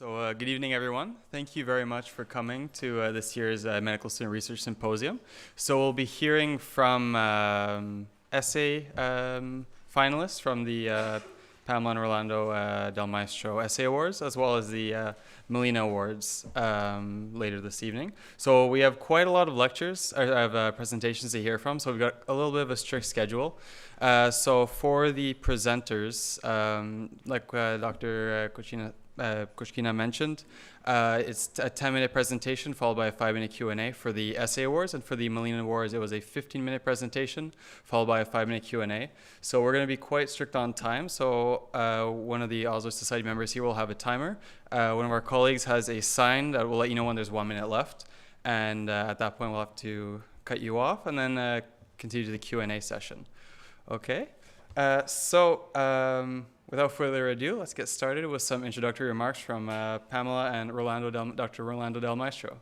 Good evening, everyone. Thank you very much for coming to this year's Medical Student Research Symposium. So we'll be hearing from essay finalists from the Pamela and Orlando Del Maestro Essay Awards, as well as the Molina Awards later this evening. So we have quite a lot of lectures, presentations to hear from, so we've got a little bit of a strict schedule. So for the presenters, like Dr. Kuchkina mentioned, it's a 10-minute presentation followed by a 5-minute Q&A for the Essay Awards, and for the Molina Awards, it was a 15-minute presentation followed by a 5-minute Q&A. So we're going to be quite strict on time. So one of the Oslo Society members here will have a timer. One of our colleagues has a sign that will let you know when there's 1 minute left, and at that point we'll have to cut you off and then continue to the Q&A session. Okay. Without further ado, let's get started with some introductory remarks from Pamela and Dr. Orlando Del Maestro.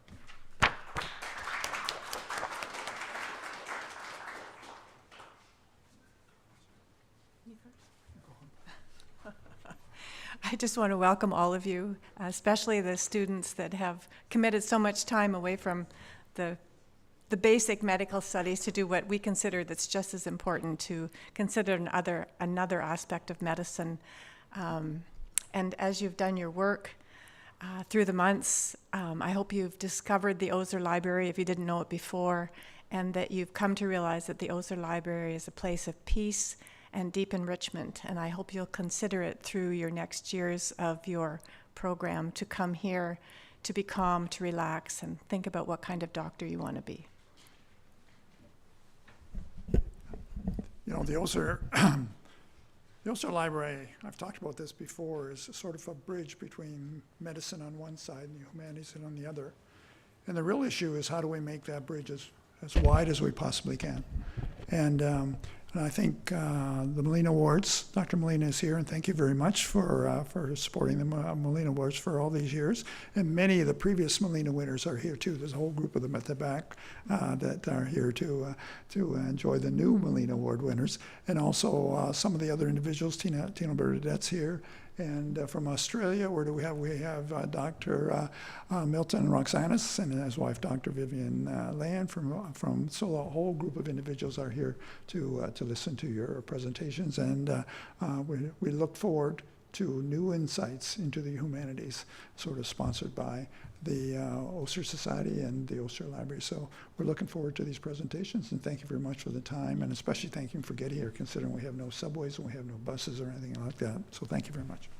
I just want to welcome all of you, especially the students that have committed so much time away from the basic medical studies to do what we consider that's just as important, to consider another aspect of medicine. And as you've done your work through the months, I hope you've discovered the Osler Library if you didn't know it before, and that you've come to realize that the Osler Library is a place of peace and deep enrichment. And I hope you'll consider it through your next years of your program, to come here, to be calm, to relax, and think about what kind of doctor you want to be. You know, the Osler Library, I've talked about this before, is sort of a bridge between medicine on one side and the humanities on the other. And the real issue is, how do we make that bridge as wide as we possibly can? And I think the Molina Awards, Dr. Molina is here, and thank you very much for supporting the Molina Awards for all these years. And many of the previous Molina winners are here too. There's a whole group of them at the back that are here to enjoy the new Molina Award winners. And also some of the other individuals, Tina Bernadette's here. And from Australia, where do we have? We have Dr. Milton Roxanis and his wife, Dr. Vivian Land. So a whole group of individuals are here to listen to your presentations, and we look forward to new insights into the humanities, sort of sponsored by the Osler Society and the Osler Library. So we're looking forward to these presentations, and thank you very much for the time, and especially thank you for getting here, considering we have no subways and we have no buses or anything like that. So thank you very much.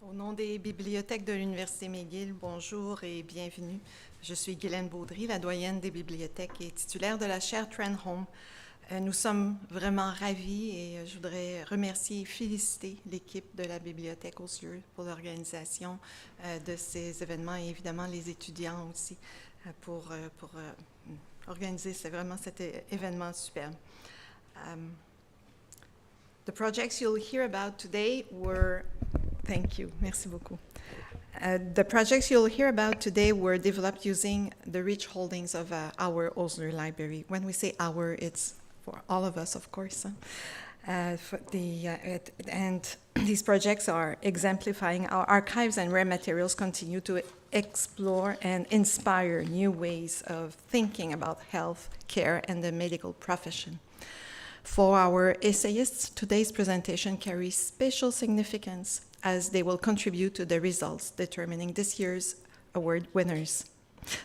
Au nom des bibliothèques de l'Université McGill, bonjour et bienvenue. Je suis Guylaine Baudry, la doyenne des bibliothèques et titulaire de la chaire Trenholm. Nous sommes vraiment ravis et je voudrais remercier et féliciter l'équipe de la bibliothèque Osler pour l'organisation de ces événements, et évidemment les étudiants aussi pour organiser vraiment cet événement superbe. The projects you'll hear about today were Thank you. Merci beaucoup. The projects you'll hear about today were developed using the rich holdings of our Osler Library. When we say our, it's for all of us, of course. And these projects are exemplifying our archives and rare materials continue to explore and inspire new ways of thinking about health, care, and the medical profession. For our essayists, today's presentation carries special significance, as they will contribute to the results determining this year's award winners.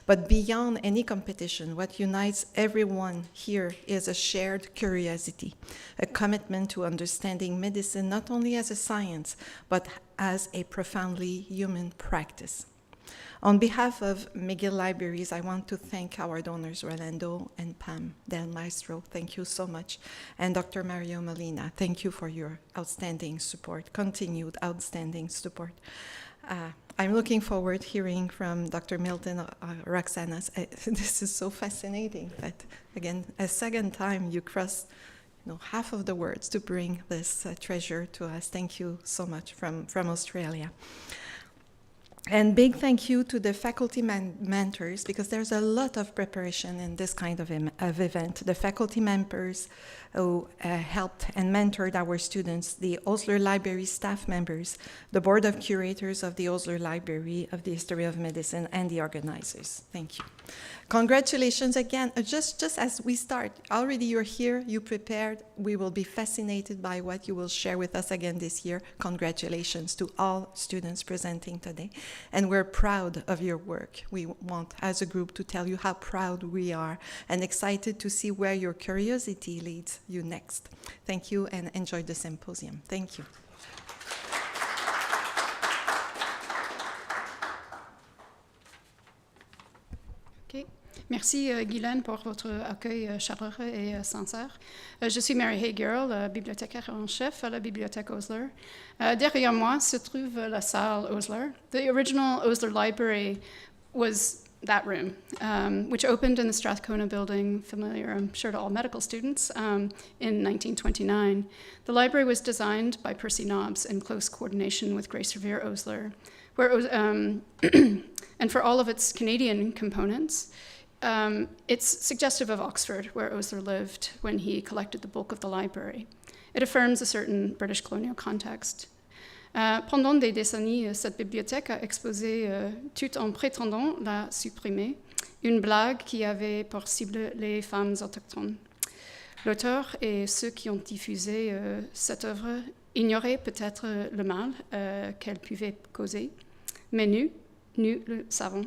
But beyond any competition, what unites everyone here is a shared curiosity, a commitment to understanding medicine not only as a science, but as a profoundly human practice. On behalf of McGill Libraries, I want to thank our donors, Orlando and Pam Del Maestro. Thank you so much. And Dr. Mario Molina, thank you for your outstanding support, continued outstanding support. I'm looking forward to hearing from Dr. Milton Roxanas. This is so fascinating that, again, a second time you crossed half of the words to bring this treasure to us. Thank you so much from Australia. And big thank you to the faculty mentors, because there's a lot of preparation in this kind of event. The faculty members who helped and mentored our students, the Osler Library staff members, the board of curators of the Osler Library of the History of Medicine, and the organizers. Thank you. Congratulations again. Just as we start, already you're here, you prepared. We will be fascinated by what you will share with us again this year. Congratulations to all students presenting today. And we're proud of your work. We want, as a group, to tell you how proud we are and excited to see where your curiosity leads you next. Thank you and enjoy the symposium. Thank you. Okay. Merci Guylaine pour votre accueil chaleureux et sincère. Je suis Mary Hay-Girl, bibliothécaire en chef à la bibliothèque Osler. Derrière moi se trouve la salle Osler. The original Osler Library was that room, which opened in the Strathcona building, familiar, I'm sure, to all medical students, in 1929. The library was designed by Percy Nobbs in close coordination with Grace Revere Osler, where it was, and for all of its Canadian components, it's suggestive of Oxford, where Osler lived when he collected the bulk of the library. It affirms a certain British colonial context. Pendant des décennies, cette bibliothèque a exposé, tout en prétendant la supprimer, une blague qui avait pour cible les femmes autochtones. L'auteur et ceux qui ont diffusé cette œuvre ignoraient peut-être le mal qu'elle pouvait causer, mais nous le savons.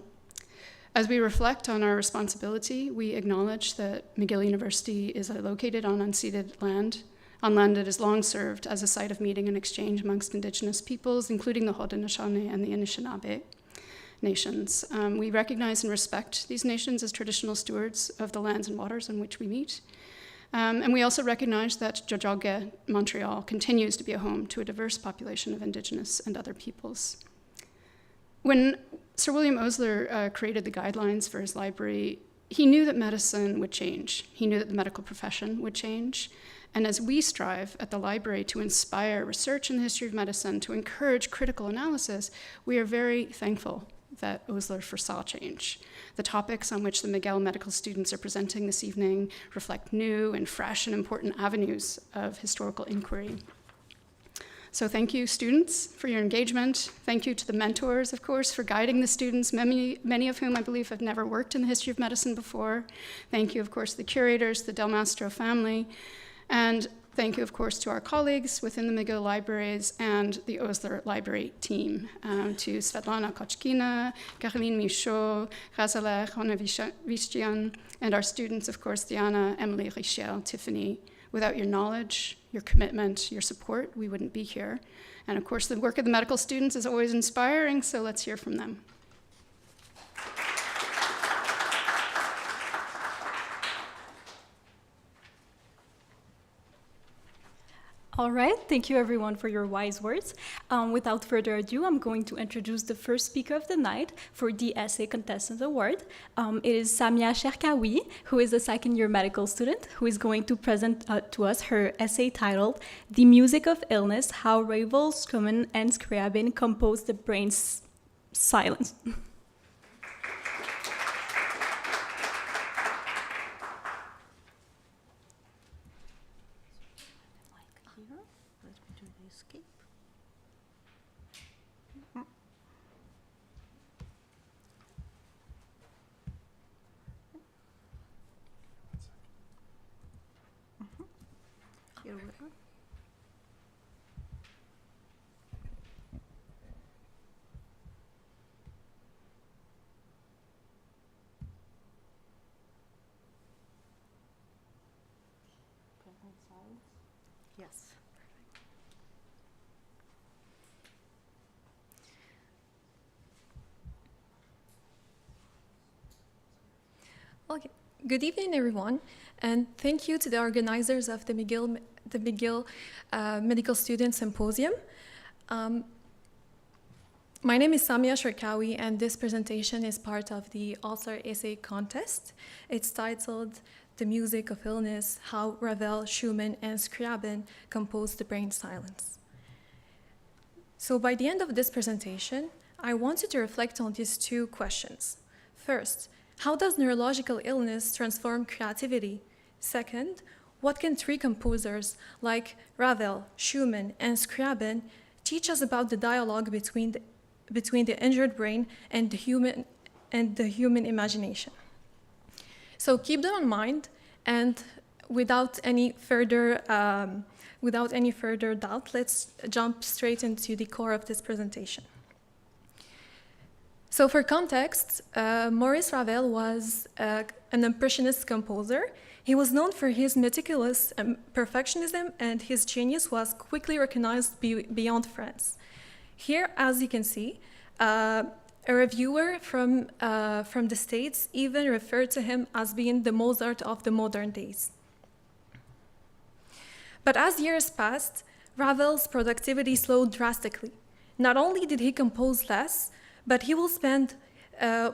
As we reflect on our responsibility, we acknowledge that McGill University is located on unceded land, on land that has long served as a site of meeting and exchange amongst Indigenous peoples, including the Haudenosaunee and the Anishinaabe nations. We recognize and respect these nations as traditional stewards of the lands and waters on which we meet. And we also recognize that Tiohtià:ke, Montreal, continues to be a home to a diverse population of Indigenous and other peoples. When Sir William Osler created the guidelines for his library, he knew that medicine would change. He knew that the medical profession would change. And as we strive at the library to inspire research in the history of medicine, to encourage critical analysis, we are very thankful that Osler foresaw change. The topics on which the McGill medical students are presenting this evening reflect new and fresh and important avenues of historical inquiry. So thank you, students, for your engagement. Thank you to the mentors, of course, for guiding the students, many of whom I believe have never worked in the history of medicine before. Thank you, of course, to the curators, the Del Mastro family. And thank you, of course, to our colleagues within the McGill Libraries and the Osler Library team, to Svetlana Kochkina, Caroline Michaud, Razaleh Honavistian, and our students, of course, Diana, Emily, Richelle, Tiffany. Without your knowledge, your commitment, your support, we wouldn't be here. And of course, the work of the medical students is always inspiring, so let's hear from them. All right, thank you everyone for your wise words. Without further ado, I'm going to introduce the first speaker of the night for the Essay Contestant Award. It is Samia Cherkaoui, who is a second-year medical student, who is going to present to us her essay titled The Music of Illness, How Ravel, Schumann, and Scriabin Composed the Brain's Silence. Yes. Okay. Good evening, everyone, and thank you to the organizers of the McGill Medical Student Symposium. My name is Samia Cherkaoui, and this presentation is part of the Osler Essay Contest. It's titled The Music of Illness, How Ravel, Schumann, and Scriabin Composed the Brain Silence. So by the end of this presentation, I want you to reflect on these two questions. First, how does neurological illness transform creativity? Second, what can three composers like Ravel, Schumann, and Scriabin teach us about the dialogue between the injured brain and the human imagination? So keep them in mind, and without any further doubt, let's jump straight into the core of this presentation. So for context, Maurice Ravel was an impressionist composer. He was known for his meticulous perfectionism, and his genius was quickly recognized beyond France. Here, as you can see, a reviewer from the States even referred to him as being the Mozart of the modern days. But as years passed, Ravel's productivity slowed drastically. Not only did he compose less, but he will spend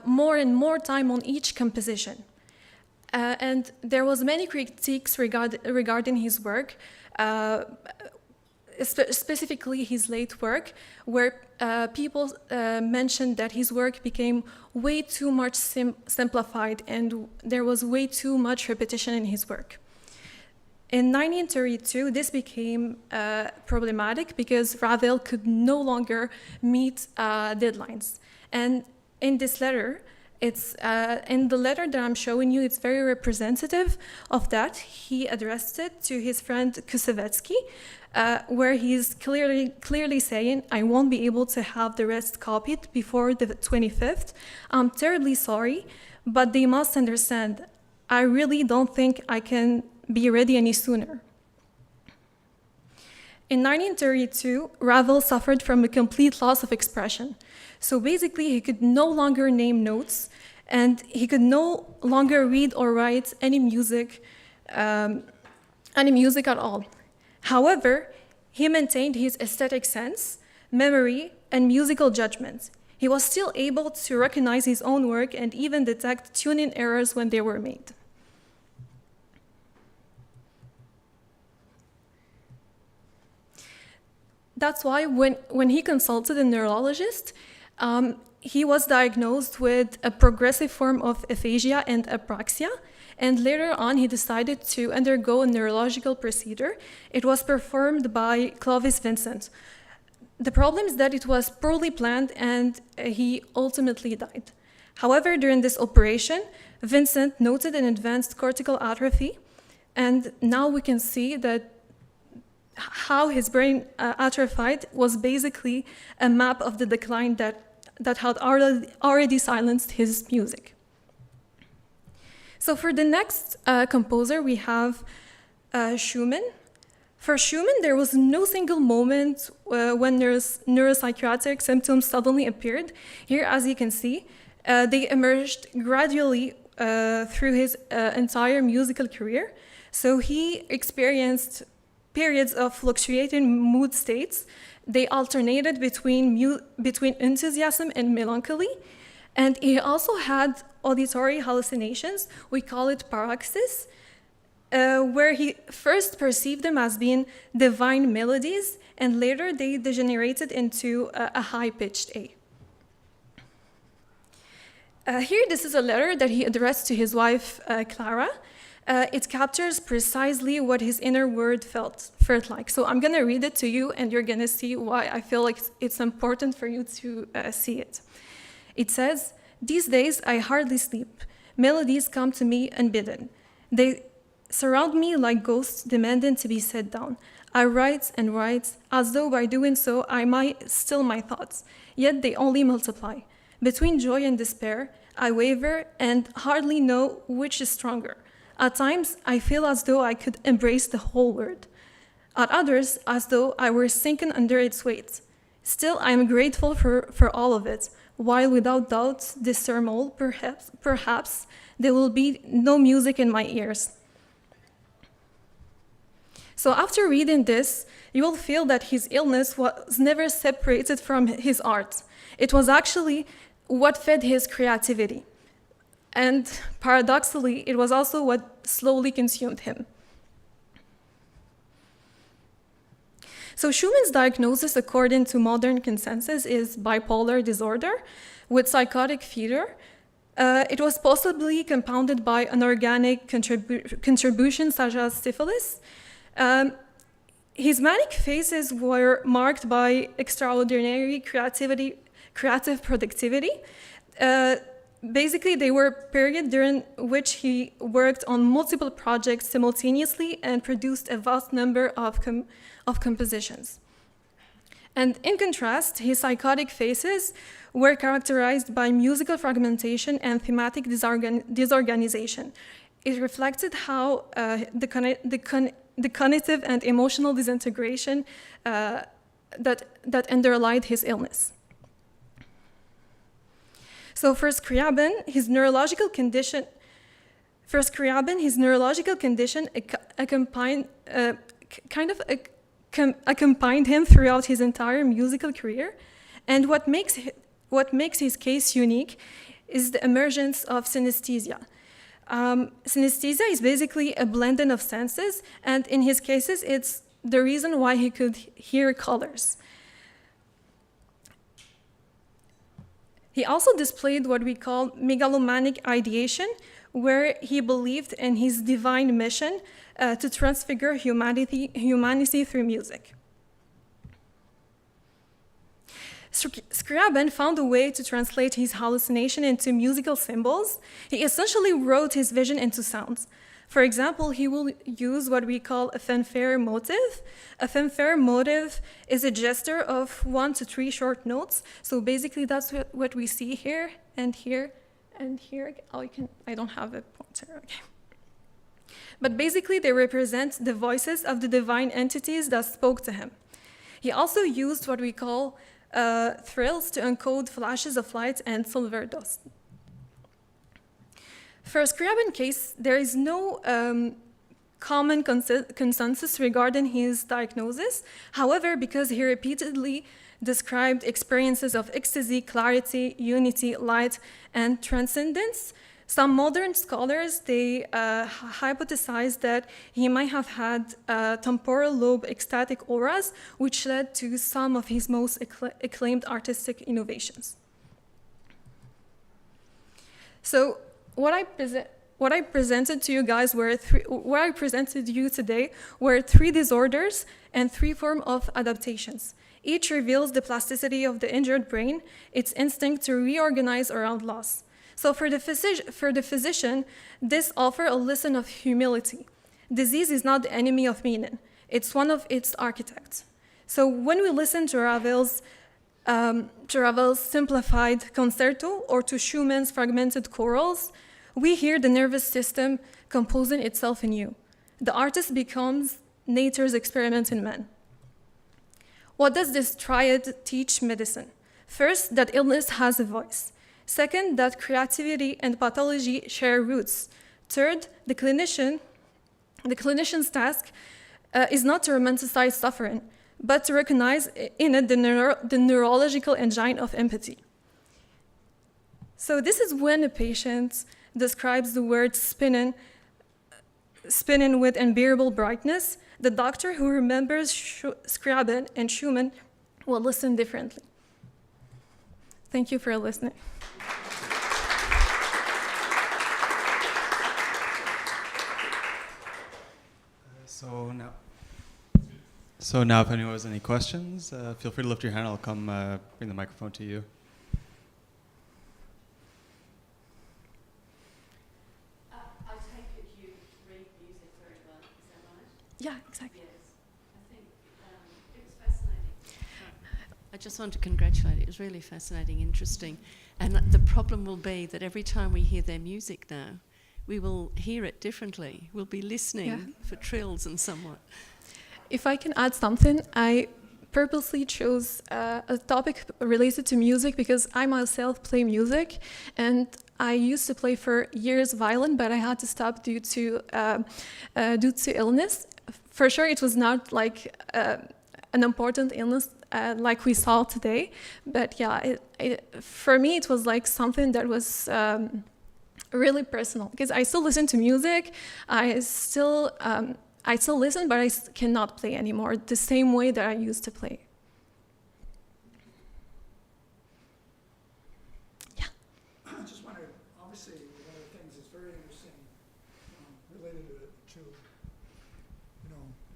more and more time on each composition. And there was many critiques regarding his work, specifically his late work, where people mentioned that his work became way too much simplified and there was way too much repetition in his work. In 1932, this became problematic because Ravel could no longer meet deadlines. And in this letter, in the letter that I'm showing you, it's very representative of that. He addressed it to his friend Kusevetsky, where he's clearly saying, I won't be able to have the rest copied before the 25th. I'm terribly sorry, but they must understand, I really don't think I can be ready any sooner. In 1932, Ravel suffered from a complete loss of expression. So basically, he could no longer name notes, and he could no longer read or write any music at all. However, he maintained his aesthetic sense, memory, and musical judgment. He was still able to recognize his own work and even detect tuning errors when they were made. That's why when he consulted a neurologist, he was diagnosed with a progressive form of aphasia and apraxia, and later on he decided to undergo a neurological procedure. It was performed by Clovis Vincent. The problem is that it was poorly planned and he ultimately died. However, during this operation, Vincent noted an advanced cortical atrophy, and now we can see that how his brain atrophied was basically a map of the decline that had already silenced his music. So for the next composer, we have Schumann. For Schumann, there was no single moment when neuropsychiatric symptoms suddenly appeared. Here, as you can see, they emerged gradually through his entire musical career. So he experienced periods of fluctuating mood states. They alternated between enthusiasm and melancholy. And he also had auditory hallucinations. We call it paroxysm, where he first perceived them as being divine melodies, and later they degenerated into a high-pitched A. Here, this is a letter that he addressed to his wife, Clara. It captures precisely what his inner world felt like. So I'm going to read it to you, and you're going to see why I feel like it's important for you to see it. It says, "These days I hardly sleep. Melodies come to me unbidden. They surround me like ghosts demanding to be set down. I write and write, as though by doing so I might still my thoughts, yet they only multiply. Between joy and despair, I waver and hardly know which is stronger. At times, I feel as though I could embrace the whole world. At others, as though I were sinking under its weight. Still, I am grateful for all of it, while without doubt, this turmoil, perhaps, there will be no music in my ears." So after reading this, you will feel that his illness was never separated from his art. It was actually what fed his creativity. And paradoxically, it was also what slowly consumed him. So Schumann's diagnosis, according to modern consensus, is bipolar disorder with psychotic fever. It was possibly compounded by anorganic contributions such as syphilis. His manic phases were marked by extraordinary creative productivity. Basically, they were a period during which he worked on multiple projects simultaneously and produced a vast number of compositions. And in contrast, his psychotic phases were characterized by musical fragmentation and thematic disorganization. It reflected how the cognitive and emotional disintegration that underlied his illness. So for Scriabin, his neurological condition accompanied him throughout his entire musical career. And what makes his case unique is the emergence of synesthesia. Synesthesia is basically a blending of senses, and in his cases, it's the reason why he could hear colors. He also displayed what we call megalomanic ideation, where he believed in his divine mission to transfigure humanity through music. Scriabin found a way to translate his hallucination into musical symbols. He essentially wrote his vision into sounds. For example, he will use what we call a fanfare motive. A fanfare motive is a gesture of 1 to 3 short notes. So basically that's what we see here and here and here. I don't have a pointer, okay. But basically they represent the voices of the divine entities that spoke to him. He also used what we call thrills to encode flashes of light and silver dust. For Scriabin case, there is no common consensus regarding his diagnosis. However, because he repeatedly described experiences of ecstasy, clarity, unity, light, and transcendence, some modern scholars, they hypothesized that he might have had temporal lobe ecstatic auras, which led to some of his most acclaimed artistic innovations. So what I presented to you guys what I presented you today were 3 disorders and 3 forms of adaptations. Each reveals the plasticity of the injured brain, its instinct to reorganize around loss. So for the physician, this offers a lesson of humility. Disease is not the enemy of meaning. It's one of its architects. So when we listen to Ravel's simplified concerto or to Schumann's fragmented chorals, we hear the nervous system composing itself anew. The artist becomes nature's experiment in man. What does this triad teach medicine? First, that illness has a voice. Second, that creativity and pathology share roots. Third, the clinician's task is not to romanticize suffering, but to recognize in it the neurological engine of empathy. So this is when a patient describes the word spinning with unbearable brightness. The doctor who remembers Scriabin and Schumann will listen differently. Thank you for listening. So now if anyone has any questions, feel free to lift your hand. I'll come bring the microphone to you. I take it you read music very well, is that right? Yeah, exactly. Yes. I think it was fascinating. I just want to congratulate you. It was really fascinating, interesting. And the problem will be that every time we hear their music now, we will hear it differently. We'll be listening for trills and somewhat. If I can add something, I purposely chose a topic related to music because I myself play music, and I used to play for years violin, but I had to stop due to illness. For sure, it was not like an important illness like we saw today, but yeah, for me it was like something that was really personal because I still listen to music. I still I still listen, but I cannot play anymore the same way that I used to play. I just wanted, obviously, one of the things that's very interesting, related to,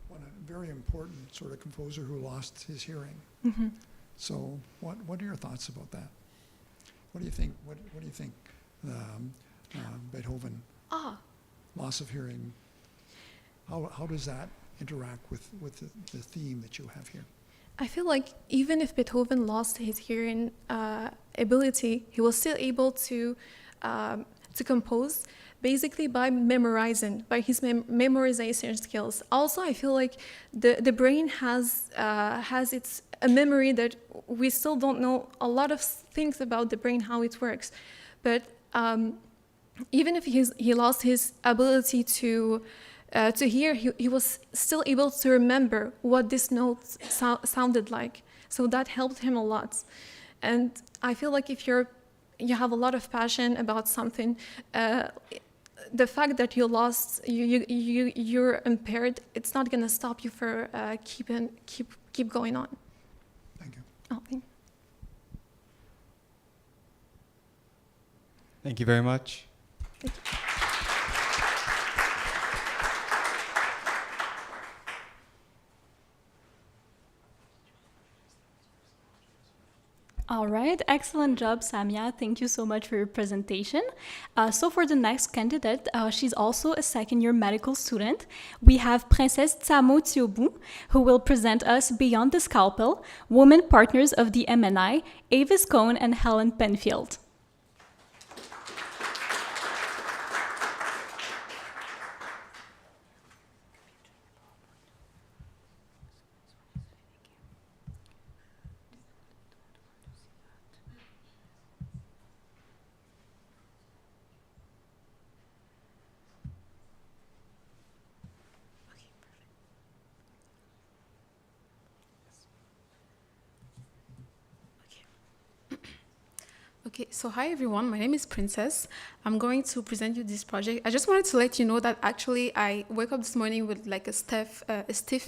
one a very important sort of composer who lost his hearing. Mm-hmm. So, what are your thoughts about that? What do you think? What do you think? Beethoven, loss of hearing. How does that interact with the theme that you have here? I feel like even if Beethoven lost his hearing ability, he was still able to compose basically by memorizing, by his memorization skills. Also, I feel like the brain has its a memory that we still don't know a lot of things about the brain, how it works. But even if he lost his ability to hear, he was still able to remember what this note sounded like. So that helped him a lot. And I feel like if you have a lot of passion about something, the fact that you're impaired, it's not going to stop you for keep going on. Thank you. Oh, thank you. Thank you very much. Thank you. All right, excellent job, Samia. Thank you so much for your presentation. So for the next candidate, she's also a second-year medical student. We have Princesse Tsamo Tiobu, who will present us Beyond the Scalpel, Women Partners of the MNI, Avis Cohn and Helen Penfield. Okay, so hi everyone, my name is Princess. I'm going to present you this project. I just wanted to let you know that actually I woke up this morning with like a stiff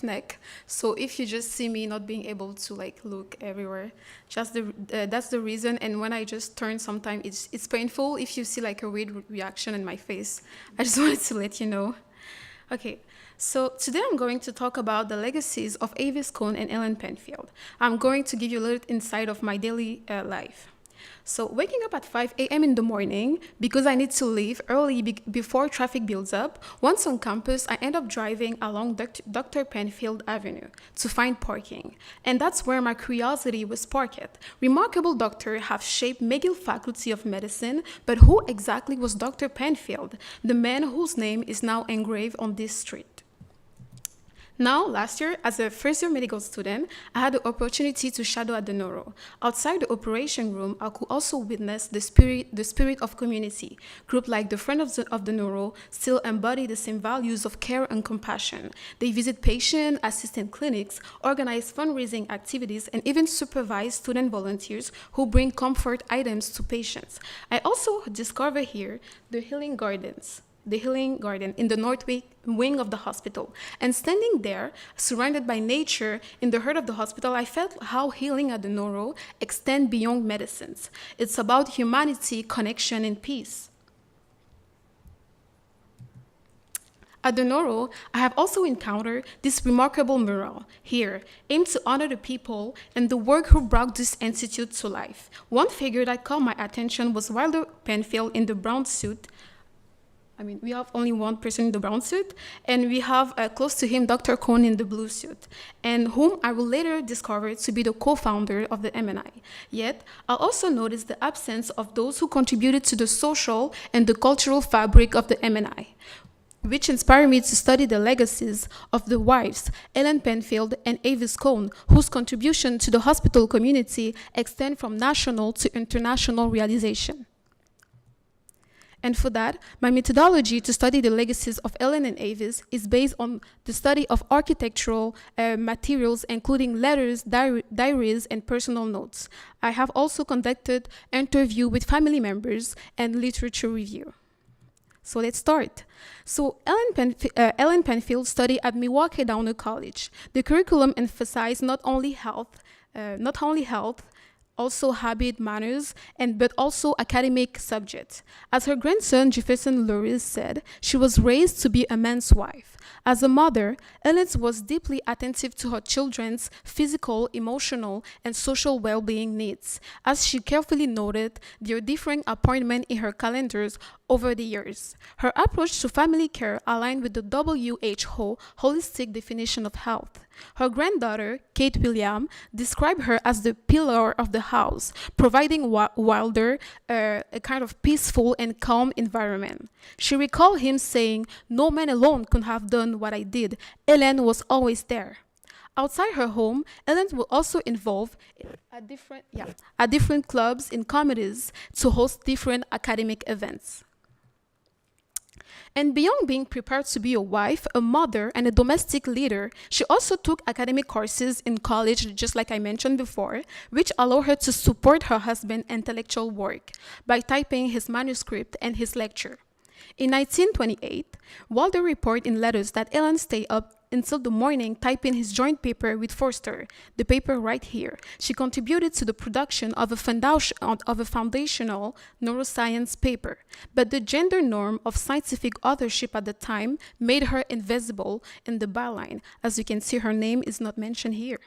neck. So if you just see me not being able to like look everywhere, just that's the reason. And when I just turn, sometimes it's painful if you see like a weird reaction in my face. I just wanted to let you know. Okay. So today I'm going to talk about the legacies of Avis Cohn and Helen Penfield. I'm going to give you a little insight of my daily life. So waking up at 5 a.m. in the morning because I need to leave early before traffic builds up. Once on campus, I end up driving along Dr. Penfield Avenue to find parking. And that's where my curiosity was sparked. Remarkable doctors have shaped McGill Faculty of Medicine, but who exactly was Dr. Penfield, the man whose name is now engraved on this street? Now, last year, as a first-year medical student, I had the opportunity to shadow at the Neuro. Outside the operation room, I could also witness the spirit of community. Groups like the Friends of the Neuro still embody the same values of care and compassion. They visit patient assistant clinics, organize fundraising activities, and even supervise student volunteers who bring comfort items to patients. I also discovered here the healing garden in the north wing of the hospital. And standing there, surrounded by nature in the heart of the hospital, I felt how healing at the Neuro extends beyond medicines. It's about humanity, connection, and peace. At the Neuro, I have also encountered this remarkable mural here, aimed to honor the people and the work who brought this institute to life. One figure that caught my attention was Wilder Penfield in the brown suit. I mean, we have only one person in the brown suit, and we have close to him Dr. Cohn in the blue suit, and whom I will later discover to be the co-founder of the MNI. Yet, I also noticed the absence of those who contributed to the social and the cultural fabric of the MNI, which inspired me to study the legacies of the wives, Helen Penfield and Avis Cohn, whose contribution to the hospital community extend from national to international realization. And for that, my methodology to study the legacies of Helen and Avis is based on the study of architectural materials, including letters, diaries, and personal notes. I have also conducted interviews with family members and literature review. So let's start. So Ellen Penfield studied at Milwaukee Downer College. The curriculum emphasized not only health, also habit, manners, but also academic subjects. As her grandson Jefferson Lewis said, she was raised to be a man's wife. As a mother, Ellen was deeply attentive to her children's physical, emotional, and social well-being needs, as she carefully noted their differing appointments in her calendars over the years. Her approach to family care aligned with the WHO holistic definition of health. Her granddaughter, Kate William, described her as the pillar of the house, providing Wilder a kind of peaceful and calm environment. She recalled him saying, "No man alone could have done what I did. Ellen was always there." Outside her home, Ellen was also involved at different clubs and committees to host different academic events. And beyond being prepared to be a wife, a mother, and a domestic leader, she also took academic courses in college, just like I mentioned before, which allowed her to support her husband's intellectual work by typing his manuscript and his lecture. In 1928, Wilder reported in letters that Ellen stayed up until the morning typing his joint paper with Forster, the paper right here. She contributed to the production of a foundational neuroscience paper, but the gender norm of scientific authorship at the time made her invisible in the byline. As you can see, her name is not mentioned here.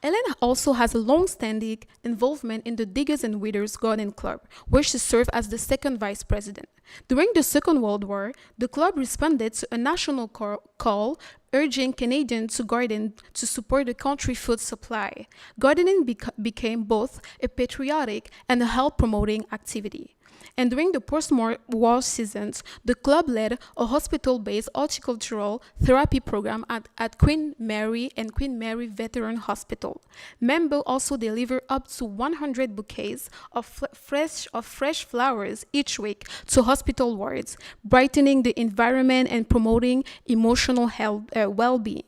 Ellen also has a long-standing involvement in the Diggers and Weeders Garden Club, where she served as the second vice president. During the Second World War, the club responded to a national call urging Canadians to garden to support the country's food supply. Gardening became both a patriotic and a health-promoting activity. And during the post-war seasons, the club led a hospital-based horticultural therapy program at Queen Mary and Queen Mary Veteran Hospital. Members also deliver up to 100 bouquets of fresh flowers each week to hospital wards, brightening the environment and promoting emotional health, well-being.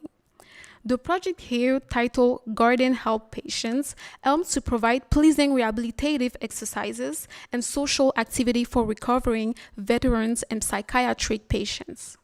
The project here, titled Garden Help Patients, aims to provide pleasing rehabilitative exercises and social activity for recovering veterans and psychiatric patients.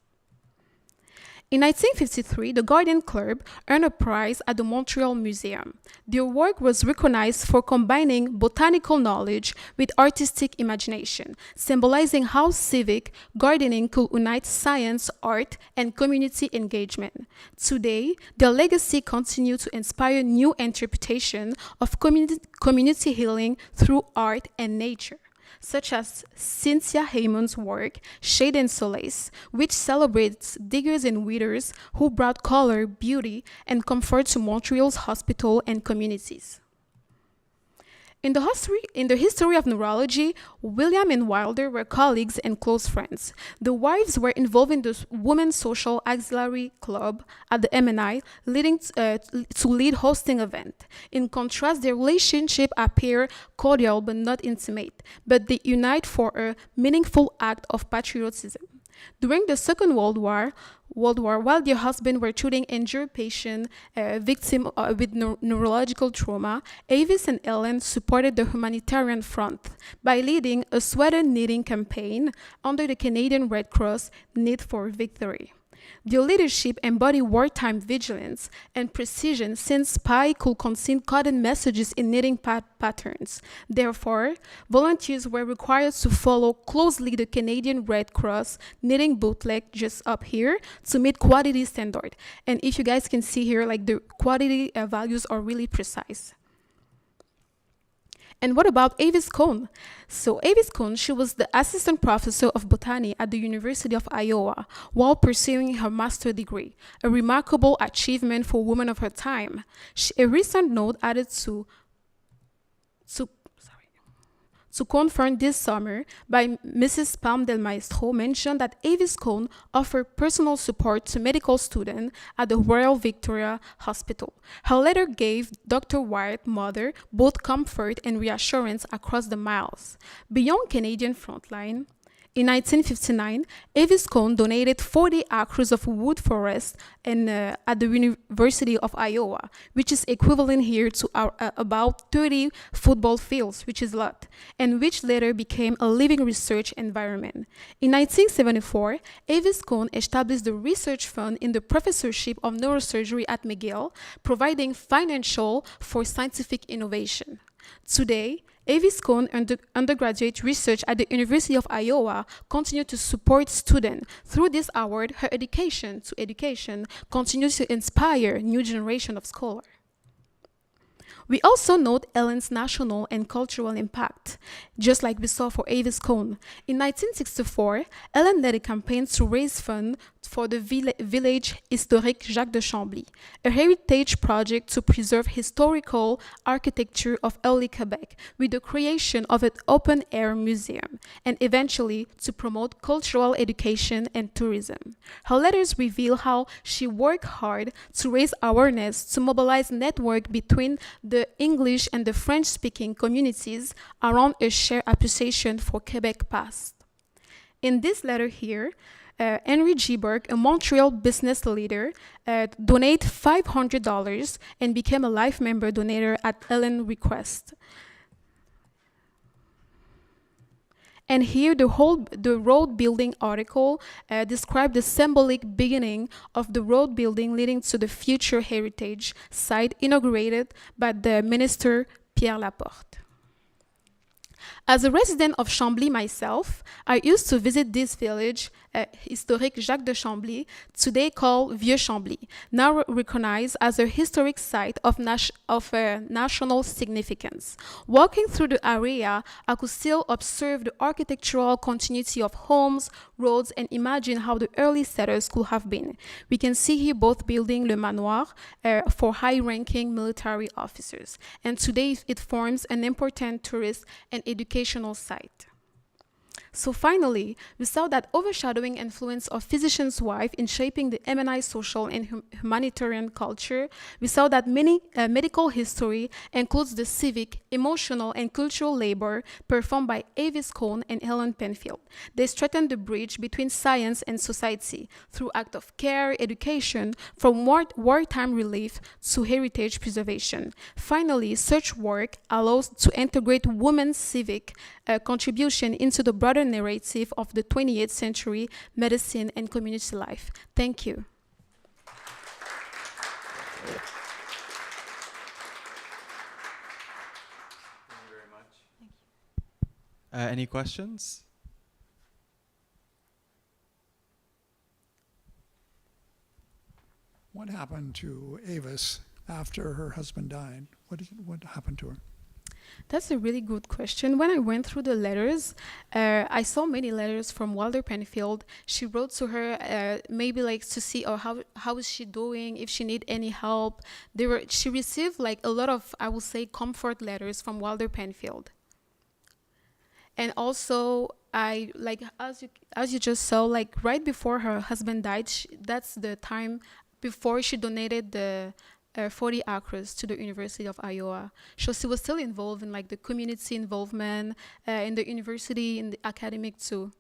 In 1953, the Garden Club earned a prize at the Montreal Museum. Their work was recognized for combining botanical knowledge with artistic imagination, symbolizing how civic gardening could unite science, art, and community engagement. Today, their legacy continues to inspire new interpretation of community healing through art and nature, such as Cynthia Heyman's work, Shade and Solace, which celebrates diggers and weeders who brought color, beauty, and comfort to Montreal's hospital and communities. In the history of neurology, William and Wilder were colleagues and close friends. The wives were involved in the Women's Social Auxiliary Club at the MNI, leading to lead hosting event. In contrast, their relationship appeared cordial but not intimate, but they unite for a meaningful act of patriotism. During the Second World War, while their husbands were treating injured patients victims with neurological trauma, Avis and Ellen supported the humanitarian front by leading a sweater knitting campaign under the Canadian Red Cross Knit for Victory. Their leadership embodied wartime vigilance and precision, since spies could conceal coded messages in knitting patterns. Therefore, volunteers were required to follow closely the Canadian Red Cross knitting bootleg just up here to meet quality standard. And if you guys can see here, like the quality values are really precise. And what about Avis Cohn? So Avis Cohn, she was the assistant professor of botany at the University of Iowa while pursuing her master's degree, a remarkable achievement for women of her time. A recent note added to confirm this summer by Mrs. Palm del Maestro mentioned that Avis Cohn offered personal support to medical students at the Royal Victoria Hospital. Her letter gave Dr. Wyatt's mother both comfort and reassurance across the miles. Beyond Canadian frontline, In 1959, Avis Cohn donated 40 acres of wood forest at the University of Iowa, which is equivalent here to about 30 football fields, which is a lot, and which later became a living research environment. In 1974, Avis Cohn established the research fund in the professorship of neurosurgery at McGill, providing financial for scientific innovation. Today, Avis Cohn undergraduate research at the University of Iowa continue to support students. Through this award, her education continues to inspire new generation of scholars. We also note Ellen's national and cultural impact, just like we saw for Avis Cohn. In 1964, Ellen led a campaign to raise funds for the village historique Jacques de Chambly, a heritage project to preserve historical architecture of early Quebec with the creation of an open-air museum, and eventually to promote cultural education and tourism. Her letters reveal how she worked hard to raise awareness, to mobilize network between the English and the French-speaking communities around a shared appreciation for Quebec past. In this letter here, Henry G. Burke, a Montreal business leader, donated $500 and became a life member donator at Ellen's request. And here, the road building article described the symbolic beginning of the road building leading to the future heritage site inaugurated by the minister Pierre Laporte. As a resident of Chambly myself, I used to visit this village, historique Jacques de Chambly, today called Vieux Chambly, now recognized as a historic site of national significance. Walking through the area, I could still observe the architectural continuity of homes, roads, and imagine how the early settlers could have been. We can see here both building Le Manoir for high-ranking military officers, and today it forms an important tourist and educational site. So finally, we saw that overshadowing influence of physician's wife in shaping the MNI social and humanitarian culture. We saw that many medical history includes the civic, emotional, and cultural labor performed by Avis Cohn and Helen Penfield. They strengthened the bridge between science and society through acts of care, education, from wartime relief to heritage preservation. Finally, such work allows to integrate women's civic contribution into the broader narrative of the 28th century medicine and community life. Thank you. Thank you very much. Any questions? What happened to Avis after her husband died? What happened to her? That's a really good question. When I went through the letters, I saw many letters from Walter Penfield. She wrote to her, maybe like to see how is she doing, if she need any help. She received like a lot of, I would say, comfort letters from Walter Penfield. And also, I like as you just saw, like right before her husband died, that's the time before she donated the 40 acres to the University of Iowa. So she was still involved in like the community involvement in the university, in the academic too.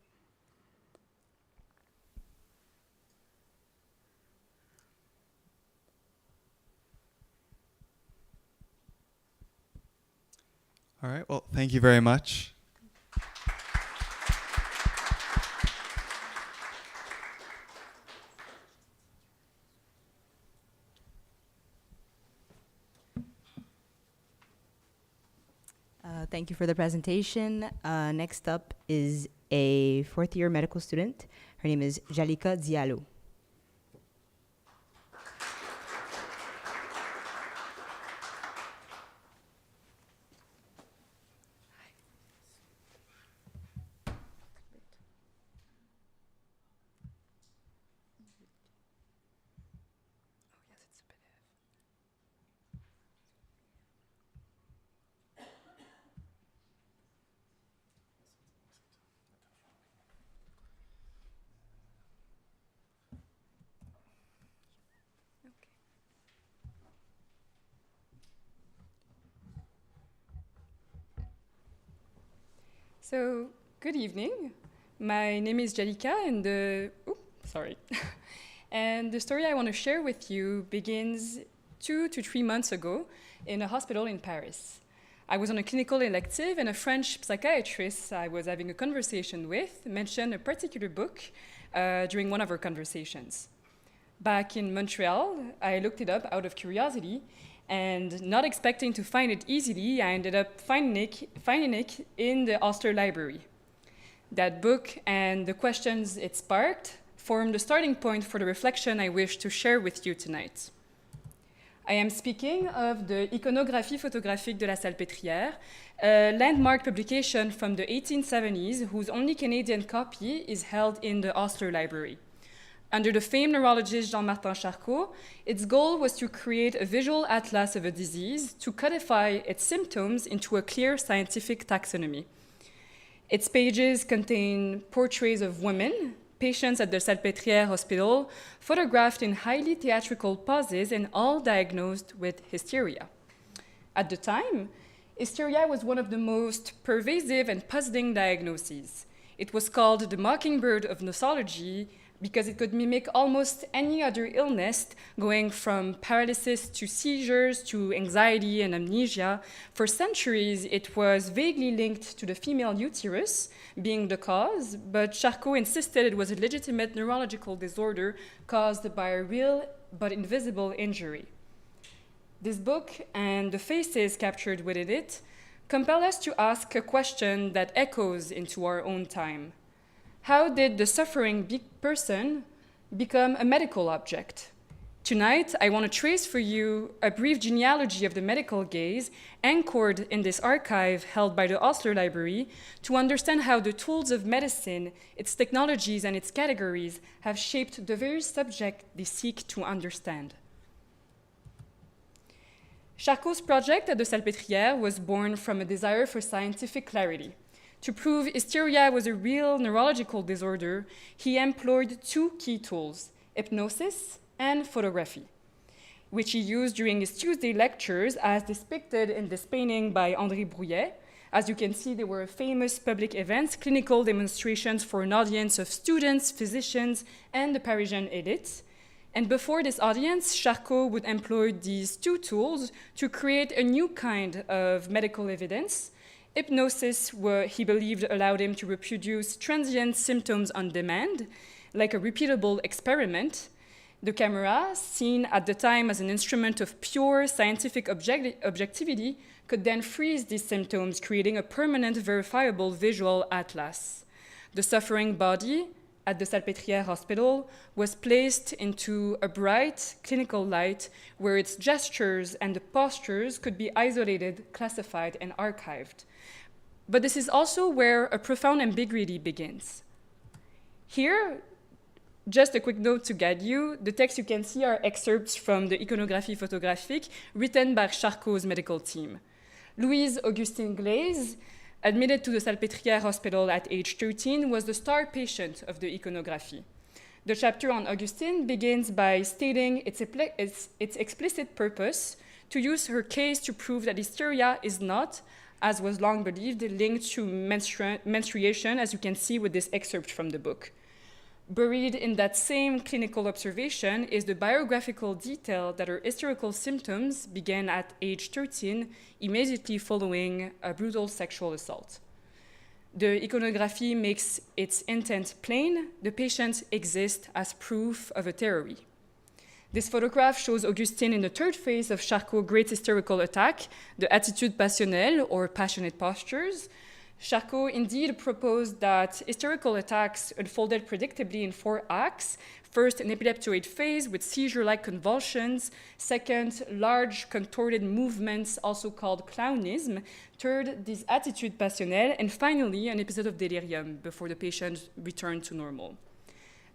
All right, well, thank you very much. Thank you for the presentation. Next up is a fourth-year medical student. Her name is Jalika Diallo. So, good evening. My name is Jalika, and and the story I want to share with you begins 2 to 3 months ago in a hospital in Paris. I was on a clinical elective, and a French psychiatrist I was having a conversation with mentioned a particular book during one of our conversations. Back in Montreal, I looked it up out of curiosity, and not expecting to find it easily, I ended up finding it in the Ulster Library. That book and the questions it sparked formed the starting point for the reflection I wish to share with you tonight. I am speaking of the Iconographie photographique de la Salpêtrière, a landmark publication from the 1870s whose only Canadian copy is held in the Ulster Library. Under the famed neurologist Jean-Martin Charcot, its goal was to create a visual atlas of a disease to codify its symptoms into a clear scientific taxonomy. Its pages contain portraits of women, patients at the Salpêtrière Hospital, photographed in highly theatrical poses and all diagnosed with hysteria. At the time, hysteria was one of the most pervasive and puzzling diagnoses. It was called the mockingbird of nosology because it could mimic almost any other illness, going from paralysis to seizures to anxiety and amnesia. For centuries, it was vaguely linked to the female uterus being the cause, but Charcot insisted it was a legitimate neurological disorder caused by a real but invisible injury. This book and the faces captured within it compel us to ask a question that echoes into our own time. How did the suffering big person become a medical object? Tonight, I want to trace for you a brief genealogy of the medical gaze anchored in this archive held by the Ulster Library to understand how the tools of medicine, its technologies, and its categories have shaped the very subject they seek to understand. Charcot's project at the Salpêtrière was born from a desire for scientific clarity. To prove hysteria was a real neurological disorder, he employed 2 key tools, hypnosis and photography, which he used during his Tuesday lectures as depicted in this painting by André Brouillet. As you can see, they were famous public events, clinical demonstrations for an audience of students, physicians, and the Parisian elite. And before this audience, Charcot would employ these 2 tools to create a new kind of medical evidence. Hypnosis, he believed, allowed him to reproduce transient symptoms on demand, like a repeatable experiment. The camera, seen at the time as an instrument of pure scientific objectivity, could then freeze these symptoms, creating a permanent, verifiable visual atlas. The suffering body at the Salpêtrière Hospital was placed into a bright clinical light where its gestures and the postures could be isolated, classified, and archived. But this is also where a profound ambiguity begins. Here, just a quick note to guide you, the text you can see are excerpts from the Iconographie photographique written by Charcot's medical team. Louise Augustine Glaise, admitted to the Salpêtrière Hospital at age 13, was the star patient of the iconography. The chapter on Augustine begins by stating its explicit purpose to use her case to prove that hysteria is not, as was long believed, linked to menstruation, as you can see with this excerpt from the book. Buried in that same clinical observation is the biographical detail that her hysterical symptoms began at age 13, immediately following a brutal sexual assault. The iconography makes its intent plain. The patient exists as proof of a theory. This photograph shows Augustine in the 3rd phase of Charcot's great hysterical attack, the attitude passionnelle, or passionate postures. Charcot indeed proposed that hysterical attacks unfolded predictably in 4 acts. First, an epileptoid phase with seizure-like convulsions. Second, large contorted movements, also called clownism. Third, this attitude passionnelle. And finally, an episode of delirium before the patient returned to normal.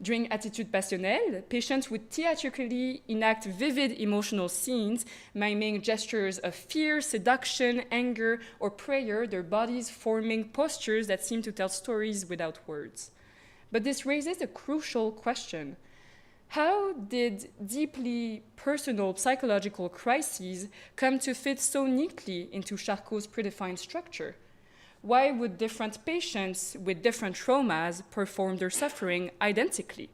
During attitude passionnelle, patients would theatrically enact vivid emotional scenes, miming gestures of fear, seduction, anger, or prayer, their bodies forming postures that seem to tell stories without words. But this raises a crucial question. How did deeply personal psychological crises come to fit so neatly into Charcot's predefined structure? Why would different patients with different traumas perform their suffering identically?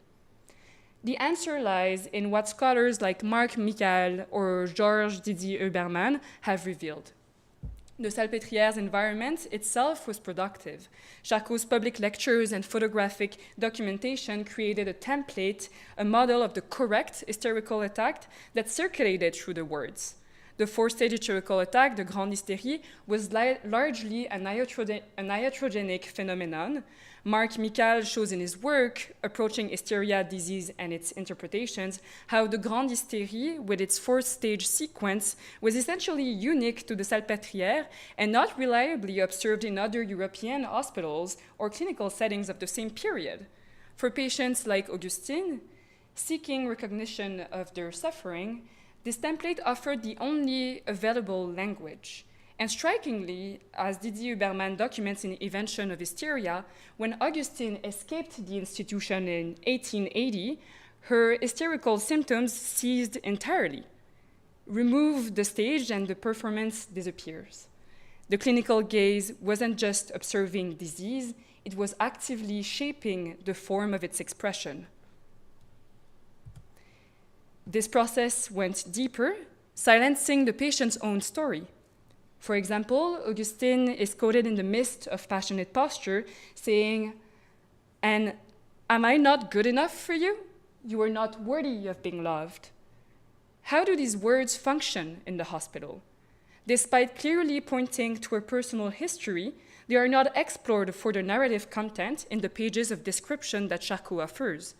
The answer lies in what scholars like Marc McGill or Georges Didier Huberman have revealed. De Salpêtrière's environment itself was productive. Charcot's public lectures and photographic documentation created a template, a model of the correct hysterical attack that circulated through the words. The four-stage hysterical attack, the Grande Hystérie, was largely an iatrogenic phenomenon. Marc McGill shows in his work, Approaching Hysteria, Disease and Its Interpretations, how the Grande Hystérie, with its four-stage sequence, was essentially unique to the Salpêtrière and not reliably observed in other European hospitals or clinical settings of the same period. For patients like Augustine, seeking recognition of their suffering, this template offered the only available language. And strikingly, as Didier Huberman documents in Invention of Hysteria, when Augustine escaped the institution in 1880, her hysterical symptoms ceased entirely. Remove the stage and the performance disappears. The clinical gaze wasn't just observing disease, it was actively shaping the form of its expression. This process went deeper, silencing the patient's own story. For example, Augustine is quoted in the midst of passionate posture saying, "And am I not good enough for you? You are not worthy of being loved." How do these words function in the hospital? Despite clearly pointing to her personal history, they are not explored for their narrative content in the pages of description that Charcot offers.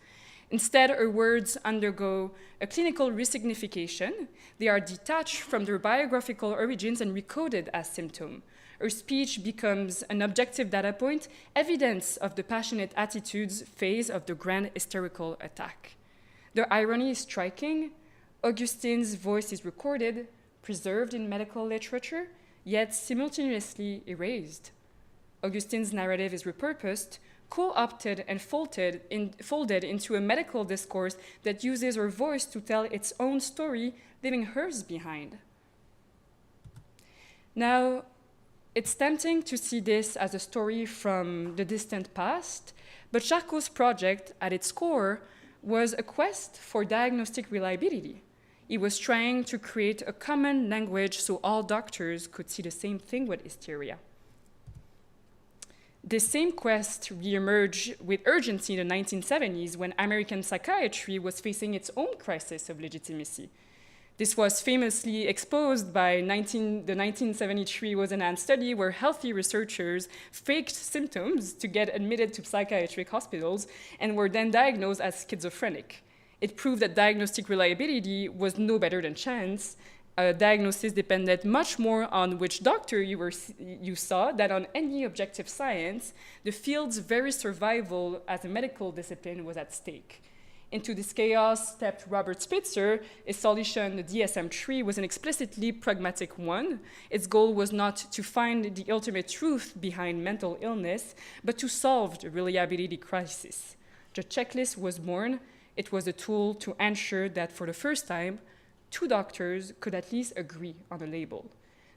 Instead, her words undergo a clinical resignification. They are detached from their biographical origins and recoded as symptom. Her speech becomes an objective data point, evidence of the passionate attitudes phase of the grand hysterical attack. The irony is striking. Augustine's voice is recorded, preserved in medical literature, yet simultaneously erased. Augustine's narrative is repurposed, co-opted and folded into a medical discourse that uses her voice to tell its own story, leaving hers behind. Now, it's tempting to see this as a story from the distant past, but Charcot's project, at its core, was a quest for diagnostic reliability. He was trying to create a common language so all doctors could see the same thing with hysteria. This same quest reemerged with urgency in the 1970s when American psychiatry was facing its own crisis of legitimacy. This was famously exposed by the 1973 Wozenham study where healthy researchers faked symptoms to get admitted to psychiatric hospitals and were then diagnosed as schizophrenic. It proved that diagnostic reliability was no better than chance. Diagnosis depended much more on which doctor you saw than on any objective science. The field's very survival as a medical discipline was at stake. Into this chaos stepped Robert Spitzer. His solution, the DSM-3, was an explicitly pragmatic one. Its goal was not to find the ultimate truth behind mental illness, but to solve the reliability crisis. The checklist was born. It was a tool to ensure that for the first time, two doctors could at least agree on a label.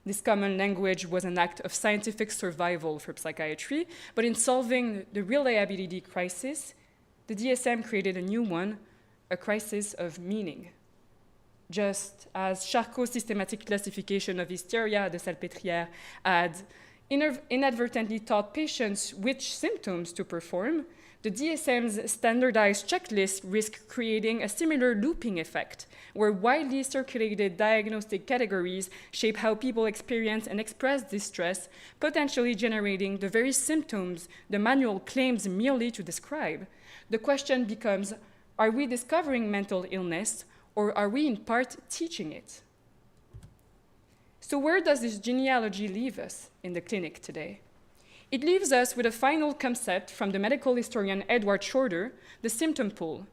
This common language was an act of scientific survival for psychiatry, but in solving the reliability crisis, the DSM created a new one, a crisis of meaning. Just as Charcot's systematic classification of hysteria de Salpêtrière had inadvertently taught patients which symptoms to perform, the DSM's standardized checklist risked creating a similar looping effect, where widely circulated diagnostic categories shape how people experience and express distress, potentially generating the very symptoms the manual claims merely to describe. The question becomes, are we discovering mental illness, or are we in part teaching it? So where does this genealogy leave us in the clinic today? It leaves us with a final concept from the medical historian Edward Shorter, the symptom pool.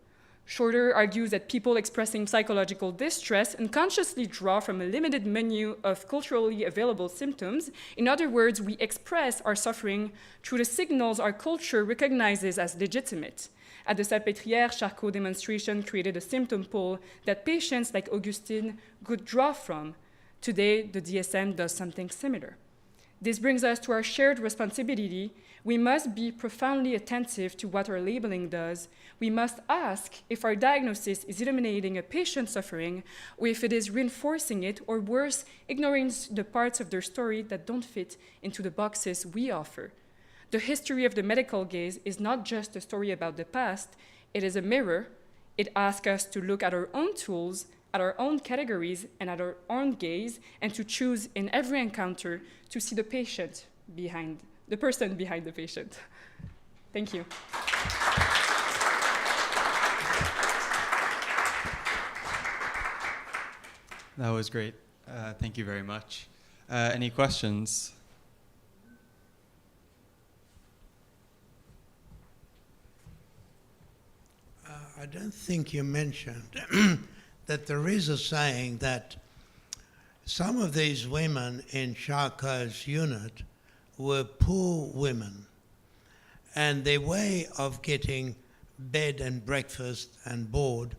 Shorter argues that people expressing psychological distress unconsciously draw from a limited menu of culturally available symptoms. In other words, we express our suffering through the signals our culture recognizes as legitimate. At the Salpêtrière, Charcot demonstration created a symptom pool that patients like Augustine could draw from. Today, the DSM does something similar. This brings us to our shared responsibility. We must be profoundly attentive to what our labeling does. We must ask if our diagnosis is eliminating a patient's suffering, or if it is reinforcing it, or worse, ignoring the parts of their story that don't fit into the boxes we offer. The history of the medical gaze is not just a story about the past, it is a mirror. It asks us to look at our own tools, at our own categories, and at our own gaze, and to choose in every encounter to see the patient behind, the person behind the patient. Thank you. That was great. Thank you very much. Any questions? I don't think you mentioned that there is a saying that some of these women in Charcot's unit were poor women, and their way of getting bed and breakfast and board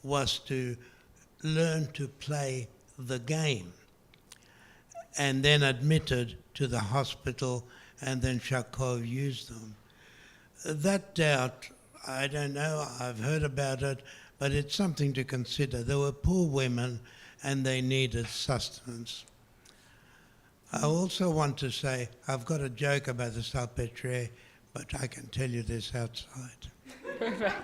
was to learn to play the game, and then admitted to the hospital, and then Charcot used them. That doubt, I don't know, I've heard about it, but it's something to consider. There were poor women and they needed sustenance. I also want to say, I've got a joke about the Salpêtrière, but I can tell you this outside. Perfect.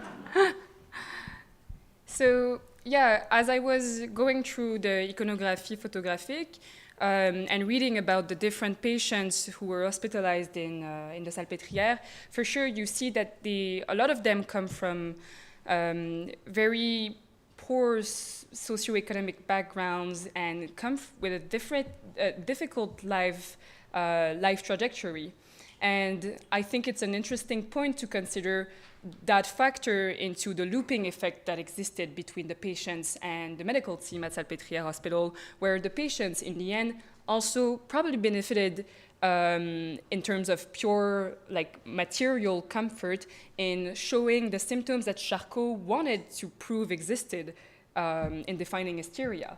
So, yeah, as I was going through the iconography photographic and reading about the different patients who were hospitalized in the Salpêtrière, for sure you see that a lot of them come from very poor socioeconomic backgrounds and come with a different, difficult life trajectory. And I think it's an interesting point to consider that factor into the looping effect that existed between the patients and the medical team at Salpêtrière Hospital, where the patients, in the end, also probably benefited in terms of pure, like, material comfort in showing the symptoms that Charcot wanted to prove existed in defining hysteria.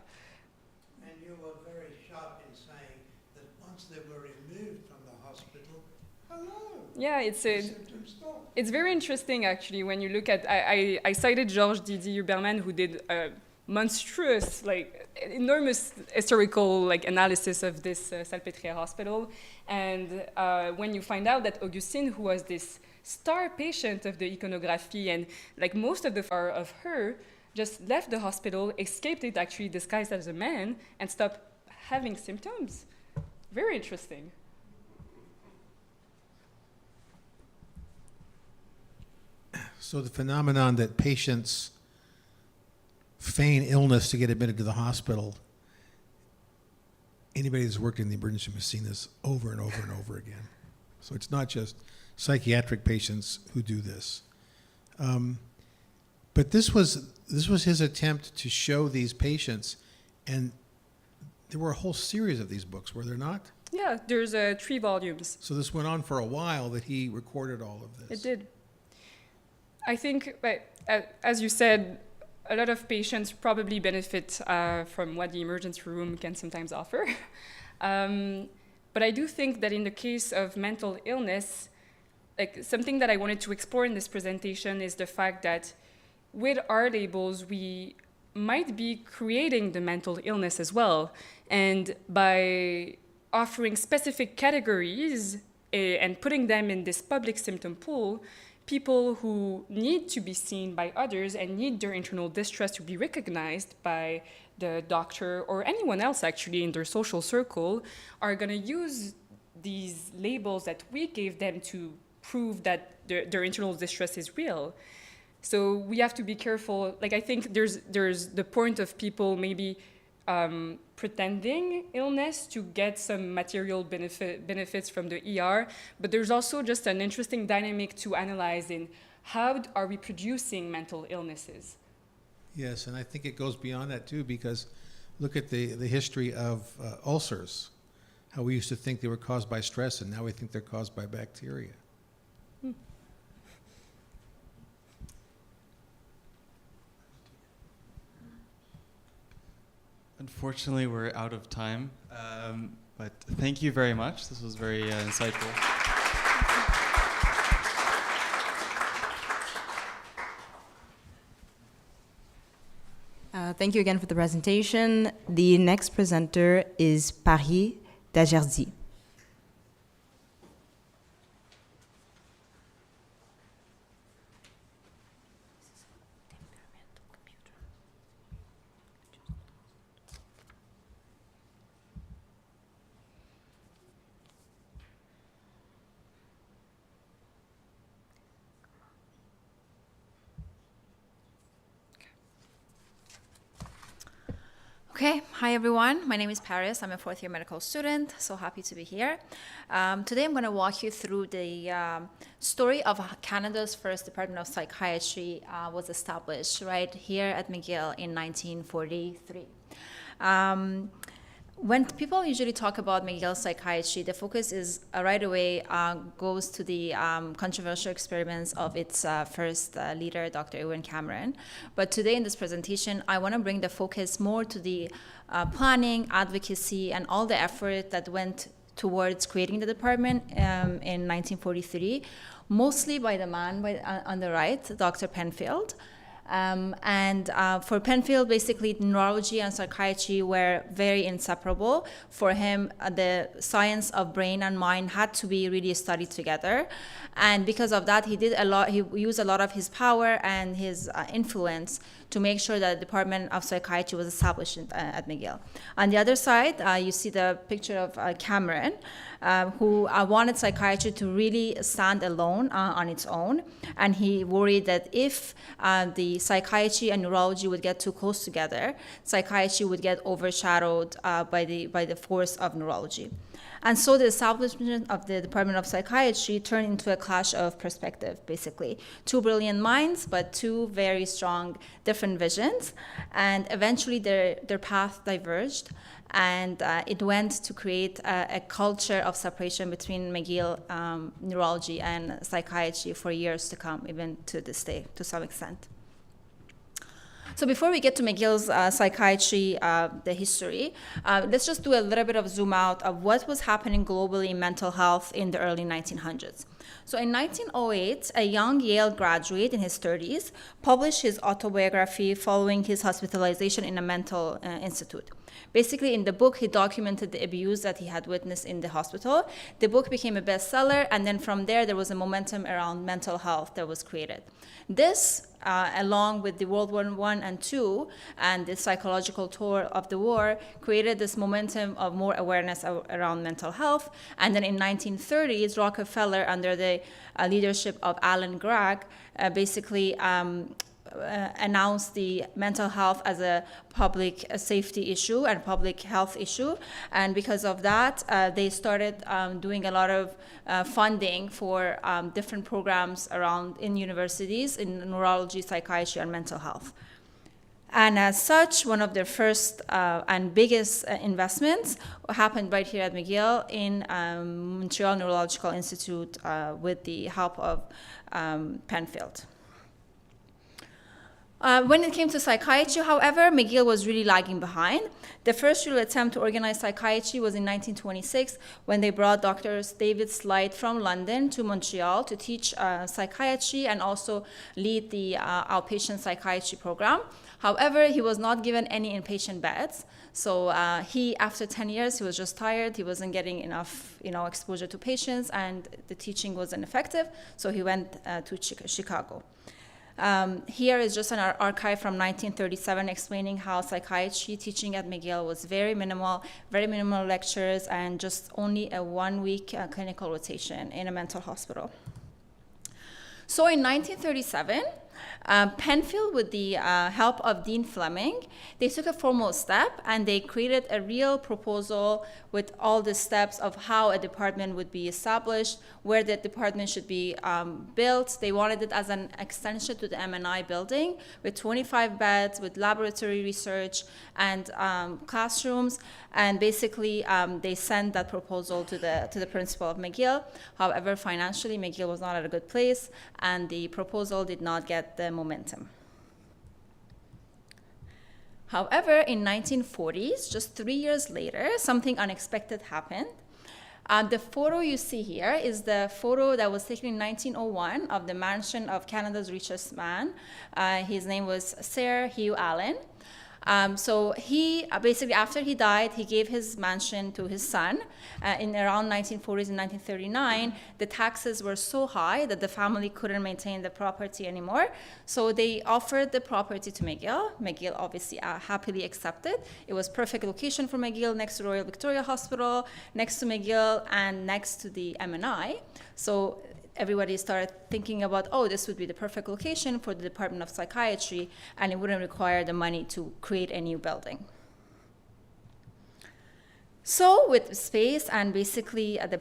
And you were very sharp in saying that once they were removed from the hospital, hello, yeah, symptoms stopped. It's very interesting, actually, when you look at, I cited Georges Didier Huberman, who did a monstrous, like, enormous historical, like, analysis of this Salpêtrière hospital. And when you find out that Augustine, who was this star patient of the iconography, and, like, most of the far of her, just left the hospital, escaped it, actually disguised as a man, and stopped having symptoms. Very interesting. So the phenomenon that patients feign illness to get admitted to the hospital, anybody who's worked in the emergency room has seen this over and over and over again. So it's not just psychiatric patients who do this. But this was his attempt to show these patients, and there were a whole series of these books, were there not? Yeah, there's 3 volumes. So this went on for a while that he recorded all of this. It did. I think, as you said, a lot of patients probably benefit from what the emergency room can sometimes offer. But I do think that in the case of mental illness, like, something that I wanted to explore in this presentation is the fact that with our labels, we might be creating the mental illness as well. And by offering specific categories and putting them in this public symptom pool, people who need to be seen by others and need their internal distress to be recognized by the doctor or anyone else actually in their social circle are going to use these labels that we gave them to prove that their internal distress is real. So we have to be careful. Like, I think there's the point of people maybe pretending illness to get some material benefits from the ER, but there's also just an interesting dynamic to analyze in how are we producing mental illnesses. Yes, and I think it goes beyond that too, because look at the history of ulcers, how we used to think they were caused by stress, and now we think they're caused by bacteria. Unfortunately, we're out of time. But thank you very much. This was very insightful. Thank you again for the presentation. The next presenter is Paris Dagerzi. Okay, hi everyone. My name is Paris. I'm a fourth year medical student, so happy to be here. Today I'm going to walk you through the story of how Canada's first Department of Psychiatry was established right here at McGill in 1943. When people usually talk about McGill psychiatry, the focus is right away goes to the controversial experiments of its first leader, Dr. Ewan Cameron. But today in this presentation, I want to bring the focus more to the planning, advocacy, and all the effort that went towards creating the department in 1943, mostly by the man on the right, Dr. Penfield. For Penfield, basically, neurology and psychiatry were very inseparable. For him, the science of brain and mind had to be really studied together. And because of that, he used a lot of his power and his influence to make sure that the Department of Psychiatry was established at McGill. On the other side, you see the picture of Cameron, who wanted psychiatry to really stand alone on its own. And he worried that if the psychiatry and neurology would get too close together, psychiatry would get overshadowed by the force of neurology. And so the establishment of the Department of Psychiatry turned into a clash of perspective, basically. Two brilliant minds, but two very strong different visions. And eventually their path diverged. And it went to create a culture of separation between McGill neurology and psychiatry for years to come, even to this day, to some extent. So before we get to McGill's psychiatry, the history, let's just do a little bit of zoom out of what was happening globally in mental health in the early 1900s. So in 1908, a young Yale graduate in his 30s published his autobiography following his hospitalization in a mental institute. Basically, in the book, he documented the abuse that he had witnessed in the hospital. The book became a bestseller, and then from there was a momentum around mental health that was created. This, along with the World War I and II and the psychological toll of the war, created this momentum of more awareness around mental health. And then in 1930s, Rockefeller, under the leadership of Alan Gregg, basically announced the mental health as a public safety issue and public health issue. And because of that, they started doing a lot of funding for different programs around in universities in neurology, psychiatry, and mental health. And as such, one of their first and biggest investments happened right here at McGill in Montreal Neurological Institute with the help of Penfield. When it came to psychiatry, however, McGill was really lagging behind. The first real attempt to organize psychiatry was in 1926 when they brought Dr. David Slight from London to Montreal to teach psychiatry and also lead the outpatient psychiatry program. However, he was not given any inpatient beds. So after 10 years, he was just tired. He wasn't getting enough, exposure to patients, and the teaching wasn't effective. So he went to Chicago. Here is just an archive from 1937 explaining how psychiatry teaching at McGill was very minimal lectures, and just only a 1-week clinical rotation in a mental hospital. So in 1937, Penfield, with the help of Dean Fleming, they took a formal step and they created a real proposal with all the steps of how a department would be established, where the department should be built. They wanted it as an extension to the M&I building with 25 beds, with laboratory research and classrooms. And basically, they sent that proposal to the principal of McGill. However, financially, McGill was not at a good place, and the proposal did not get the momentum. However, in 1940s, just 3 years later, something unexpected happened. The photo you see here is the photo that was taken in 1901 of the mansion of Canada's richest man. His name was Sir Hugh Allen. So he basically, after he died, he gave his mansion to his son. In around 1940s and 1939, the taxes were so high that the family couldn't maintain the property anymore. So they offered the property to McGill. McGill obviously happily accepted. It was perfect location for McGill, next to Royal Victoria Hospital, next to McGill, and next to the MNI. So everybody started thinking about, oh, this would be the perfect location for the Department of Psychiatry, and it wouldn't require the money to create a new building. So with space and basically the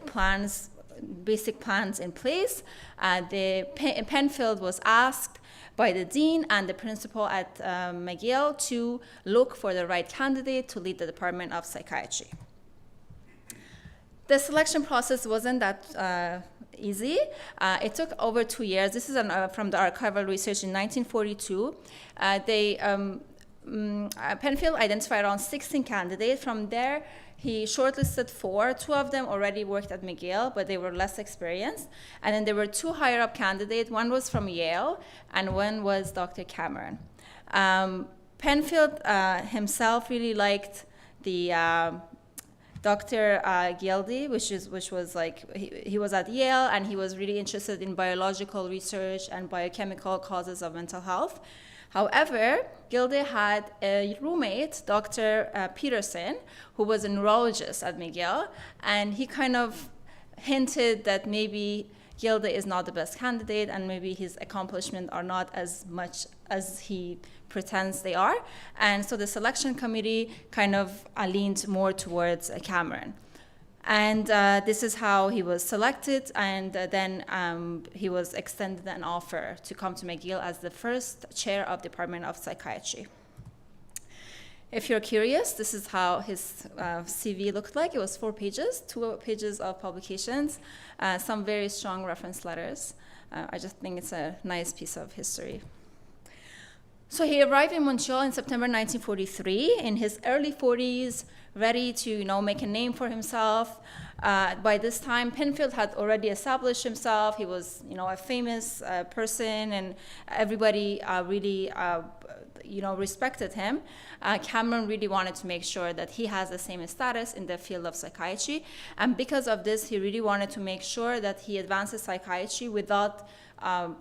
basic plans in place, Penfield was asked by the dean and the principal at McGill to look for the right candidate to lead the Department of Psychiatry. The selection process wasn't that easy. It took over 2 years. This is from the archival research in 1942. Penfield identified around 16 candidates. From there, he shortlisted 4. 2 of them already worked at McGill, but they were less experienced. And then there were 2 higher-up candidates. One was from Yale, and one was Dr. Cameron. Penfield himself really liked the Dr. Gildy, which was like, he was at Yale, and he was really interested in biological research and biochemical causes of mental health. However, Gildy had a roommate, Dr. Peterson, who was a neurologist at McGill, and he kind of hinted that maybe Gildy is not the best candidate, and maybe his accomplishments are not as much as he pretends they are. And so the selection committee kind of leaned more towards Cameron. And this is how he was selected, and then he was extended an offer to come to McGill as the first chair of Department of Psychiatry. If you're curious, this is how his CV looked like. It was 4 pages, 2 pages of publications, some very strong reference letters. I just think it's a nice piece of history. So he arrived in Montreal in September 1943, in his early 40s, ready to make a name for himself. By this time, Penfield had already established himself. He was a famous person, and everybody really respected him. Cameron really wanted to make sure that he has the same status in the field of psychiatry, and because of this, he really wanted to make sure that he advances psychiatry without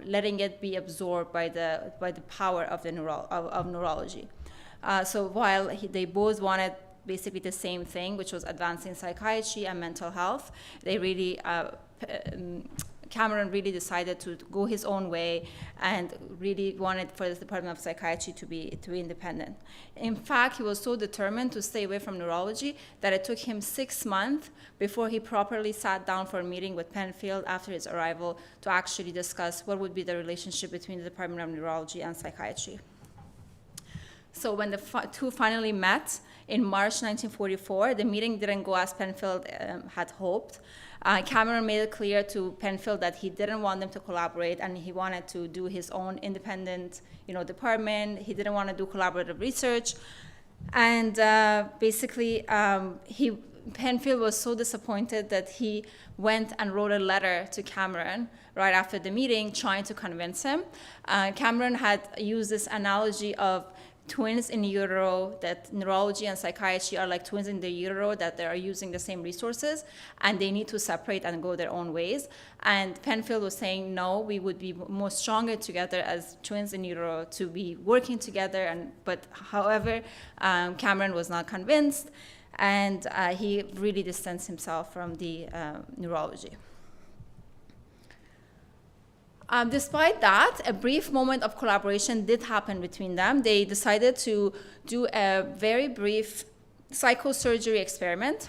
letting it be absorbed by the power of the neurology. So while they both wanted basically the same thing, which was advancing psychiatry and mental health, they really Cameron really decided to go his own way and really wanted for the Department of Psychiatry to be independent. In fact, he was so determined to stay away from neurology that it took him 6 months before he properly sat down for a meeting with Penfield after his arrival to actually discuss what would be the relationship between the Department of Neurology and Psychiatry. So when the two finally met in March 1944, the meeting didn't go as Penfield had hoped. Cameron made it clear to Penfield that he didn't want them to collaborate, and he wanted to do his own independent, department. He didn't want to do collaborative research, and basically, Penfield was so disappointed that he went and wrote a letter to Cameron right after the meeting, trying to convince him. Cameron had used this analogy of twins in utero, that neurology and psychiatry are like twins in the utero, that they are using the same resources and they need to separate and go their own ways. And Penfield was saying, no, we would be more stronger together as twins in utero to be working together. But however, Cameron was not convinced, and he really distanced himself from the neurology. Despite that, a brief moment of collaboration did happen between them. They decided to do a very brief psychosurgery experiment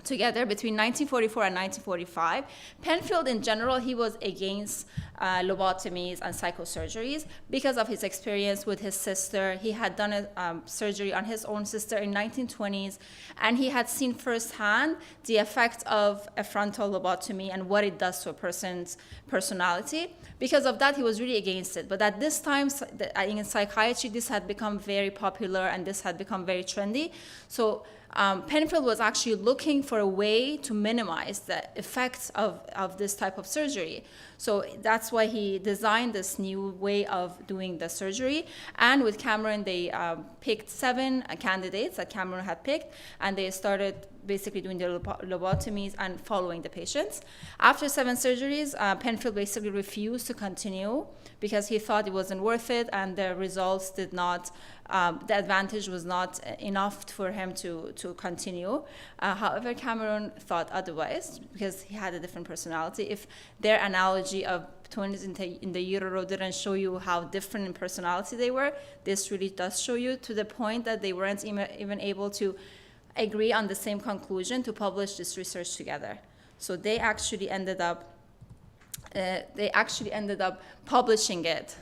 together between 1944 and 1945. Penfield, in general, he was against lobotomies and psychosurgeries because of his experience with his sister. He had done a surgery on his own sister in 1920s, and he had seen firsthand the effect of a frontal lobotomy and what it does to a person's personality. Because of that, he was really against it. But at this time, in psychiatry, this had become very popular and this had become very trendy. So Penfield was actually looking for a way to minimize the effects of this type of surgery. So that's why he designed this new way of doing the surgery. And with Cameron, they picked 7 candidates that Cameron had picked, and they started basically doing the lobotomies and following the patients. After 7 surgeries, Penfield basically refused to continue because he thought it wasn't worth it, and the results did not, the advantage was not enough for him to continue. However, Cameron thought otherwise because he had a different personality. If their analogy of twins in the utero didn't show you how different in personality they were, this really does show you, to the point that they weren't even able to agree on the same conclusion to publish this research together. So they actually ended up publishing it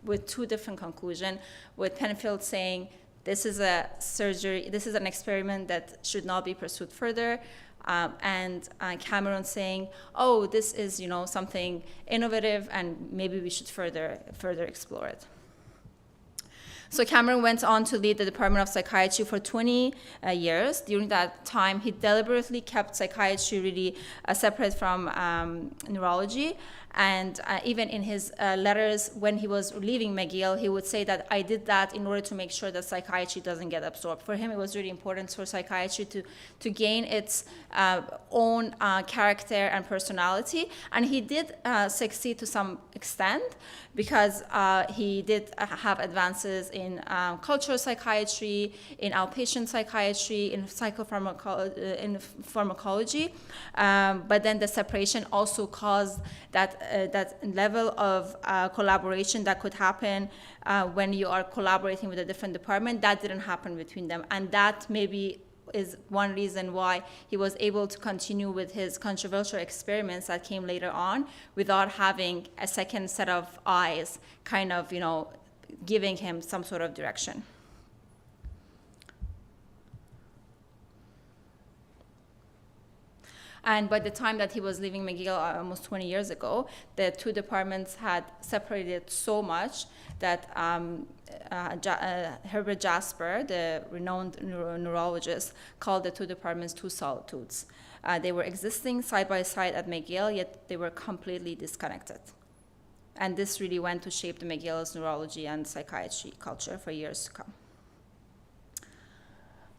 with 2 different conclusions, with Penfield saying this is a surgery, this is an experiment that should not be pursued further, and Cameron saying, oh, this is something innovative and maybe we should further explore it. So Cameron went on to lead the Department of Psychiatry for 20 years. During that time, he deliberately kept psychiatry really separate from neurology. And even in his letters, when he was leaving McGill, he would say that I did that in order to make sure that psychiatry doesn't get absorbed. For him, it was really important for psychiatry to gain its own character and personality. And he did succeed to some extent because he did have advances in cultural psychiatry, in outpatient psychiatry, in pharmacology. But then the separation also caused that level of collaboration that could happen when you are collaborating with a different department. That didn't happen between them, and that maybe is one reason why he was able to continue with his controversial experiments that came later on without having a second set of eyes kind of giving him some sort of direction. And by the time that he was leaving McGill almost 20 years ago, the 2 departments had separated so much that Herbert Jasper, the renowned neurologist, called the 2 departments 2 solitudes. They were existing side by side at McGill, yet they were completely disconnected. And this really went to shape the McGill's neurology and psychiatry culture for years to come.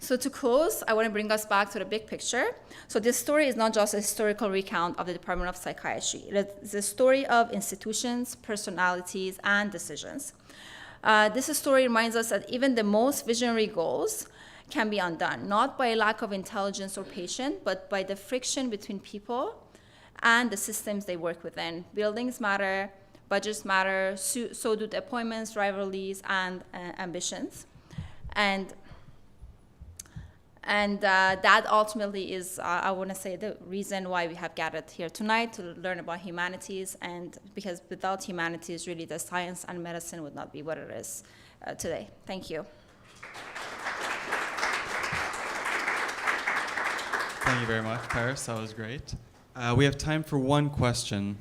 So to close, I want to bring us back to the big picture. So this story is not just a historical recount of the Department of Psychiatry. It is a story of institutions, personalities, and decisions. This story reminds us that even the most visionary goals can be undone, not by a lack of intelligence or patience, but by the friction between people and the systems they work within. Buildings matter, budgets matter, so do the appointments, rivalries, and ambitions. And that ultimately is, I want to say, the reason why we have gathered here tonight, to learn about humanities, and because without humanities, really the science and medicine would not be what it is today. Thank you. Thank you very much, Paris. That was great. We have time for one question.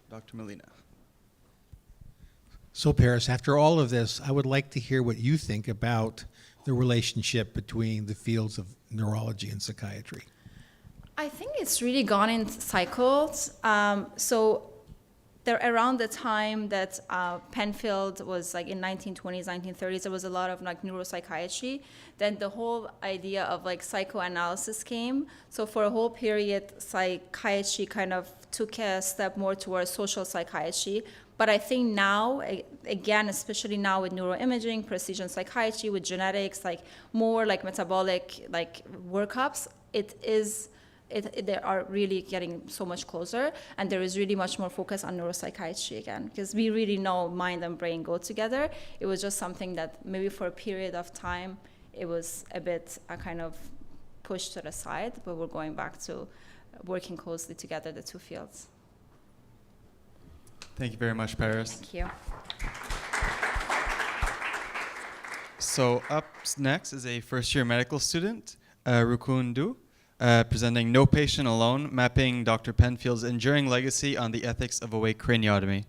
Dr. Molina. So, Paris, after all of this, I would like to hear what you think about the relationship between the fields of neurology and psychiatry. I think it's really gone in cycles. So there, around the time that Penfield was like in 1920s, 1930s, there was a lot of like neuropsychiatry. Then the whole idea of like psychoanalysis came. So for a whole period, psychiatry kind of took a step more towards social psychiatry. But I think now, again, especially now with neuroimaging, precision psychiatry, with genetics, like more like metabolic like workups, they are really getting so much closer, and there is really much more focus on neuropsychiatry again, because we really know mind and brain go together. It was just something that maybe for a period of time, it was a bit kind of pushed to the side, but we're going back to working closely together, the two fields. Thank you very much, Paris. Thank you. So up next is a first-year medical student, Rukun Du, presenting No Patient Alone, mapping Dr. Penfield's enduring legacy on the ethics of awake craniotomy.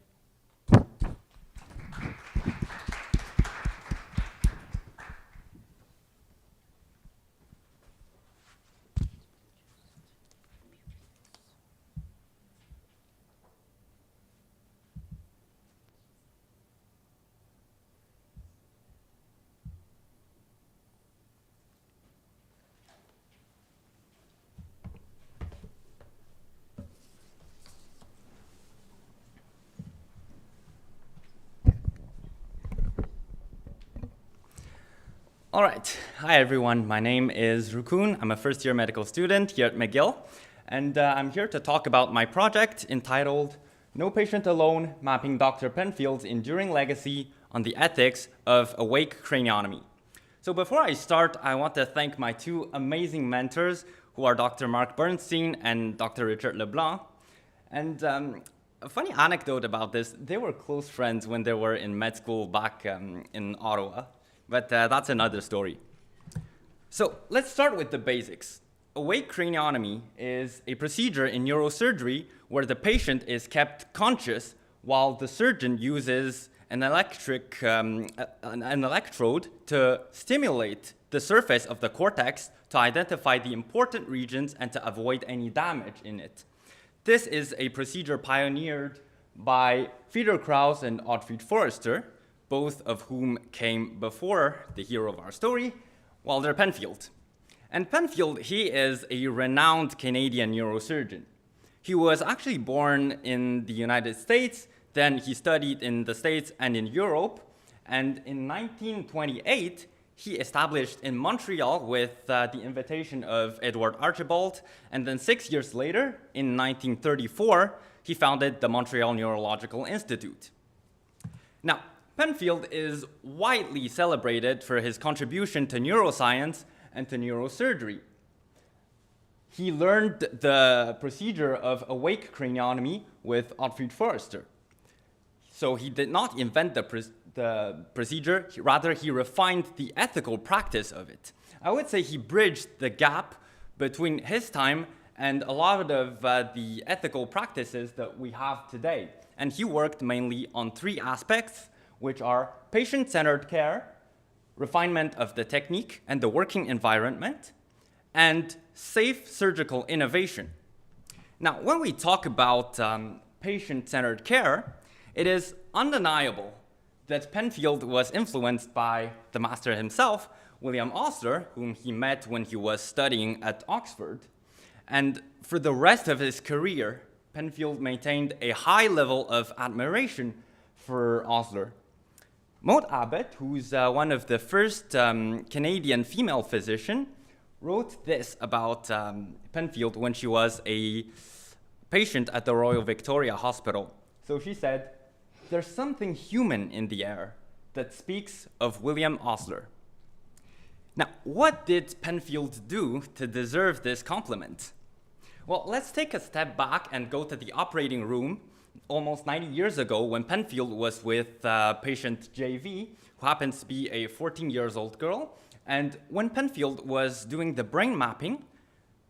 All right. Hi, everyone. My name is Rukun. I'm a first-year medical student here at McGill, and I'm here to talk about my project entitled No Patient Alone, Mapping Dr. Penfield's Enduring Legacy on the Ethics of Awake Craniotomy. So before I start, I want to thank my two amazing mentors, who are Dr. Mark Bernstein and Dr. Richard Leblanc. And a funny anecdote about this, they were close friends when they were in med school back in Ottawa. But that's another story. So let's start with the basics. Awake craniotomy is a procedure in neurosurgery where the patient is kept conscious while the surgeon uses an electrode to stimulate the surface of the cortex to identify the important regions and to avoid any damage in it. This is a procedure pioneered by Frieder Krause and Ottfried Forrester, both of whom came before the hero of our story, Walter Penfield. And Penfield, he is a renowned Canadian neurosurgeon. He was actually born in the United States, then he studied in the States and in Europe, and in 1928, he established in Montreal with the invitation of Edward Archibald, and then 6 years later, in 1934, he founded the Montreal Neurological Institute. Now, Penfield is widely celebrated for his contribution to neuroscience and to neurosurgery. He learned the procedure of awake craniotomy with Ottfried Forrester. So he did not invent the procedure, rather he refined the ethical practice of it. I would say he bridged the gap between his time and a lot of the ethical practices that we have today. And he worked mainly on three aspects, which are patient-centered care, refinement of the technique and the working environment, and safe surgical innovation. Now, when we talk about patient-centered care, it is undeniable that Penfield was influenced by the master himself, William Osler, whom he met when he was studying at Oxford. And for the rest of his career, Penfield maintained a high level of admiration for Osler. Maud Abbott, who's one of the first Canadian female physicians, wrote this about Penfield when she was a patient at the Royal Victoria Hospital. So she said, "There's something human in the air that speaks of William Osler." Now, what did Penfield do to deserve this compliment? Well, let's take a step back and go to the operating room almost 90 years ago when Penfield was with patient JV, who happens to be a 14-year-old girl. And when Penfield was doing the brain mapping,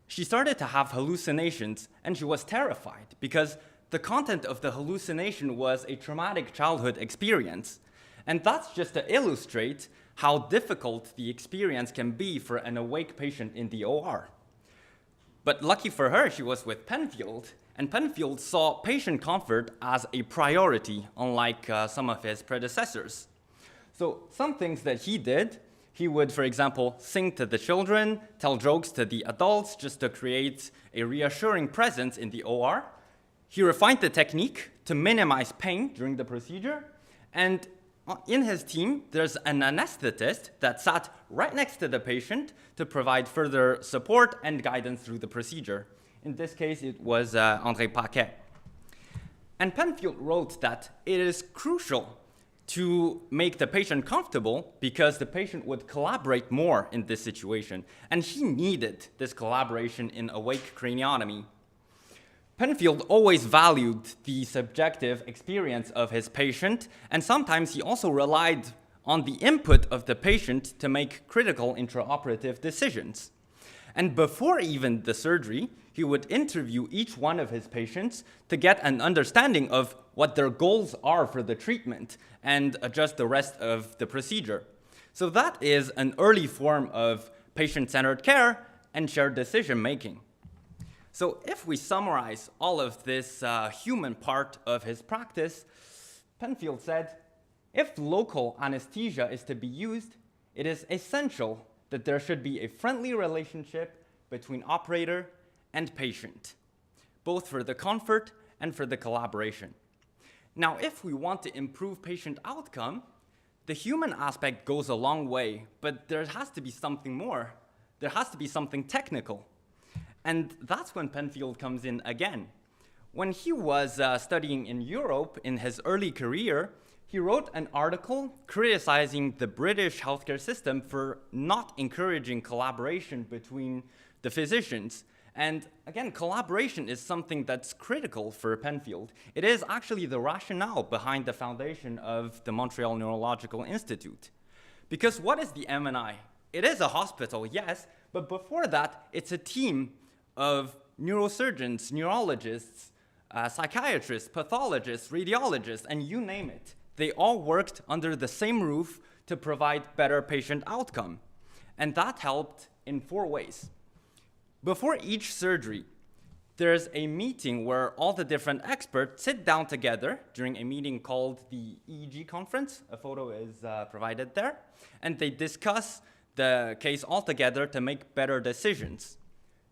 she started to have hallucinations, and she was terrified because the content of the hallucination was a traumatic childhood experience. And that's just to illustrate how difficult the experience can be for an awake patient in the OR. But lucky for her, she was with Penfield, and Penfield saw patient comfort as a priority, unlike some of his predecessors. So some things that he did, he would, for example, sing to the children, tell jokes to the adults, just to create a reassuring presence in the OR. He refined the technique to minimize pain during the procedure, and in his team, there's an anesthetist that sat right next to the patient to provide further support and guidance through the procedure. In this case, it was André Paquet. And Penfield wrote that it is crucial to make the patient comfortable because the patient would collaborate more in this situation. And he needed this collaboration in awake craniotomy. Penfield always valued the subjective experience of his patient, and sometimes he also relied on the input of the patient to make critical intraoperative decisions. And before even the surgery, he would interview each one of his patients to get an understanding of what their goals are for the treatment and adjust the rest of the procedure. So that is an early form of patient-centered care and shared decision-making. So if we summarize all of this human part of his practice, Penfield said, if local anesthesia is to be used, it is essential that there should be a friendly relationship between operator and patient, both for the comfort and for the collaboration. Now, if we want to improve patient outcome, the human aspect goes a long way, but there has to be something more. There has to be something technical. And that's when Penfield comes in again. When he was studying in Europe in his early career, he wrote an article criticizing the British healthcare system for not encouraging collaboration between the physicians. And again, collaboration is something that's critical for Penfield. It is actually the rationale behind the foundation of the Montreal Neurological Institute. Because what is the MNI? It is a hospital, yes, but before that, it's a team of neurosurgeons, neurologists, psychiatrists, pathologists, radiologists, and you name it. They all worked under the same roof to provide better patient outcome. And that helped in 4 ways. Before each surgery, there's a meeting where all the different experts sit down together during a meeting called the EEG conference. A photo is provided there. And they discuss the case all together to make better decisions.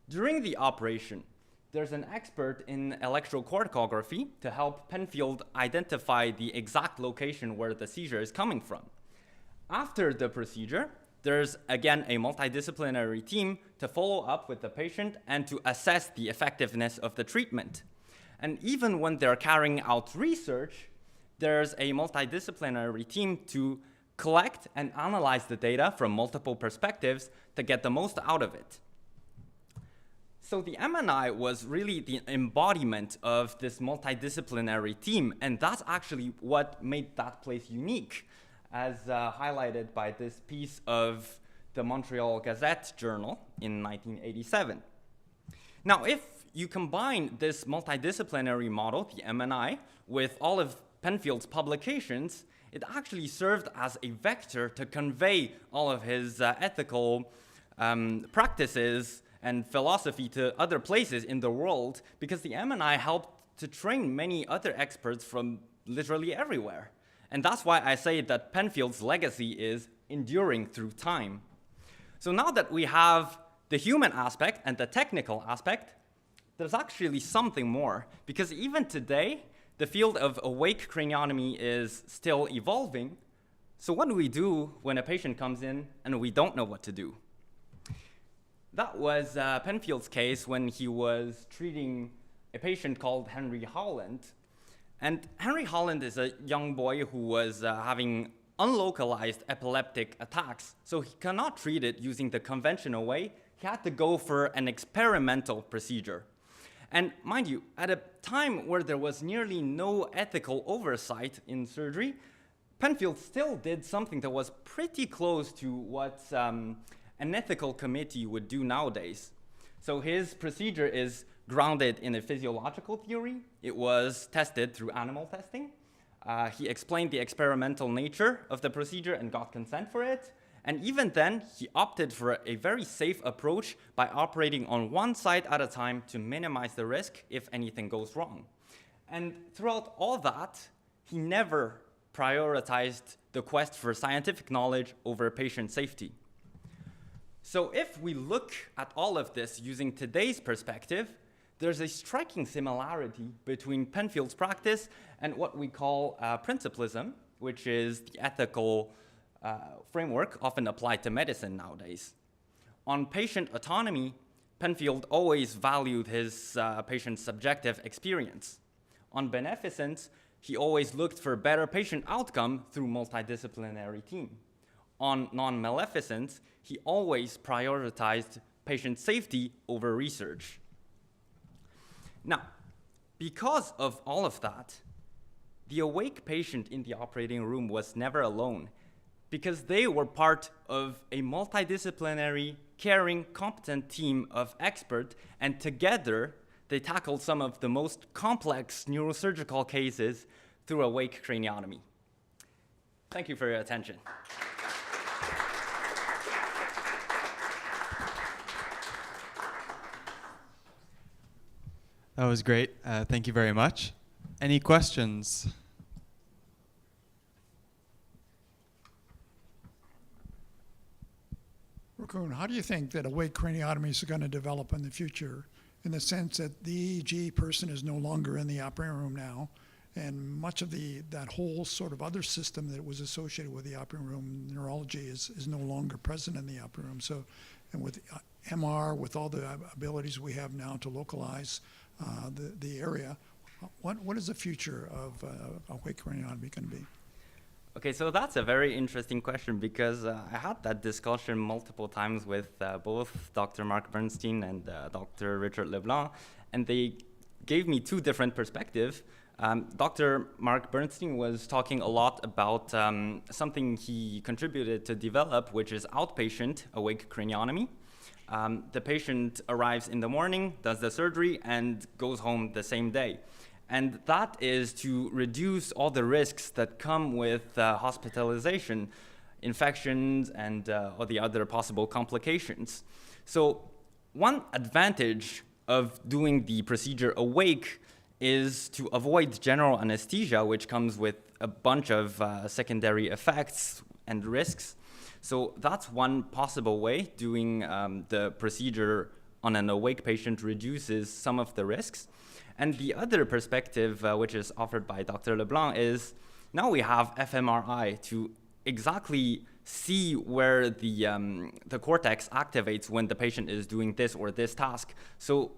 During the operation, there's an expert in electrocorticography to help Penfield identify the exact location where the seizure is coming from. After the procedure, there's again a multidisciplinary team to follow up with the patient and to assess the effectiveness of the treatment. And even when they're carrying out research, there's a multidisciplinary team to collect and analyze the data from multiple perspectives to get the most out of it. So the MNI was really the embodiment of this multidisciplinary team, and that's actually what made that place unique, as highlighted by this piece of the Montreal Gazette journal in 1987. Now, if you combine this multidisciplinary model, the MNI, with all of Penfield's publications, it actually served as a vector to convey all of his ethical practices and philosophy to other places in the world, because the MNI helped to train many other experts from literally everywhere. And that's why I say that Penfield's legacy is enduring through time. So now that we have the human aspect and the technical aspect, there's actually something more, because even today, the field of awake craniotomy is still evolving. So what do we do when a patient comes in and we don't know what to do? That was Penfield's case when he was treating a patient called Henry Holland. And Henry Holland is a young boy who was having unlocalized epileptic attacks, so he cannot treat it using the conventional way. He had to go for an experimental procedure. And mind you, at a time where there was nearly no ethical oversight in surgery, Penfield still did something that was pretty close to what an ethical committee would do nowadays. So his procedure is grounded in a physiological theory. It was tested through animal testing. He explained the experimental nature of the procedure and got consent for it. And even then, he opted for a very safe approach by operating on one side at a time to minimize the risk if anything goes wrong. And throughout all that, he never prioritized the quest for scientific knowledge over patient safety. So if we look at all of this using today's perspective, there's a striking similarity between Penfield's practice and what we call principlism, which is the ethical framework often applied to medicine nowadays. On patient autonomy, Penfield always valued his patient's subjective experience. On beneficence, he always looked for better patient outcome through multidisciplinary team. On non-maleficence, he always prioritized patient safety over research. Now, because of all of that, the awake patient in the operating room was never alone, because they were part of a multidisciplinary, caring, competent team of experts, and together they tackled some of the most complex neurosurgical cases through awake craniotomy. Thank you for your attention. That was great. Thank you very much. Any questions? Raccoon, how do you think that awake craniotomies are going to develop in the future, in the sense that the EEG person is no longer in the operating room now, and much of that whole sort of other system that was associated with the operating room neurology is no longer present in the operating room. So, and with MR, with all the abilities we have now to localize the area, what is the future of awake craniotomy going to be? Okay, so that's a very interesting question, because I had that discussion multiple times with both Dr. Mark Bernstein and Dr. Richard Leblanc, and they gave me two different perspectives. Dr. Mark Bernstein was talking a lot about something he contributed to develop, which is outpatient awake craniotomy. The patient arrives in the morning, does the surgery, and goes home the same day. And that is to reduce all the risks that come with hospitalization, infections, and all the other possible complications. So one advantage of doing the procedure awake is to avoid general anesthesia, which comes with a bunch of secondary effects and risks. So that's one possible way. Doing the procedure on an awake patient reduces some of the risks. And the other perspective, which is offered by Dr. Leblanc, is now we have fMRI to exactly see where the cortex activates when the patient is doing this or this task. So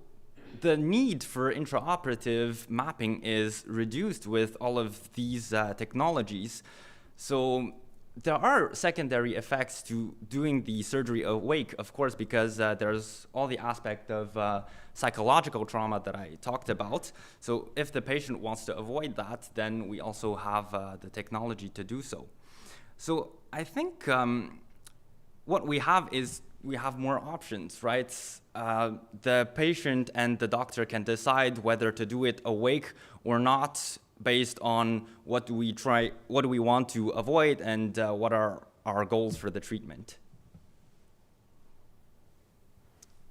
the need for intraoperative mapping is reduced with all of these technologies. So there are secondary effects to doing the surgery awake, of course, because there's all the aspect of psychological trauma that I talked about. So if the patient wants to avoid that, then we also have the technology to do so. So I think what we have is we have more options, right? The patient and the doctor can decide whether to do it awake or not, based on what do we want to avoid, and what are our goals for the treatment.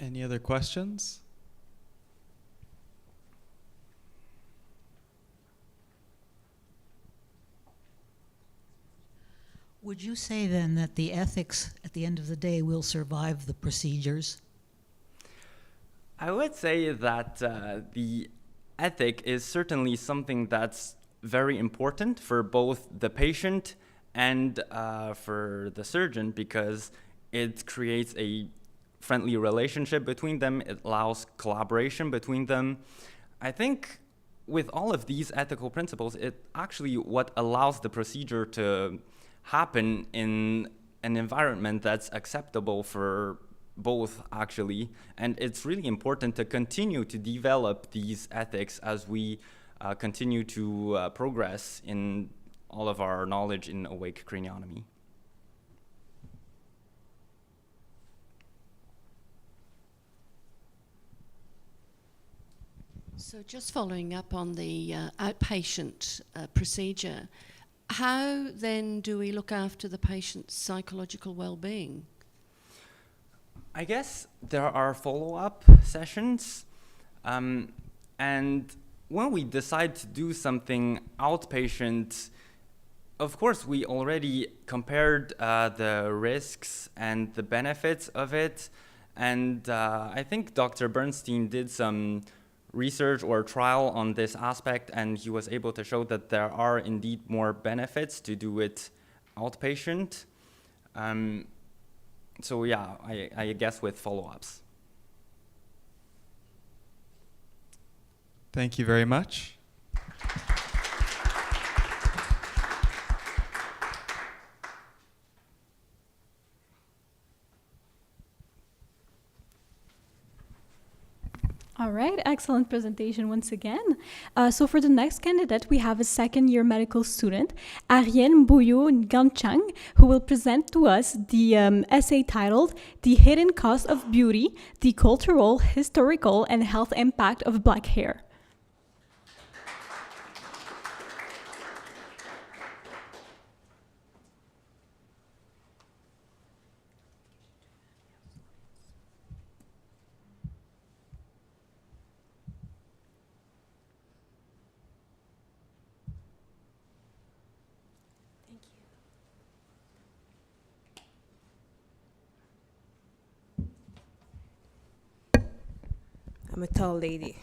Any other questions? Would you say then that the ethics at the end of the day will survive the procedures? I would say that the ethic is certainly something that's very important for both the patient and for the surgeon, because it creates a friendly relationship between them. It allows collaboration between them. I think with all of these ethical principles, it actually what allows the procedure to happen in an environment that's acceptable for both, actually. And it's really important to continue to develop these ethics as we continue to progress in all of our knowledge in awake craniotomy. So just following up on the outpatient procedure, how then do we look after the patient's psychological well-being? I guess there are follow-up sessions, and when we decide to do something outpatient, of course we already compared the risks and the benefits of it, and I think Dr. Bernstein did some research or trial on this aspect, and he was able to show that there are indeed more benefits to do it outpatient. So yeah, I guess with follow-ups. Thank you very much. All right, excellent presentation once again. So for the next candidate, we have a second-year medical student, Ariane Mbouyo Nganchang, who will present to us the essay titled "The Hidden Cost of Beauty, the Cultural, Historical, and Health Impact of Black Hair." I'm a tall lady.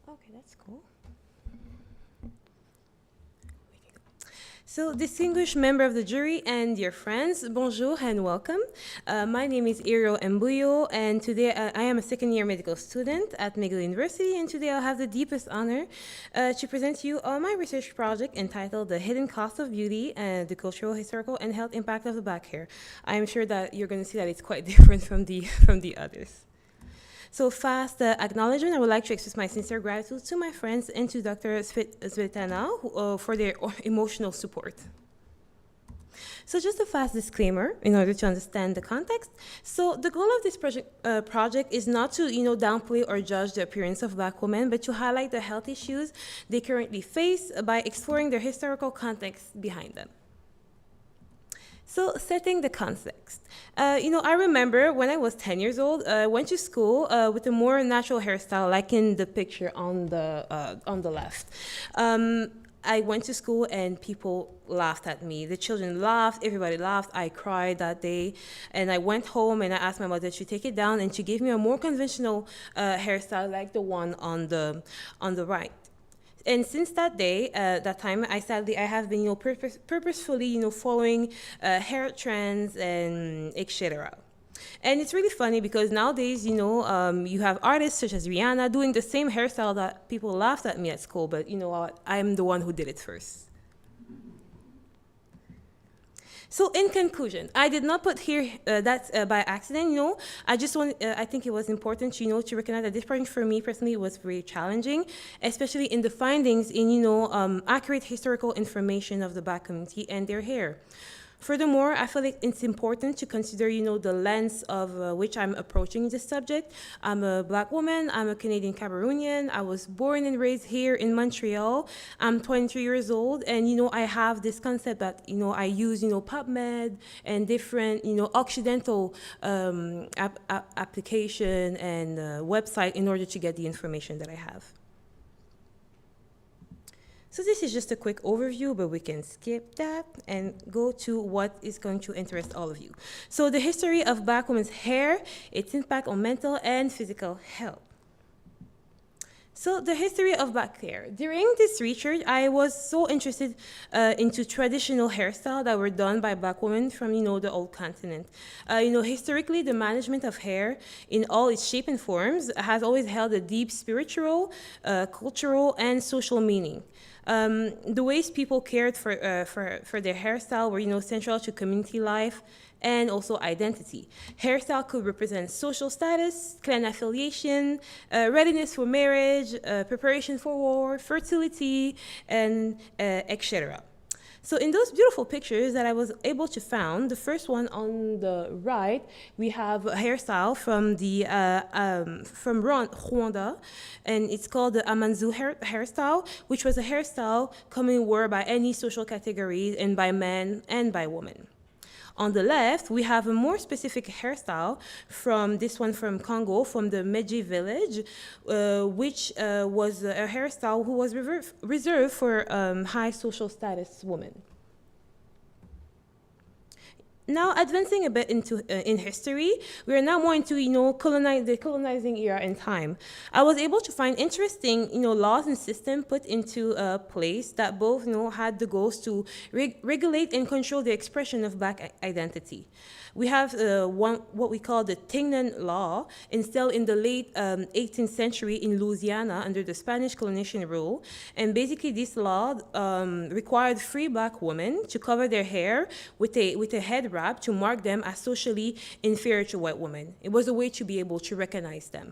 Okay, that's cool. So, distinguished member of the jury and dear friends, bonjour and welcome. My name is Ariel Mbuyo, and today I am a second-year medical student at McGill University, and today I'll have the deepest honor to present to you my research project entitled "The Hidden Cost of Beauty and the Cultural, Historical, and Health Impact of the Black Hair." I am sure that you're going to see that it's quite different from the others. So fast acknowledgement, I would like to express my sincere gratitude to my friends and to Dr. Svetlana for their emotional support. So just a fast disclaimer in order to understand the context. So the goal of this project is not to downplay or judge the appearance of Black women, but to highlight the health issues they currently face by exploring their historical context behind them. So setting the context. I remember when I was 10 years old, I went to school with a more natural hairstyle, like in the picture on the left. I went to school and people laughed at me. The children laughed, everybody laughed. I cried that day, and I went home and I asked my mother to take it down, and she gave me a more conventional hairstyle, like the one on the right. And since that day, that time, I have been, purposefully, following hair trends and etc. And it's really funny because nowadays, you have artists such as Rihanna doing the same hairstyle that people laughed at me at school, but I'm the one who did it first. So in conclusion, I did not put here that by accident, I just I think it was important, to recognize that this project for me personally was very challenging, especially in the findings in, accurate historical information of the Black community and their hair. Furthermore, I feel like it's important to consider, the lens of which I'm approaching this subject. I'm a Black woman, I'm a Canadian Cameroonian, I was born and raised here in Montreal. I'm 23 years old, and, I have this concept that, I use, PubMed and different, Occidental application and website in order to get the information that I have. So this is just a quick overview, but we can skip that and go to what is going to interest all of you. So the history of Black women's hair, its impact on mental and physical health. So the history of Black hair. During this research, I was so interested into traditional hairstyles that were done by Black women from, the old continent. Historically, the management of hair in all its shape and forms has always held a deep spiritual, cultural, and social meaning. The ways people cared for their hairstyle were, central to community life and also identity. Hairstyle could represent social status, clan affiliation, readiness for marriage, preparation for war, fertility, and etc. So in those beautiful pictures that I was able to find, the first one on the right, we have a hairstyle from from Rwanda, and it's called the Amanzu hairstyle, which was a hairstyle commonly worn by any social categories and by men and by women. On the left, we have a more specific hairstyle from this one from Congo, from the McGill village, which was a hairstyle who was reserved for high social status women. Now, advancing a bit into in history, we are now more into the colonizing era and time. I was able to find interesting laws and systems put into place that both had the goals to regulate and control the expression of Black identity. We have what we call the Tingnan Law, instilled in the late 18th century in Louisiana under the Spanish colonization rule. And basically, this law required free Black women to cover their hair with a head wrap to mark them as socially inferior to white women. It was a way to be able to recognize them.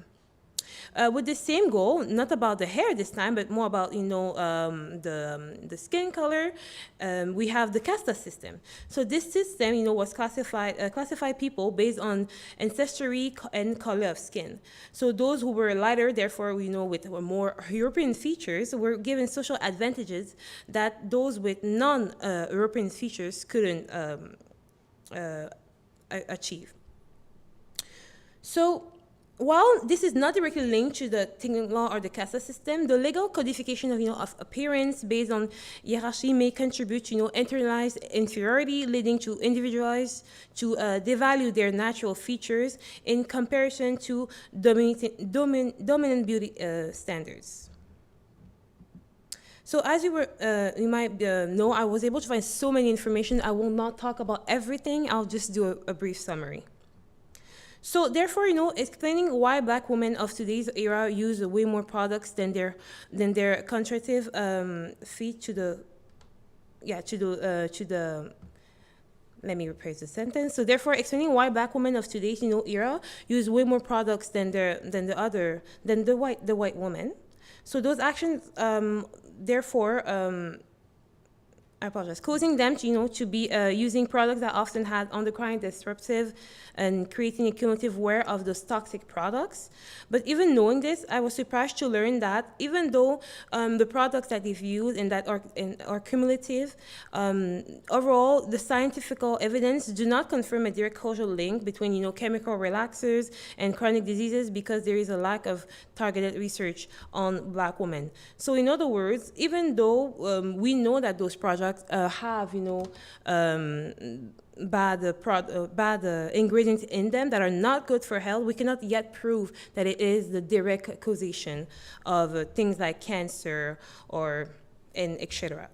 With the same goal, not about the hair this time, but more about the skin color. We have the casta system. So this system, was classified people based on ancestry and color of skin. So those who were lighter, therefore, with more European features, were given social advantages that those with non-European features couldn't achieve. So, while this is not directly linked to the Tingling law or the casta system, the legal codification of appearance based on hierarchy may contribute to internalized inferiority, leading to individuals to devalue their natural features in comparison to dominant beauty standards. So as you might know, I was able to find so many information. I will not talk about everything. I'll just do a brief summary. So therefore, explaining why Black women of today's era use way more products than their contractive feet to the let me rephrase the sentence. So therefore, explaining why Black women of today's era use way more products than the white woman. So those actions, I apologize, causing them to be using products that often had endocrine disruptive and creating a cumulative wear of those toxic products. But even knowing this, I was surprised to learn that even though the products that they've used and that are cumulative, overall, the scientific evidence do not confirm a direct causal link between chemical relaxers and chronic diseases, because there is a lack of targeted research on Black women. So in other words, even though we know that those products have bad ingredients in them that are not good for health, we cannot yet prove that it is the direct causation of things like cancer and etc.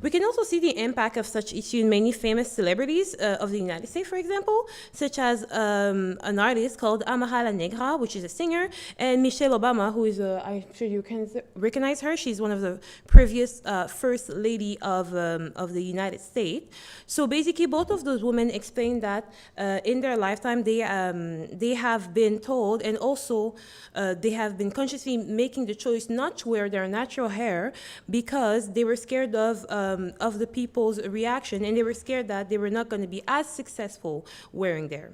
We can also see the impact of such issues in many famous celebrities of the United States, for example, such as an artist called Amara La Negra, which is a singer, and Michelle Obama, who is I'm sure you can recognize her. She's one of the previous first lady of the United States. So basically, both of those women explain that in their lifetime they have been told, and also they have been consciously making the choice not to wear their natural hair because they were scared of the people's reaction, and they were scared that they were not going to be as successful wearing their.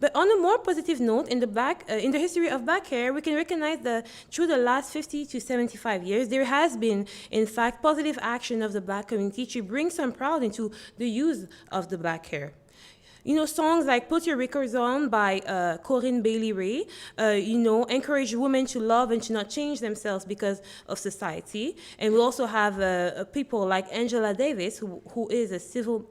But on a more positive note, in the history of Black hair, we can recognize that through the last 50 to 75 years, there has been, in fact, positive action of the Black community to bring some pride into the use of the Black hair. Songs like Put Your Records On by Corinne Bailey Rae, encourage women to love and to not change themselves because of society. And we also have people like Angela Davis, who is a civil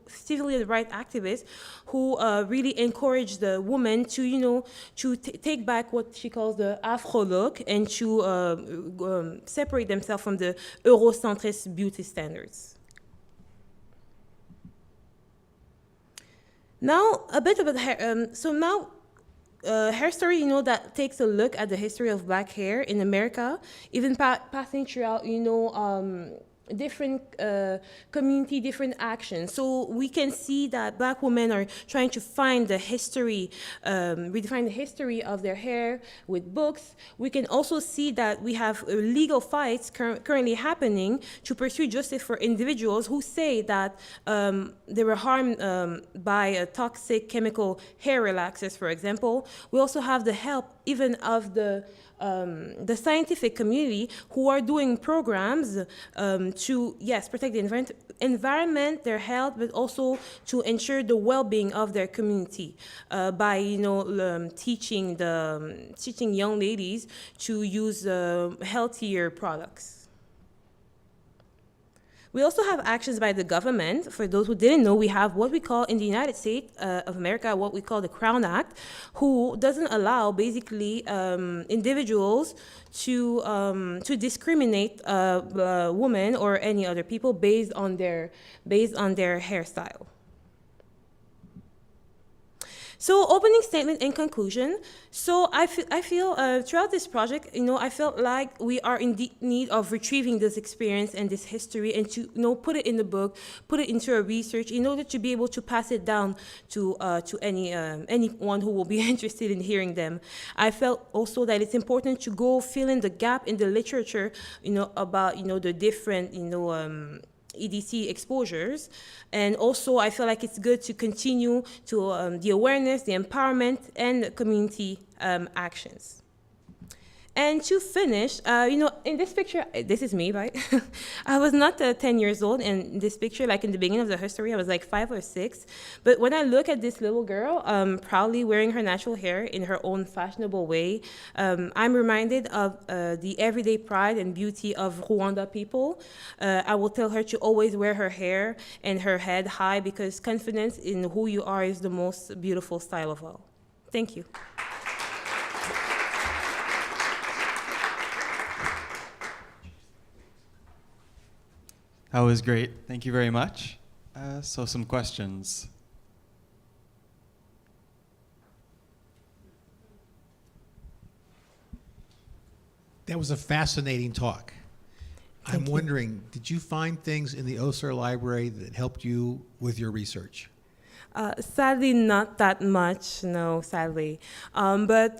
rights activist, who really encouraged the woman to, to take back what she calls the Afro look and to separate themselves from the Eurocentrist beauty standards. Now, a bit about hair. Hair story, that takes a look at the history of Black hair in America, even passing throughout, different community, different actions. So we can see that Black women are trying to find the history, redefine the history of their hair with books. We can also see that we have legal fights currently happening to pursue justice for individuals who say that they were harmed by toxic chemical hair relaxers, for example. We also have the help even of the scientific community who are doing programs to, yes, protect the environment, their health, but also to ensure the well-being of their community by, teaching young ladies to use healthier products. We also have actions by the government. For those who didn't know, we have what we call in the United States of America, what we call the Crown Act, who doesn't allow basically individuals to discriminate women or any other people based on their hairstyle. So, opening statement and conclusion. So, I feel throughout this project, I felt like we are in deep need of retrieving this experience and this history, and to put it in the book, put it into a research in order to be able to pass it down to anyone who will be interested in hearing them. I felt also that it's important to go fill in the gap in the literature, about the different EDC exposures. And also I feel like it's good to continue to the awareness, the empowerment, and the community actions. And to finish, in this picture, this is me, right? I was not 10 years old in this picture, like in the beginning of the history, I was like 5 or 6. But when I look at this little girl proudly wearing her natural hair in her own fashionable way, I'm reminded of the everyday pride and beauty of Rwanda people. I will tell her to always wear her hair and her head high, because confidence in who you are is the most beautiful style of all. Thank you. That was great. Thank you very much. So some questions. That was a fascinating talk. I'm wondering, did you find things in the OSER library that helped you with your research? Sadly, not that much, no, sadly. But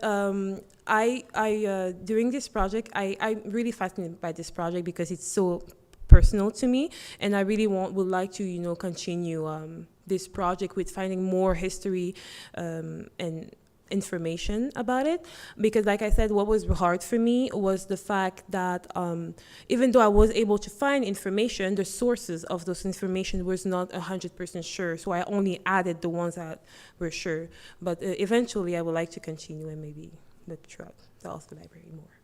I during this project, I'm really fascinated by this project because it's so personal to me, and I really would like to continue this project with finding more history and information about it, because like I said, what was hard for me was the fact that even though I was able to find information, the sources of those information was not 100% sure, so I only added the ones that were sure. But eventually I would like to continue and maybe look throughout the Ulster Library more.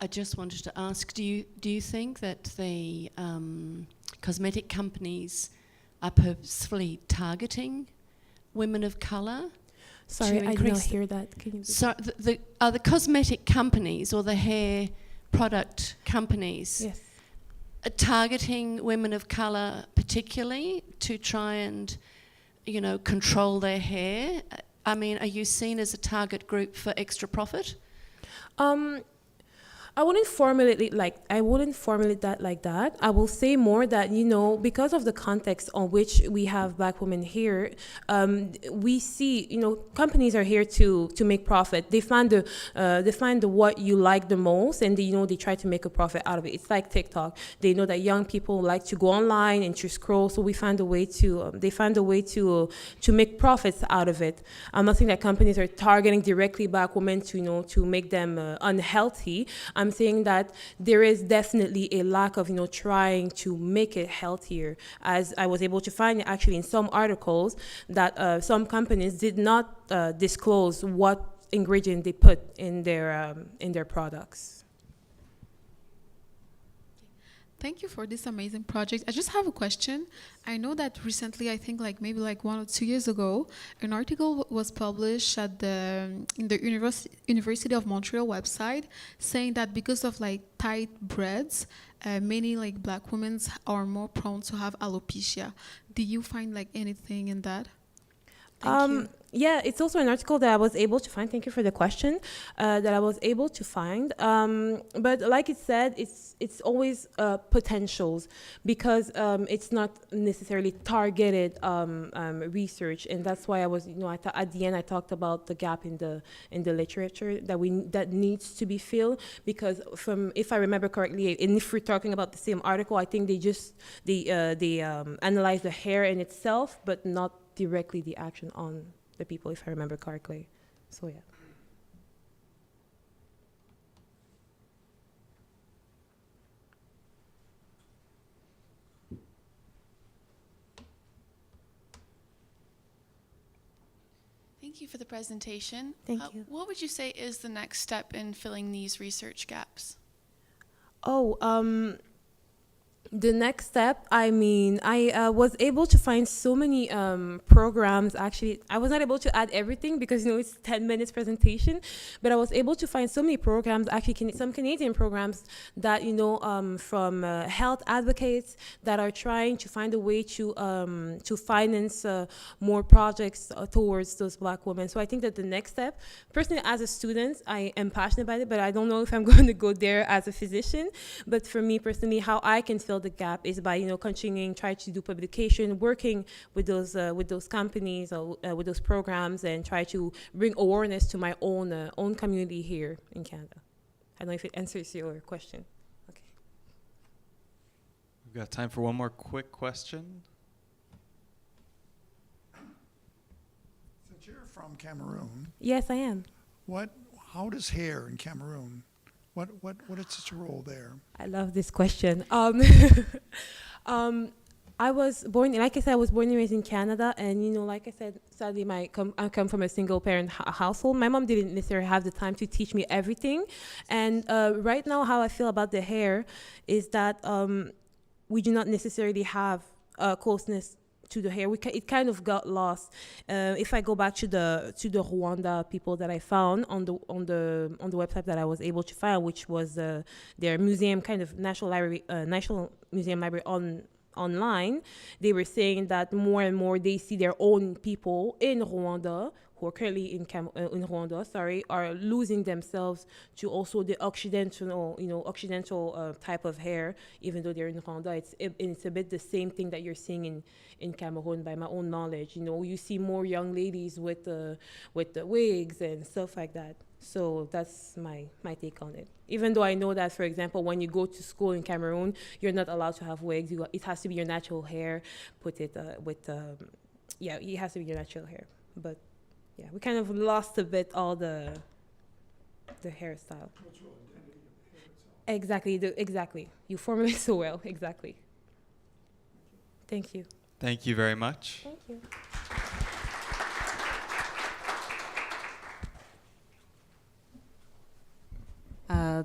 I just wanted to ask, do you think that the cosmetic companies are purposefully targeting women of colour? Sorry, I did not hear that. Can you? So are the cosmetic companies or the hair product companies targeting women of colour particularly to try and, control their hair? I mean, are you seen as a target group for extra profit? I wouldn't formulate that like that. I will say more that, because of the context on which we have Black women here, we see, companies are here to make profit. They find the what you like the most, and they try to make a profit out of it. It's like TikTok. They know that young people like to go online and to scroll, so they find a way to make profits out of it. I'm not saying that companies are targeting directly Black women to make them unhealthy. I'm saying that there is definitely a lack of, trying to make it healthier. As I was able to find actually in some articles that some companies did not disclose what ingredient they put in their products. Thank you for this amazing project. I just have a question. I know that recently, I think maybe 1 or 2 years ago, an article was published in the University of Montreal website saying that because of tight braids, many Black women are more prone to have alopecia. Do you find anything in that? Thank you. Yeah, it's also an article that I was able to find. Thank you for the question. That I was able to find. But like it said, it's always potentials, because it's not necessarily targeted research, and that's why I was, at the end I talked about the gap in the literature that needs to be filled, because if I remember correctly, and if we're talking about the same article, I think they analyze the hair in itself, but not directly the action on the people, if I remember correctly. So yeah. Thank you for the presentation. Thank you. What would you say is the next step in filling these research gaps? The next step, I mean, I was able to find so many programs. Actually, I was not able to add everything because, you know, it's 10 minutes presentation, but I was able to find so many programs, actually some Canadian programs that, you know, from health advocates that are trying to find a way to finance more projects towards those Black women. So I think that the next step, personally, as a student, I am passionate about it, but I don't know if I'm going to go there as a physician. But for me personally, how I can fill the gap is by, you know, continuing, try to do publication, working with those companies or with those programs, and try to bring awareness to my own community here in Canada. I don't know if it answers your question. Okay. We've got time for one more quick question. Since you're from Cameroon. Yes, I am. How does hair in Cameroon? What is its role there? I love this question. I was born, like I said, I was born and raised in Canada, and, you know, like I said, sadly, I come from a single parent household. My mom didn't necessarily have the time to teach me everything, and right now, how I feel about the hair is that we do not necessarily have closeness to the hair. It kind of got lost. If I go back to the Rwanda people that I found on the website that I was able to find, which was their museum, kind of National Museum Library online, they were saying that more and more they see their own people in Rwanda, who are currently in Rwanda, are losing themselves to also the Occidental type of hair, even though they're in Rwanda. It's a bit the same thing that you're seeing in Cameroon, by my own knowledge. You know, you see more young ladies with the wigs and stuff like that. So that's my take on it. Even though I know that, for example, when you go to school in Cameroon, you're not allowed to have wigs. It has to be your natural hair. It has to be your natural hair. But yeah, we kind of lost a bit all the hairstyle. Exactly. You formulate so well. Exactly. Thank you. Thank you very much. Thank you.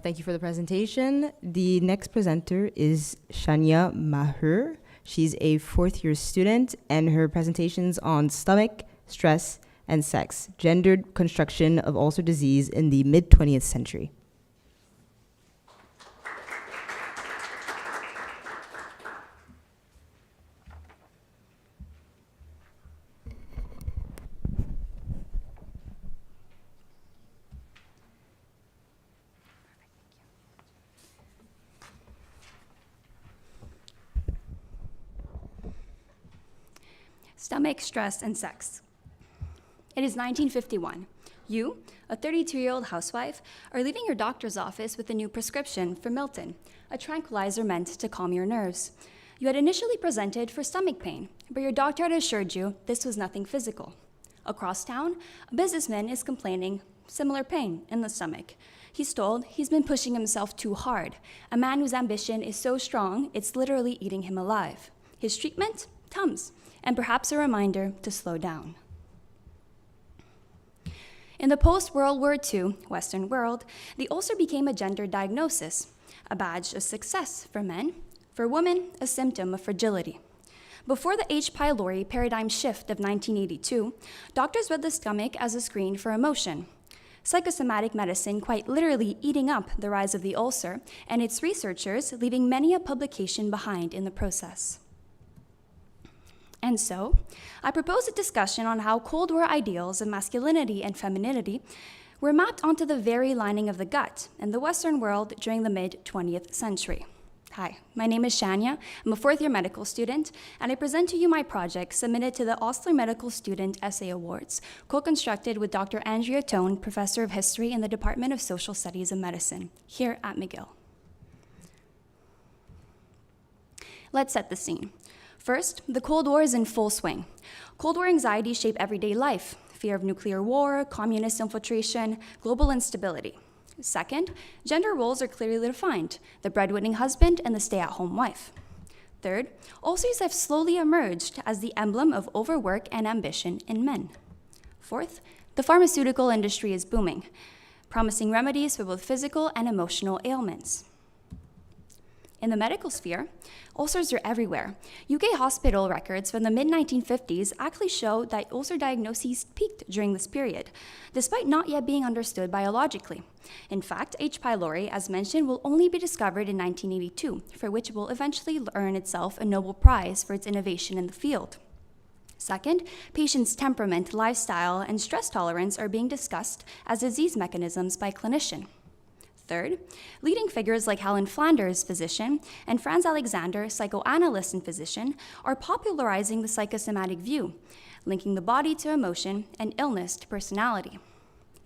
Thank you for the presentation. The next presenter is Shania Maher. She's a fourth-year student, and her presentation's on stomach, stress, and sex, gendered construction of ulcer disease in the mid-20th century. Stomach, stress, and sex. It is 1951. You, a 32-year-old housewife, are leaving your doctor's office with a new prescription for Milton, a tranquilizer meant to calm your nerves. You had initially presented for stomach pain, but your doctor had assured you this was nothing physical. Across town, a businessman is complaining similar pain in the stomach. He's told he's been pushing himself too hard, a man whose ambition is so strong it's literally eating him alive. His treatment? Tums, and perhaps a reminder to slow down. In the post-World War II Western world, the ulcer became a gender diagnosis, a badge of success for men, for women, a symptom of fragility. Before the H. pylori paradigm shift of 1982, doctors read the stomach as a screen for emotion. Psychosomatic medicine quite literally eating up the rise of the ulcer, and its researchers leaving many a publication behind in the process. And so, I propose a discussion on how Cold War ideals of masculinity and femininity were mapped onto the very lining of the gut in the Western world during the mid-20th century. Hi, my name is Shania. I'm a fourth-year medical student, and I present to you my project submitted to the Osler Medical Student Essay Awards, co-constructed with Dr. Andrea Tone, Professor of History in the Department of Social Studies and Medicine, here at McGill. Let's set the scene. First, the Cold War is in full swing. Cold War anxieties shape everyday life: fear of nuclear war, communist infiltration, global instability. Second, gender roles are clearly defined: the breadwinning husband and the stay-at-home wife. Third, ulcers have slowly emerged as the emblem of overwork and ambition in men. Fourth, the pharmaceutical industry is booming, promising remedies for both physical and emotional ailments. In the medical sphere, ulcers are everywhere. UK hospital records from the mid-1950s actually show that ulcer diagnoses peaked during this period, despite not yet being understood biologically. In fact, H. pylori, as mentioned, will only be discovered in 1982, for which it will eventually earn itself a Nobel Prize for its innovation in the field. Second, patients' temperament, lifestyle, and stress tolerance are being discussed as disease mechanisms by clinicians. Third, leading figures like Helen Flanders, physician, and Franz Alexander, psychoanalyst and physician, are popularizing the psychosomatic view, linking the body to emotion and illness to personality.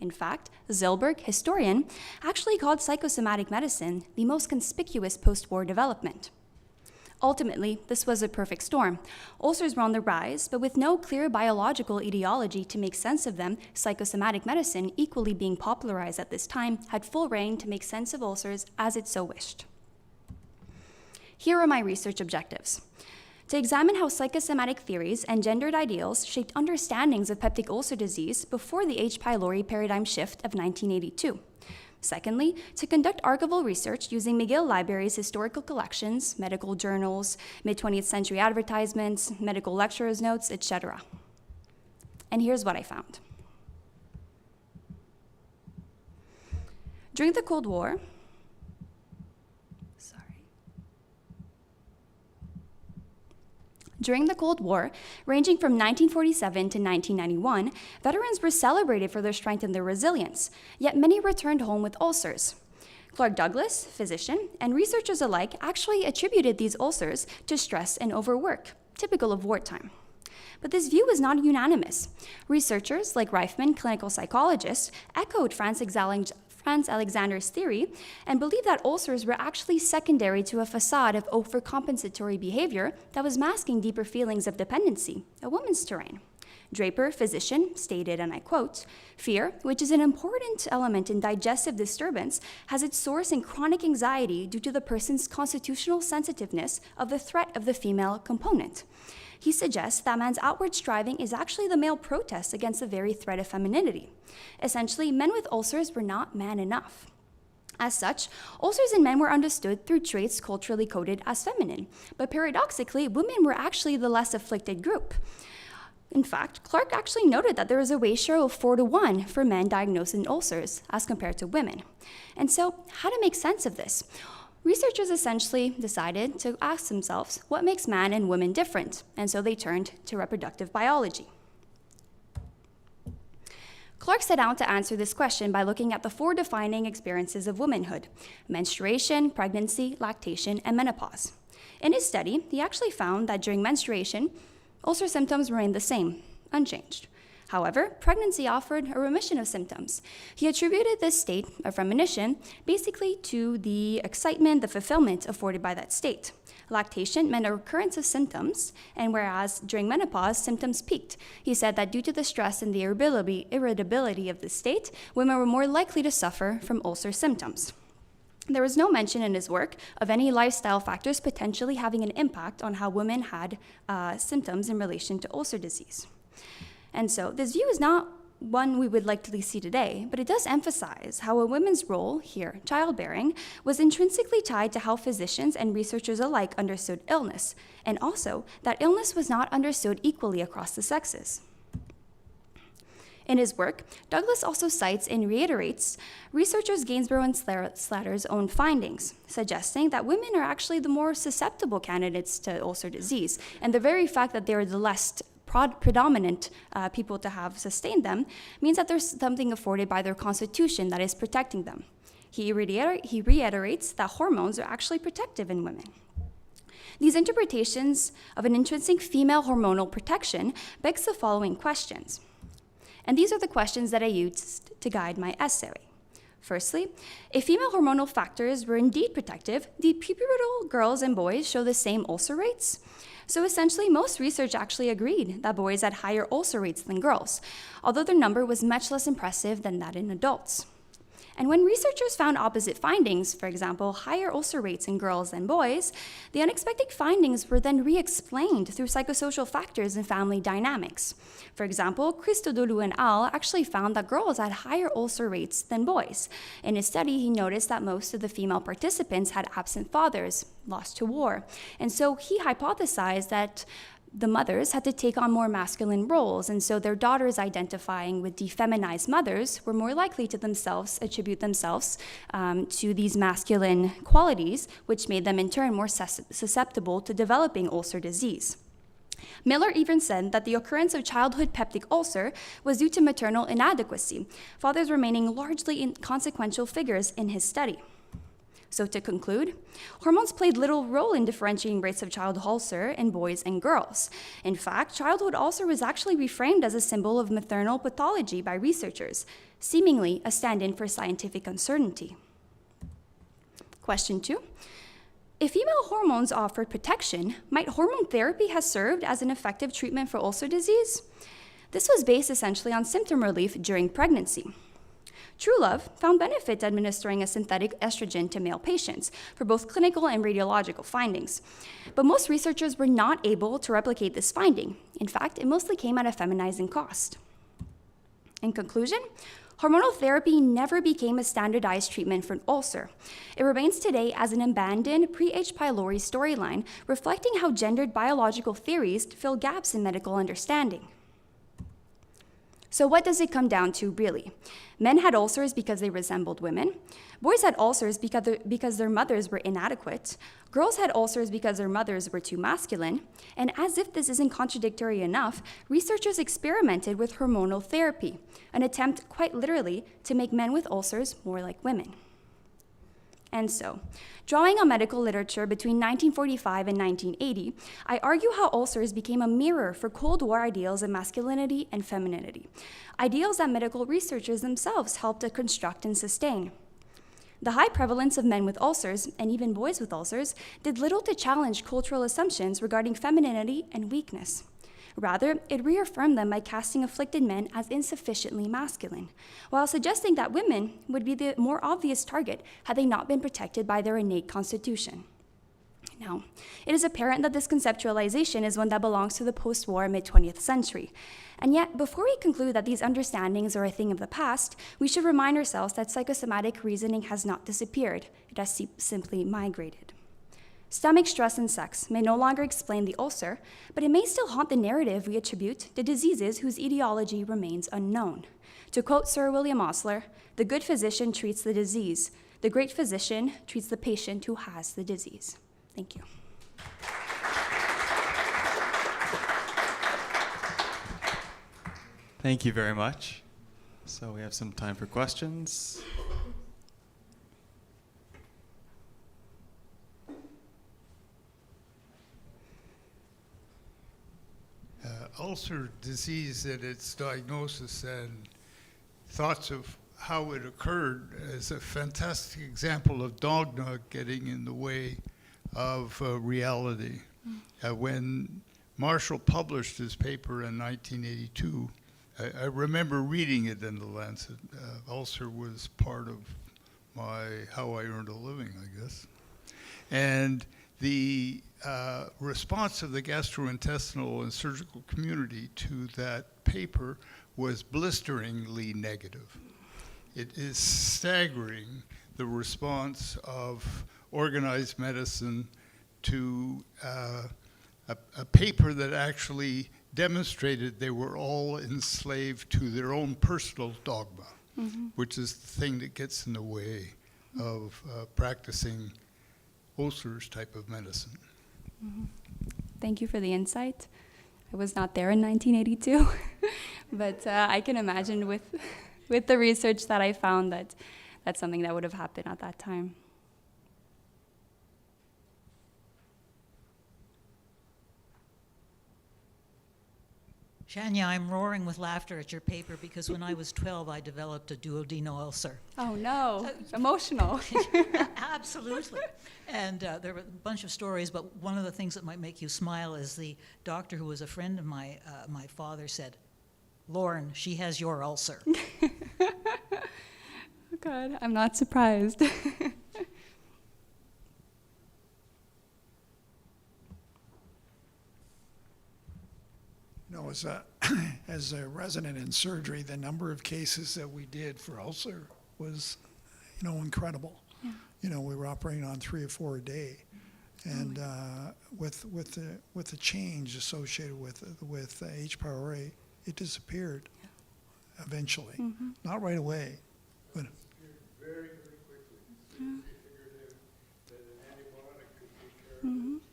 In fact, Zilberg, historian, actually called psychosomatic medicine the most conspicuous post-war development. Ultimately, this was a perfect storm. Ulcers were on the rise, but with no clear biological etiology to make sense of them, psychosomatic medicine, equally being popularized at this time, had full reign to make sense of ulcers as it so wished. Here are my research objectives: to examine how psychosomatic theories and gendered ideals shaped understandings of peptic ulcer disease before the H. pylori paradigm shift of 1982. Secondly, to conduct archival research using McGill Library's historical collections, medical journals, mid-20th century advertisements, medical lecturers' notes, etc. And here's what I found. During the Cold War, During the Cold War, ranging from 1947 to 1991, veterans were celebrated for their strength and their resilience, yet many returned home with ulcers. Clark Douglas, physician, and researchers alike actually attributed these ulcers to stress and overwork, typical of wartime. But this view was not unanimous. Researchers like Reifman, clinical psychologists, echoed Franz Alexander's theory and believed that ulcers were actually secondary to a facade of overcompensatory behavior that was masking deeper feelings of dependency, a woman's terrain. Draper, physician, stated, and I quote, "Fear, which is an important element in digestive disturbance, has its source in chronic anxiety due to the person's constitutional sensitiveness of the threat of the female component." He suggests that man's outward striving is actually the male protest against the very threat of femininity. Essentially, men with ulcers were not man enough. As such, ulcers in men were understood through traits culturally coded as feminine, but paradoxically, women were actually the less afflicted group. In fact, Clark actually noted that there was a ratio of 4:1 for men diagnosed in ulcers as compared to women. And so, how to make sense of this? Researchers essentially decided to ask themselves what makes man and women different, and so they turned to reproductive biology. Clark set out to answer this question by looking at the 4 defining experiences of womanhood: menstruation, pregnancy, lactation, and menopause. In his study, he actually found that during menstruation, ulcer symptoms remained the same, unchanged. However, pregnancy offered a remission of symptoms. He attributed this state of remission basically to the excitement, the fulfillment afforded by that state. Lactation meant a recurrence of symptoms, and whereas during menopause, symptoms peaked. He said that due to the stress and the irritability of the state, women were more likely to suffer from ulcer symptoms. There was no mention in his work of any lifestyle factors potentially having an impact on how women had symptoms in relation to ulcer disease. And so this view is not one we would like to see today, but it does emphasize how a woman's role here, childbearing, was intrinsically tied to how physicians and researchers alike understood illness, and also that illness was not understood equally across the sexes. In his work, Douglas also cites and reiterates researchers Gainsborough and Slatter's own findings, suggesting that women are actually the more susceptible candidates to ulcer disease, and the very fact that they are the less predominant people to have sustained them means that there's something afforded by their constitution that is protecting them. He reiterates that hormones are actually protective in women. These interpretations of an intrinsic female hormonal protection begs the following questions. And these are the questions that I used to guide my essay. Firstly, if female hormonal factors were indeed protective, did pubertal girls and boys show the same ulcer rates? So essentially, most research actually agreed that boys had higher ulcer rates than girls, although their number was much less impressive than that in adults. And when researchers found opposite findings, for example, higher ulcer rates in girls than boys, the unexpected findings were then re-explained through psychosocial factors and family dynamics. For example, Christodoulou and al. Actually found that girls had higher ulcer rates than boys. In his study, he noticed that most of the female participants had absent fathers, lost to war. And so he hypothesized that the mothers had to take on more masculine roles, and so their daughters identifying with defeminized mothers were more likely to attribute themselves to these masculine qualities, which made them in turn more susceptible to developing ulcer disease. Miller even said that the occurrence of childhood peptic ulcer was due to maternal inadequacy, fathers remaining largely inconsequential figures in his study. So to conclude, hormones played little role in differentiating rates of childhood ulcer in boys and girls. In fact, childhood ulcer was actually reframed as a symbol of maternal pathology by researchers, seemingly a stand-in for scientific uncertainty. Question 2. If female hormones offered protection, might hormone therapy have served as an effective treatment for ulcer disease? This was based essentially on symptom relief during pregnancy. Truelove found benefit administering a synthetic estrogen to male patients for both clinical and radiological findings. But most researchers were not able to replicate this finding. In fact, it mostly came at a feminizing cost. In conclusion, hormonal therapy never became a standardized treatment for an ulcer. It remains today as an abandoned pre-H. pylori storyline, reflecting how gendered biological theories fill gaps in medical understanding. So what does it come down to, really? Men had ulcers because they resembled women. Boys had ulcers because their mothers were inadequate. Girls had ulcers because their mothers were too masculine. And as if this isn't contradictory enough, researchers experimented with hormonal therapy, an attempt, quite literally, to make men with ulcers more like women. And so, drawing on medical literature between 1945 and 1980, I argue how ulcers became a mirror for Cold War ideals of masculinity and femininity, ideals that medical researchers themselves helped to construct and sustain. The high prevalence of men with ulcers, and even boys with ulcers, did little to challenge cultural assumptions regarding femininity and weakness. Rather, it reaffirmed them by casting afflicted men as insufficiently masculine, while suggesting that women would be the more obvious target had they not been protected by their innate constitution. Now, it is apparent that this conceptualization is one that belongs to the post-war mid-20th century. And yet, before we conclude that these understandings are a thing of the past, we should remind ourselves that psychosomatic reasoning has not disappeared. It has simply migrated. Stomach stress and sex may no longer explain the ulcer, but it may still haunt the narrative we attribute to diseases whose etiology remains unknown. To quote Sir William Osler, "The good physician treats the disease. The great physician treats the patient who has the disease." Thank you. Thank you very much. So we have some time for questions. Ulcer disease and its diagnosis and thoughts of how it occurred is a fantastic example of dogma getting in the way of reality. When Marshall published his paper in 1982, I remember reading it in the Lancet. Ulcer was part of how I earned a living, I guess. And the response of the gastrointestinal and surgical community to that paper was blisteringly negative. It is staggering, the response of organized medicine to a paper that actually demonstrated they were all enslaved to their own personal dogma, which is the thing that gets in the way of practicing ulcers type of medicine. Thank you for the insight. I was not there in 1982, but I can imagine with the research that I found that that's something that would have happened at that time. Shania, I'm roaring with laughter at your paper because when I was 12, I developed a duodenal ulcer. Oh no, emotional. Absolutely. And there were a bunch of stories, but one of the things that might make you smile is the doctor who was a friend of my father said, "Lauren, she has your ulcer." God, I'm not surprised. You know, as a resident in surgery, the number of cases that we did for ulcer was, you know, incredible. Yeah. You know, we were operating on 3 or 4 a day, and with the change associated with H. pylori, it disappeared eventually. Mm-hmm. Not right away, but Very, very quickly. So Yeah. we figured that an antibiotic could take care of Mm-hmm. it.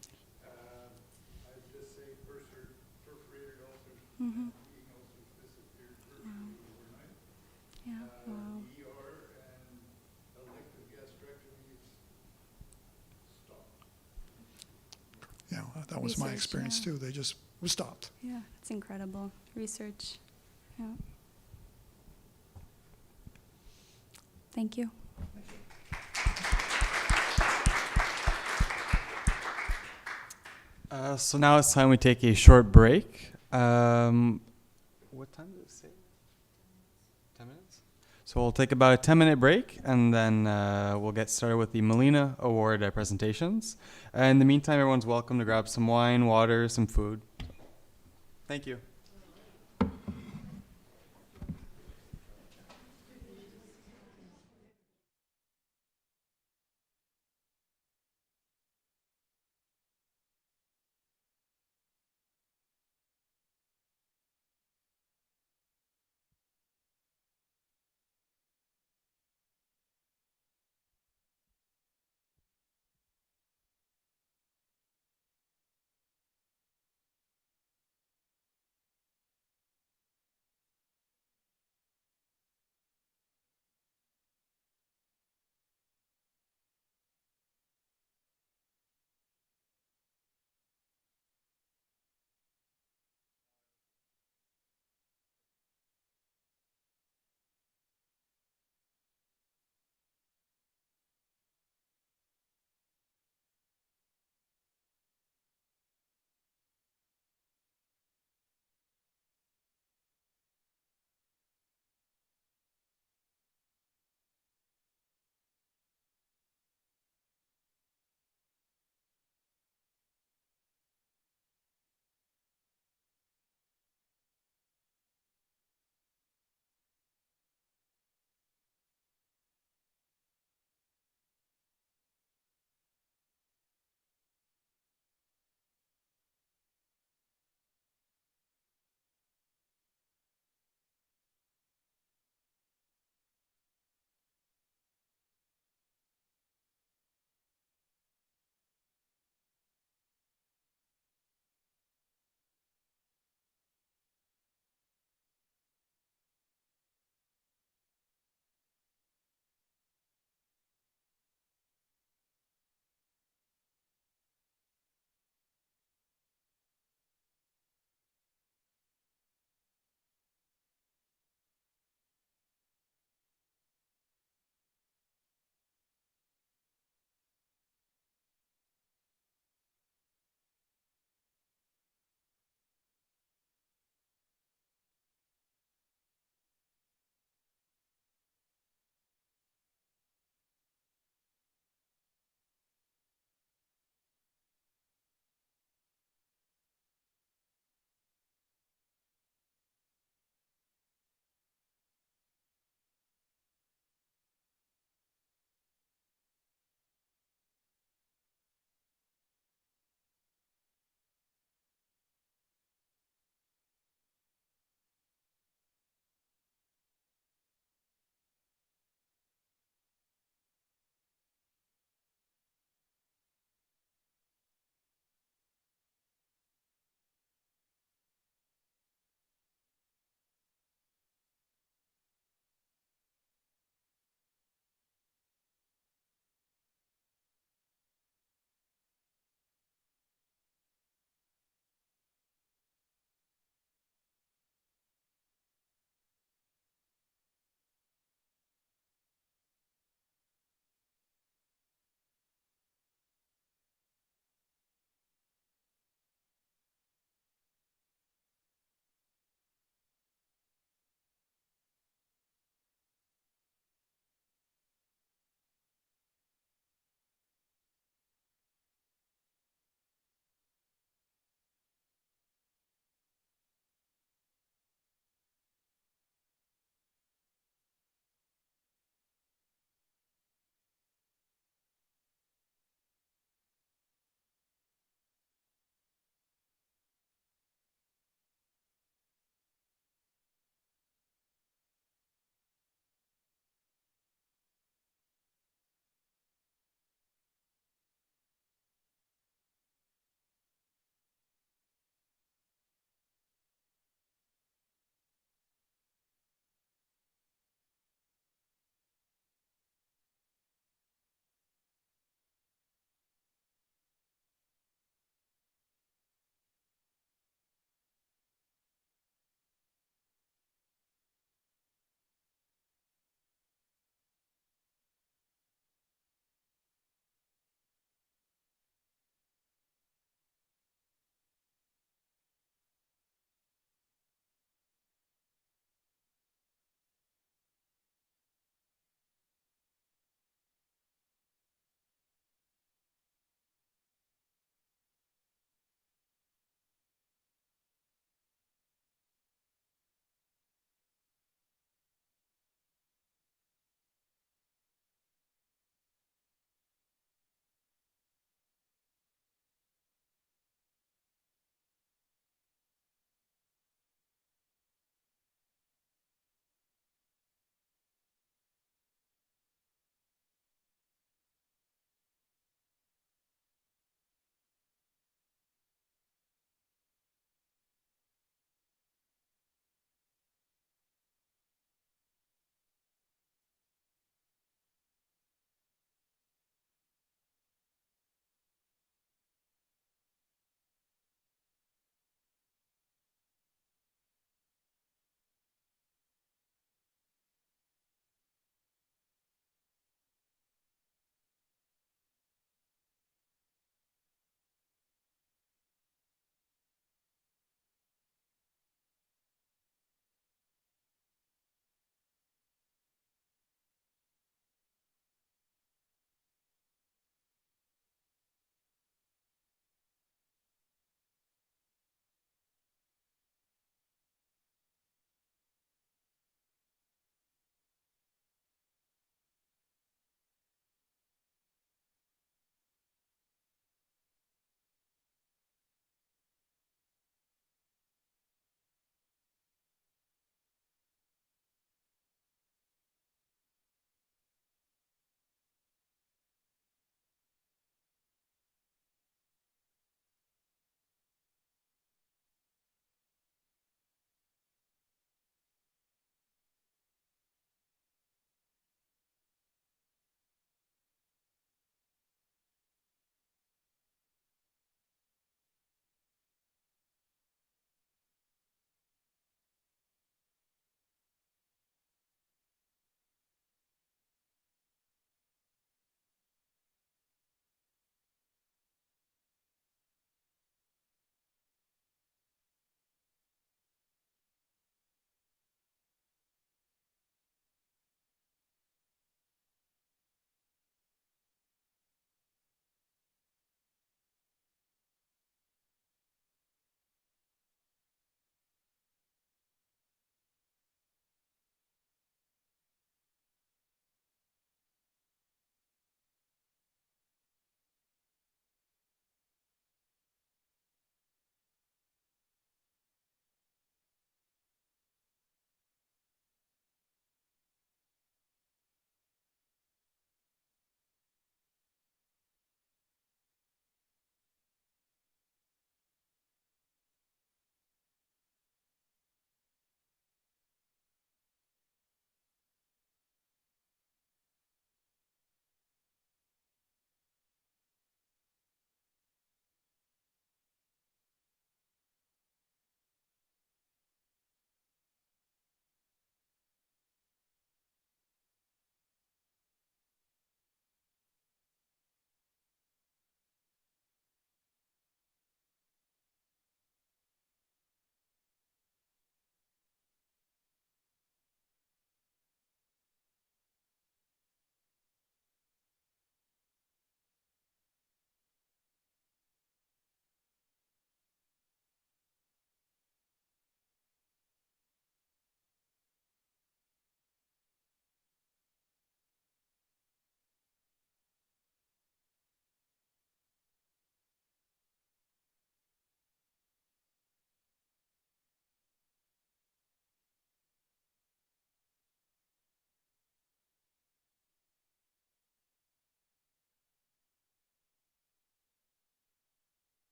I'd just say perforated ulcers, Mm-hmm. eating ulcers disappeared virtually overnight. Yeah. Wow. ER and elective gastrectomies stopped. you know, that was my Research, experience yeah. too. They just was stopped. Yeah, it's incredible research. Yeah. Thank you. So now it's time we take a short break. What time did it say? 10 minutes? So we'll take about a 10-minute break, and then we'll get started with the Molina Award presentations. In the meantime, everyone's welcome to grab some wine, water, some food. Thank you.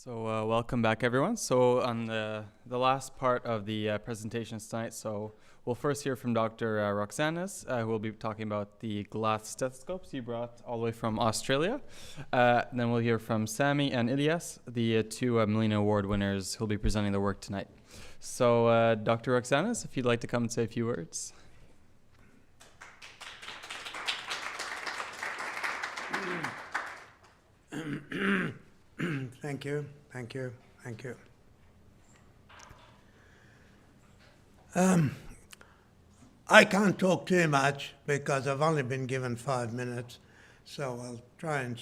So welcome back, everyone. So on the last part of the presentations tonight, so we'll first hear from Dr. Roxanas, who will be talking about the glass stethoscopes he brought all the way from Australia. Then we'll hear from Sami and Ilyas, the two Millennium Award winners who will be presenting their work tonight. So Dr. Roxanas, if you'd like to come and say a few words. Thank you, thank you, thank you. I can't talk too much because I've only been given 5 minutes, so I'll try and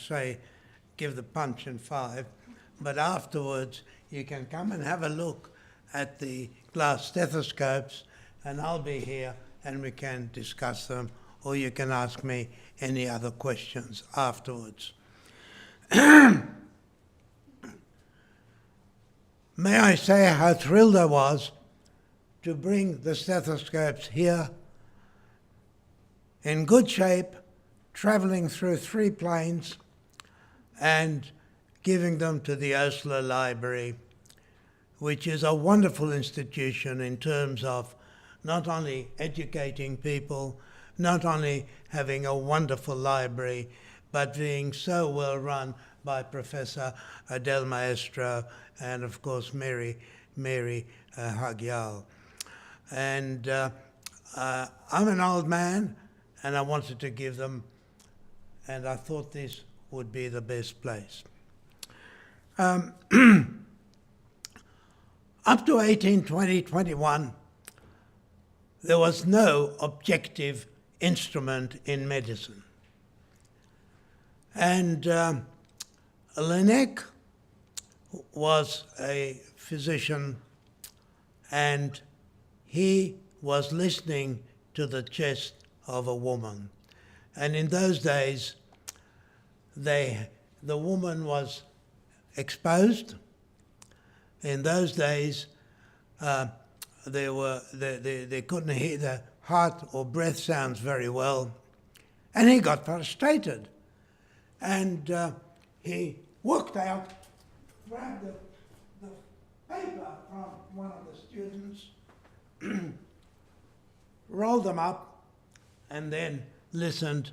give the punch in 5. But afterwards, you can come and have a look at the glass stethoscopes, and I'll be here and we can discuss them, or you can ask me any other questions afterwards. May I say how thrilled I was to bring the stethoscopes here in good shape, traveling through 3 planes and giving them to the Oslo Library, which is a wonderful institution in terms of not only educating people, not only having a wonderful library, but being so well run by Professor Adele Maestro and, of course, Mary Hagyal. And I'm an old man, and I wanted to give them, and I thought this would be the best place. Up to 1820-21, there was no objective instrument in medicine. And Laennec was a physician, and he was listening to the chest of a woman. And in those days, the woman was exposed. In those days, they couldn't hear the heart or breath sounds very well, and he got frustrated. And he walked out, grabbed the paper from one of the students, rolled them up, and then listened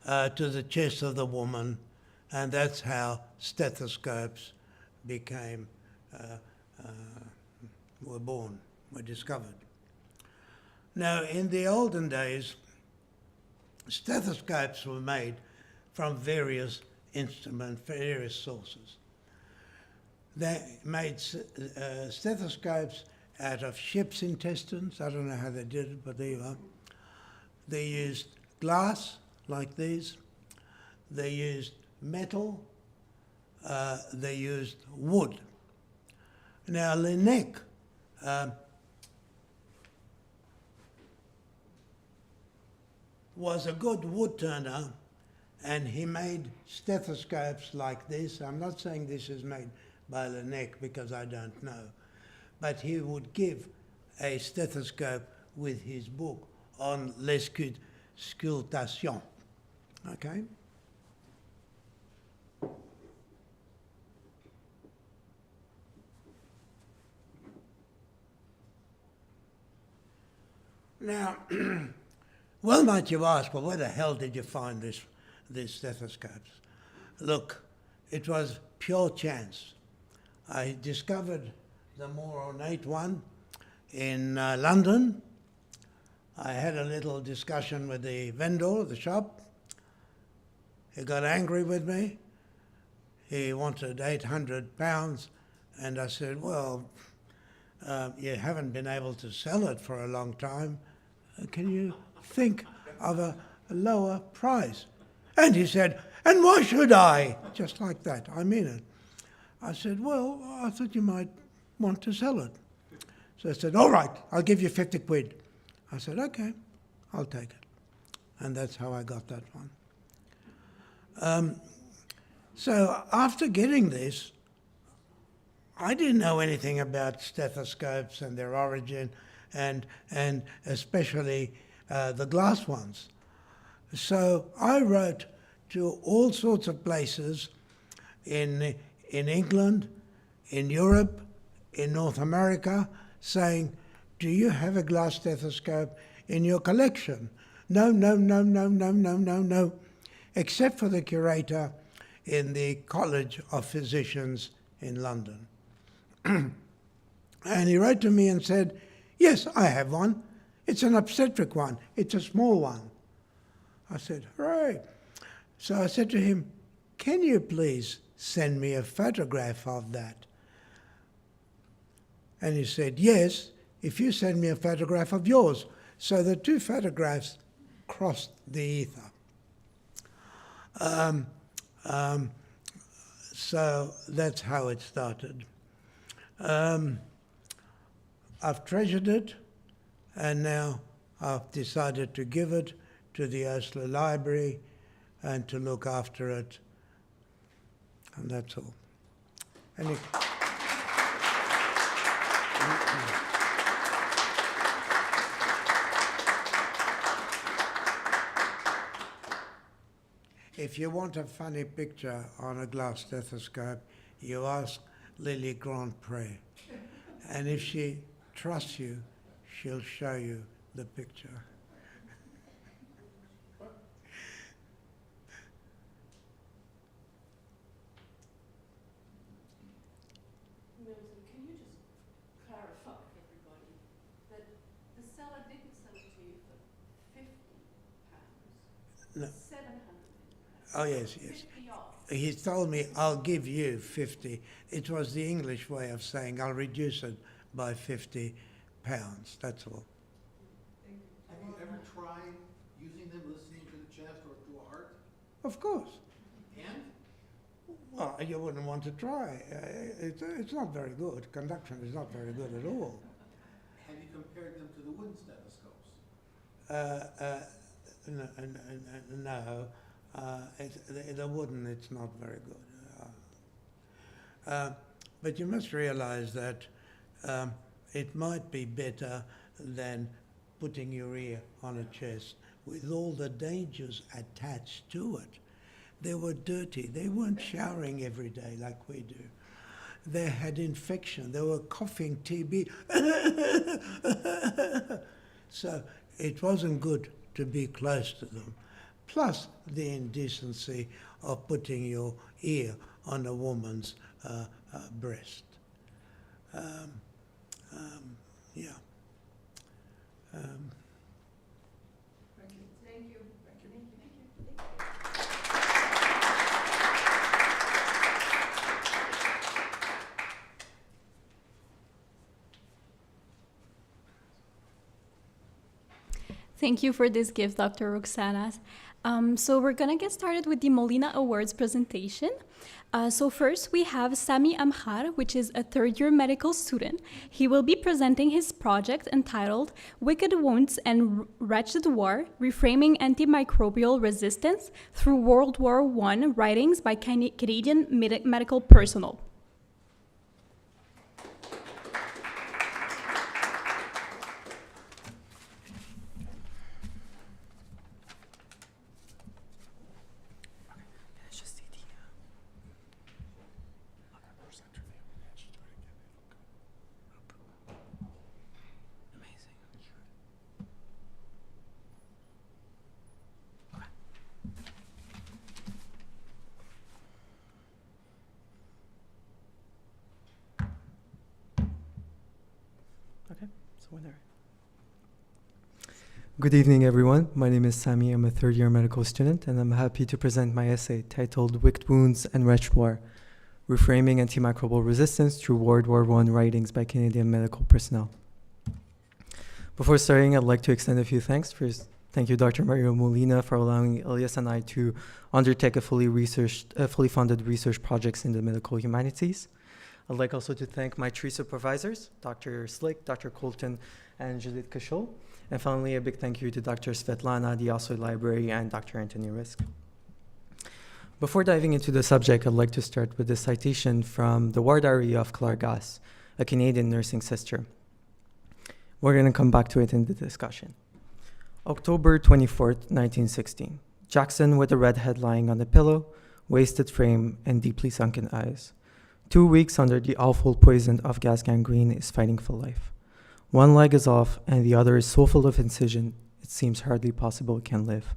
to the chest of the woman, and that's how stethoscopes were discovered. Now, in the olden days, stethoscopes were made from various instruments, various sources. They made stethoscopes out of ship's intestines. I don't know how they did it, but there you are. They used glass, like these. They used metal. They used wood. Now, Laennec was a good wood turner, and he made stethoscopes like this. I'm not saying this is made by Laennec because I don't know, but he would give a stethoscope with his book on l'auscultation. Okay? Now, well might you ask, well, where the hell did you find these stethoscopes? Look, it was pure chance. I discovered the more ornate one in London. I had a little discussion with the vendor of the shop. He got angry with me. He wanted £800, and I said, well, you haven't been able to sell it for a long time. Can you think of a lower price? And he said, and why should I? Just like that, I mean it. I said, well, I thought you might want to sell it. So I said, all right, I'll give you 50 quid. I said, okay, I'll take it. And that's how I got that one. So after getting this, I didn't know anything about stethoscopes and their origin, and especially the glass ones. So I wrote to all sorts of places in England, in Europe, in North America, saying, do you have a glass stethoscope in your collection? No, no, no, no, no, no, no, no, except for the curator in the College of Physicians in London. And he wrote to me and said, yes, I have one. It's an obstetric one. It's a small one. I said, hooray. So I said to him, can you please send me a photograph of that? And he said, yes, if you send me a photograph of yours. So the two photographs crossed the ether. So that's how it started. I've treasured it, and now I've decided to give it to the Oslo Library and to look after it, and that's all. Any If you want a funny picture on a glass stethoscope, you ask Lily Grandpré. And if she trusts you, she'll show you the picture. Milton, can you just clarify for everybody that the seller didn't sell it to you for £50, No. 700. Oh, yes, yes. 50 off. He told me, I'll give you 50. It was the English way of saying, I'll reduce it by £50. That's all. Have you ever tried using them, listening to the chest or to a heart? Of course. And? Well, you wouldn't want to try. It's not very good. Conduction is not very good at all. Have you compared them to the wooden stethoscopes? No. The wooden, it's not very good. But you must realize that it might be better than putting your ear on a chest with all the dangers attached to it. They were dirty. They weren't showering every day like we do. They had infection. They were coughing TB. So it wasn't good to be close to them. Plus the indecency of putting your ear on a woman's breast. Yeah. Thank you. Thank you. Thank you. Thank you for this gift, Dr. Roxana. So we're gonna get started with the Molina Awards presentation. So first we have Sami Amhar, which is a third-year medical student. He will be presenting his project entitled Wicked Wounds and Wretched War, Reframing Antimicrobial Resistance Through World War I Writings by Canadian Medical Personnel. Okay, so when they're... Good evening, everyone. My name is Sami. I'm a third-year medical student, and I'm happy to present my essay titled Wicked Wounds and Wretched War, Reframing Antimicrobial Resistance Through World War I Writings by Canadian Medical Personnel. Before starting, I'd like to extend a few thanks. First, thank you, Dr. Mario Molina, for allowing Elias and I to undertake a fully funded research projects in the medical humanities. I'd like also to thank my three supervisors, Dr. Slick, Dr. Colton, and Judith Cashel. And finally, a big thank you to Dr. Svetlana, the Oslo Library, and Dr. Anthony Risk. Before diving into the subject, I'd like to start with a citation from the War Diary of Claire Gass, a Canadian nursing sister. We're going to come back to it in the discussion. October 24th, 1916. Jackson with a red head lying on the pillow, wasted frame, and deeply sunken eyes. 2 weeks under the awful poison of gas gangrene is fighting for life. One leg is off and the other is so full of incision, it seems hardly possible it can live.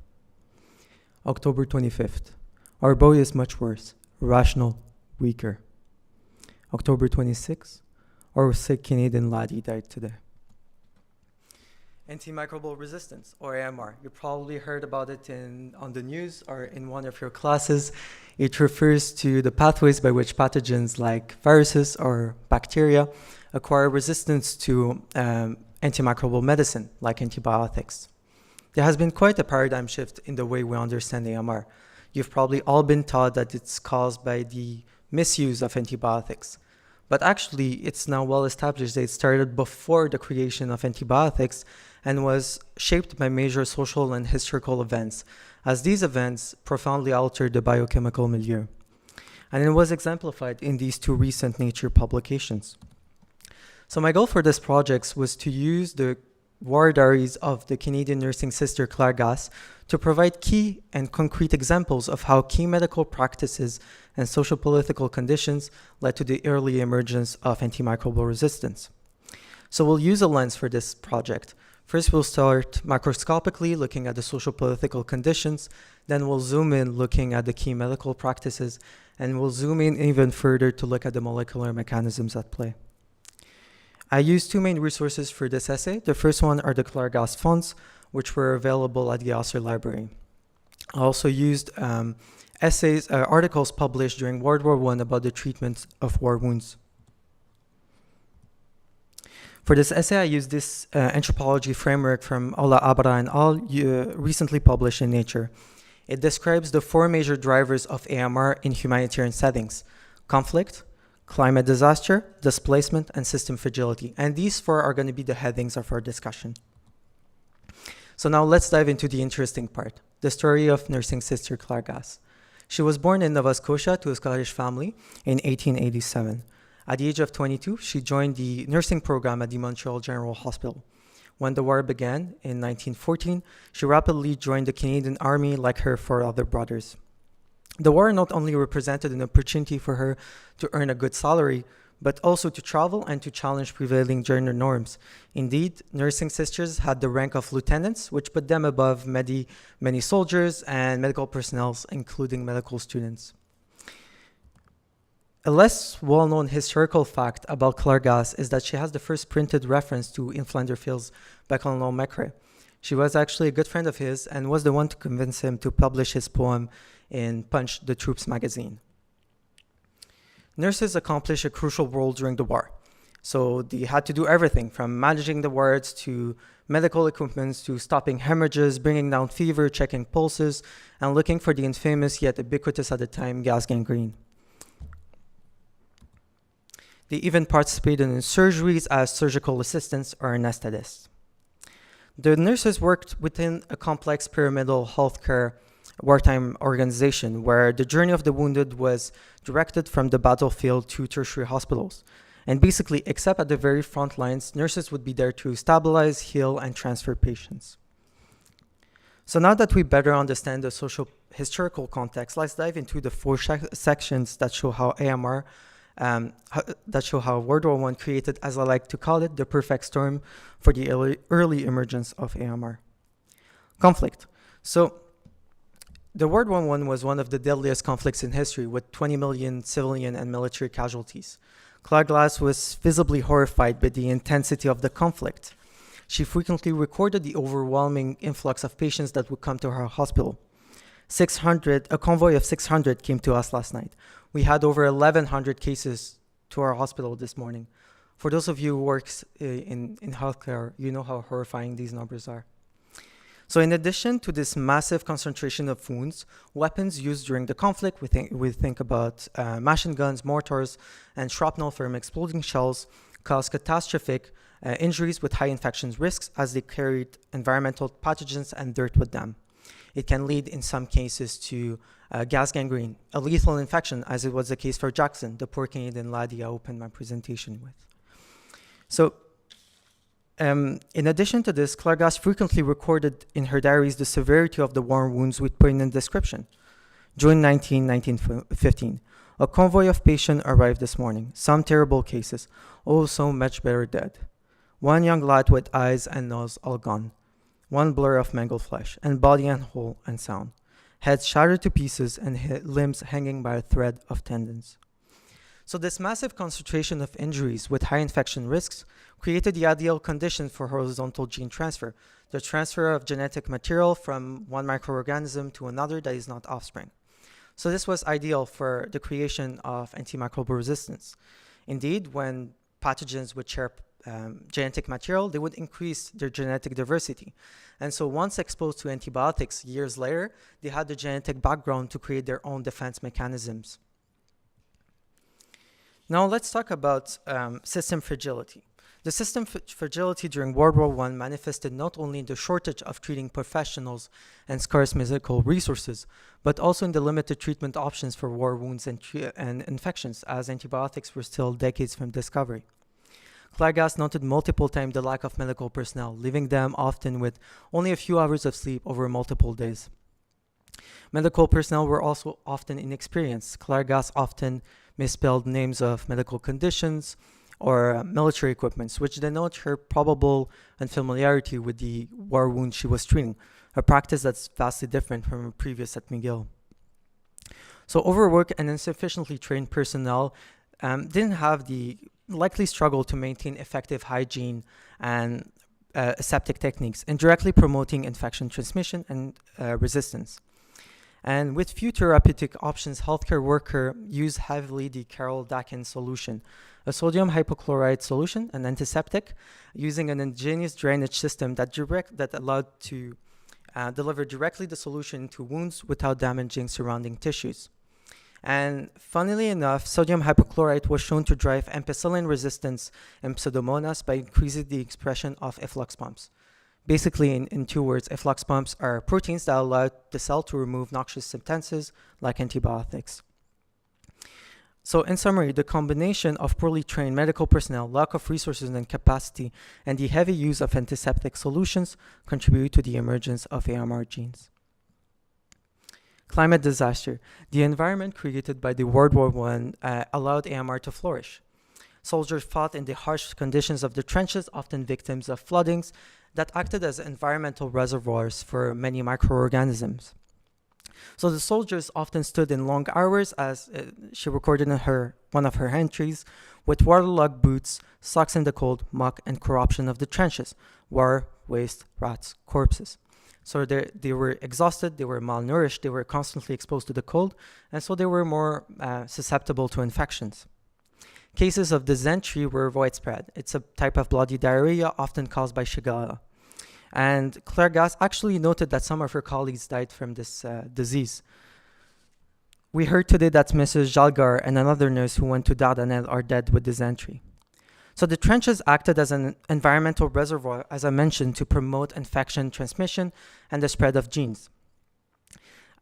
October 25th. Our boy is much worse, irrational, weaker. October 26th. Our sick Canadian laddie died today. Antimicrobial resistance, or AMR. You probably heard about it on the news or in one of your classes. It refers to the pathways by which pathogens like viruses or bacteria acquire resistance to antimicrobial medicine, like antibiotics. There has been quite a paradigm shift in the way we understand AMR. You've probably all been taught that it's caused by the misuse of antibiotics. But actually, it's now well established that it started before the creation of antibiotics and was shaped by major social and historical events, as these events profoundly altered the biochemical milieu. And it was exemplified in these two recent Nature publications. So my goal for this project was to use the war diaries of the Canadian nursing sister Claire Gass to provide key and concrete examples of how key medical practices and social political conditions led to the early emergence of antimicrobial resistance. So we'll use a lens for this project. First, we'll start macroscopically looking at the social political conditions, then we'll zoom in looking at the key medical practices, and we'll zoom in even further to look at the molecular mechanisms at play. I used two main resources for this essay. The first one are the Claire Gass funds, which were available at the Osler Library. I also used articles published during World War I about the treatment of war wounds. For this essay, I used this anthropology framework from Ola Abra and al. Recently published in Nature. It describes the four major drivers of AMR in humanitarian settings: conflict, climate disaster, displacement, and system fragility. And these four are going to be the headings of our discussion. So now let's dive into the interesting part, the story of nursing sister Claire Gass. She was born in Nova Scotia to a Scottish family in 1887. At the age of 22, she joined the nursing program at the Montreal General Hospital. When the war began in 1914, she rapidly joined the Canadian Army like her four other brothers. The war not only represented an opportunity for her to earn a good salary, but also to travel and to challenge prevailing gender norms. Indeed, nursing sisters had the rank of lieutenants, which put them above many soldiers and medical personnel, including medical students. A less well-known historical fact about Claire Gass is that she has the first printed reference to In Flandre Fields by Colonel Macrae. She was actually a good friend of his and was the one to convince him to publish his poem in Punch, the Troops magazine. Nurses accomplished a crucial role during the war. So they had to do everything from managing the wards to medical equipment to stopping hemorrhages, bringing down fever, checking pulses, and looking for the infamous yet ubiquitous at the time gas gangrene. They even participated in surgeries as surgical assistants or anesthetists. The nurses worked within a complex pyramidal healthcare wartime organization where the journey of the wounded was directed from the battlefield to tertiary hospitals. And basically, except at the very front lines, nurses would be there to stabilize, heal, and transfer patients. So now that we better understand the social historical context, let's dive into the four sections that show how AMR that show how World War I created, as I like to call it, the perfect storm for the early emergence of AMR. Conflict. So the World War I was one of the deadliest conflicts in history, with 20 million civilian and military casualties. Claire Gass was visibly horrified by the intensity of the conflict. She frequently recorded the overwhelming influx of patients that would come to her hospital. A convoy of 600 came to us last night. We had over 1,100 cases to our hospital this morning. For those of you who work in healthcare, you know how horrifying these numbers are. So in addition to this massive concentration of wounds, weapons used during the conflict, we think about machine guns, mortars, and shrapnel from exploding shells, caused catastrophic injuries with high infection risks as they carried environmental pathogens and dirt with them. It can lead in some cases to gas gangrene, a lethal infection, as it was the case for Jackson, the poor Canadian laddie I opened my presentation with. So in addition to this, Claire Gass frequently recorded in her diaries the severity of the war wounds with poignant description. June 19, 1915. A convoy of patients arrived this morning, some terrible cases, also much better dead. One young lad with eyes and nose all gone, one blur of mangled flesh, and body and whole and sound, heads shattered to pieces and limbs hanging by a thread of tendons. So this massive concentration of injuries with high infection risks created the ideal condition for horizontal gene transfer, the transfer of genetic material from one microorganism to another that is not offspring. So this was ideal for the creation of antimicrobial resistance. Indeed, when pathogens would share genetic material, they would increase their genetic diversity. And so once exposed to antibiotics years later, they had the genetic background to create their own defense mechanisms. Now let's talk about system fragility. The system fragility during World War I manifested not only in the shortage of treating professionals and scarce medical resources, but also in the limited treatment options for war wounds and infections, as antibiotics were still decades from discovery. Claire Gass noted multiple times the lack of medical personnel, leaving them often with only a few hours of sleep over multiple days. Medical personnel were also often inexperienced. Claire Gass often misspelled names of medical conditions or military equipments, which denote her probable unfamiliarity with the war wound she was treating, a practice that's vastly different from her previous at McGill. So overwork and insufficiently trained personnel didn't have the likely struggle to maintain effective hygiene and aseptic techniques, indirectly promoting infection transmission and resistance. And with few therapeutic options, healthcare workers use heavily the Carroll-Dakin solution, a sodium hypochlorite solution, an antiseptic, using an ingenious drainage system that allowed to deliver directly the solution to wounds without damaging surrounding tissues. And funnily enough, sodium hypochlorite was shown to drive ampicillin resistance in Pseudomonas by increasing the expression of efflux pumps. Basically, in two words, efflux pumps are proteins that allow the cell to remove noxious substances like antibiotics. So in summary, the combination of poorly trained medical personnel, lack of resources and capacity, and the heavy use of antiseptic solutions contribute to the emergence of AMR genes. Climate disaster. The environment created by the World War I allowed AMR to flourish. Soldiers fought in the harsh conditions of the trenches, often victims of floodings that acted as environmental reservoirs for many microorganisms. So the soldiers often stood in long hours, as she recorded in one of her entries, with waterlogged boots, socks in the cold, muck, and corruption of the trenches, war, waste, rats, corpses. So they were exhausted, they were malnourished, they were constantly exposed to the cold, and so they were more susceptible to infections. Cases of dysentery were widespread. It's a type of bloody diarrhea often caused by Shigella. And Claire Gass actually noted that some of her colleagues died from this disease. We heard today that Mrs. Jalgar and another nurse who went to Dardanelles are dead with dysentery. So the trenches acted as an environmental reservoir, as I mentioned, to promote infection transmission and the spread of genes.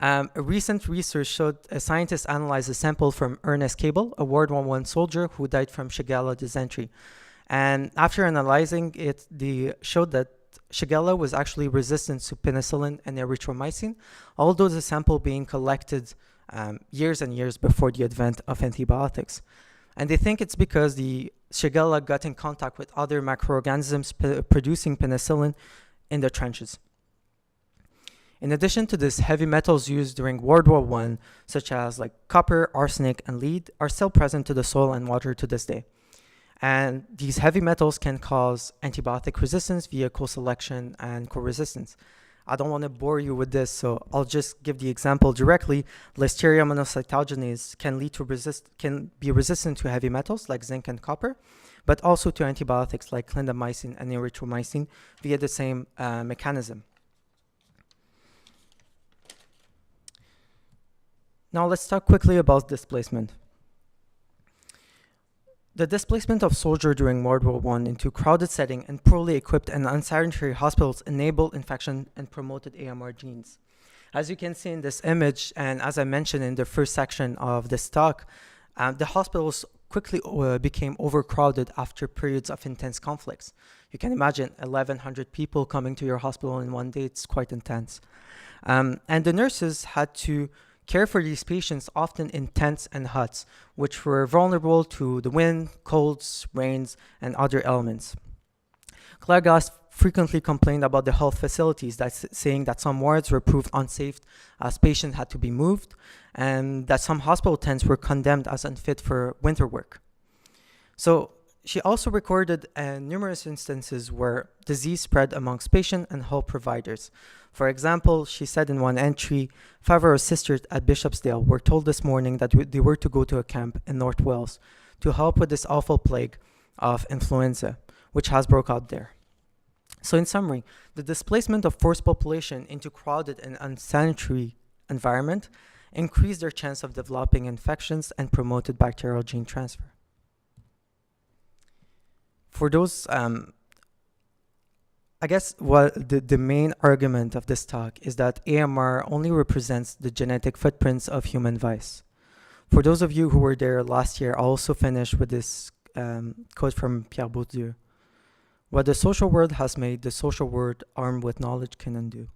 A recent research showed a scientist analyzed a sample from Ernest Cable, a World War I soldier who died from Shigella dysentery. And after analyzing it, they showed that Shigella was actually resistant to penicillin and erythromycin, although the sample being collected years and years before the advent of antibiotics. And they think it's because the Shigella got in contact with other microorganisms producing penicillin in the trenches. In addition to this, heavy metals used during World War I, such as like copper, arsenic, and lead, are still present to the soil and water to this day. And these heavy metals can cause antibiotic resistance via co-selection and co-resistance. I don't want to bore you with this, so I'll just give the example directly. Listeria monocytogenes can be resistant to heavy metals like zinc and copper, but also to antibiotics like clindamycin and erythromycin via the same mechanism. Now let's talk quickly about displacement. The displacement of soldiers during World War I into crowded setting and poorly equipped and unsanitary hospitals enabled infection and promoted AMR genes. As you can see in this image, and as I mentioned in the first section of this talk, the hospitals quickly became overcrowded after periods of intense conflicts. You can imagine 1,100 people coming to your hospital in one day, it's quite intense. And the nurses had to care for these patients often in tents and huts, which were vulnerable to the wind, colds, rains, and other elements. Claire Gass frequently complained about the health facilities, saying that some wards were proved unsafe as patients had to be moved, and that some hospital tents were condemned as unfit for winter work. So she also recorded numerous instances where disease spread amongst patients and health providers. For example, she said in one entry, 5 of her sisters at Bishopsdale were told this morning that they were to go to a camp in North Wales to help with this awful plague of influenza, which has broke out there. So in summary, the displacement of forced population into crowded and unsanitary environment increased their chance of developing infections and promoted bacterial gene transfer. For those, I guess what the main argument of this talk is that AMR only represents the genetic footprints of human vice. For those of you who were there last year, I'll also finish with this quote from Pierre Bourdieu. What the social world has made, the social world armed with knowledge can undo.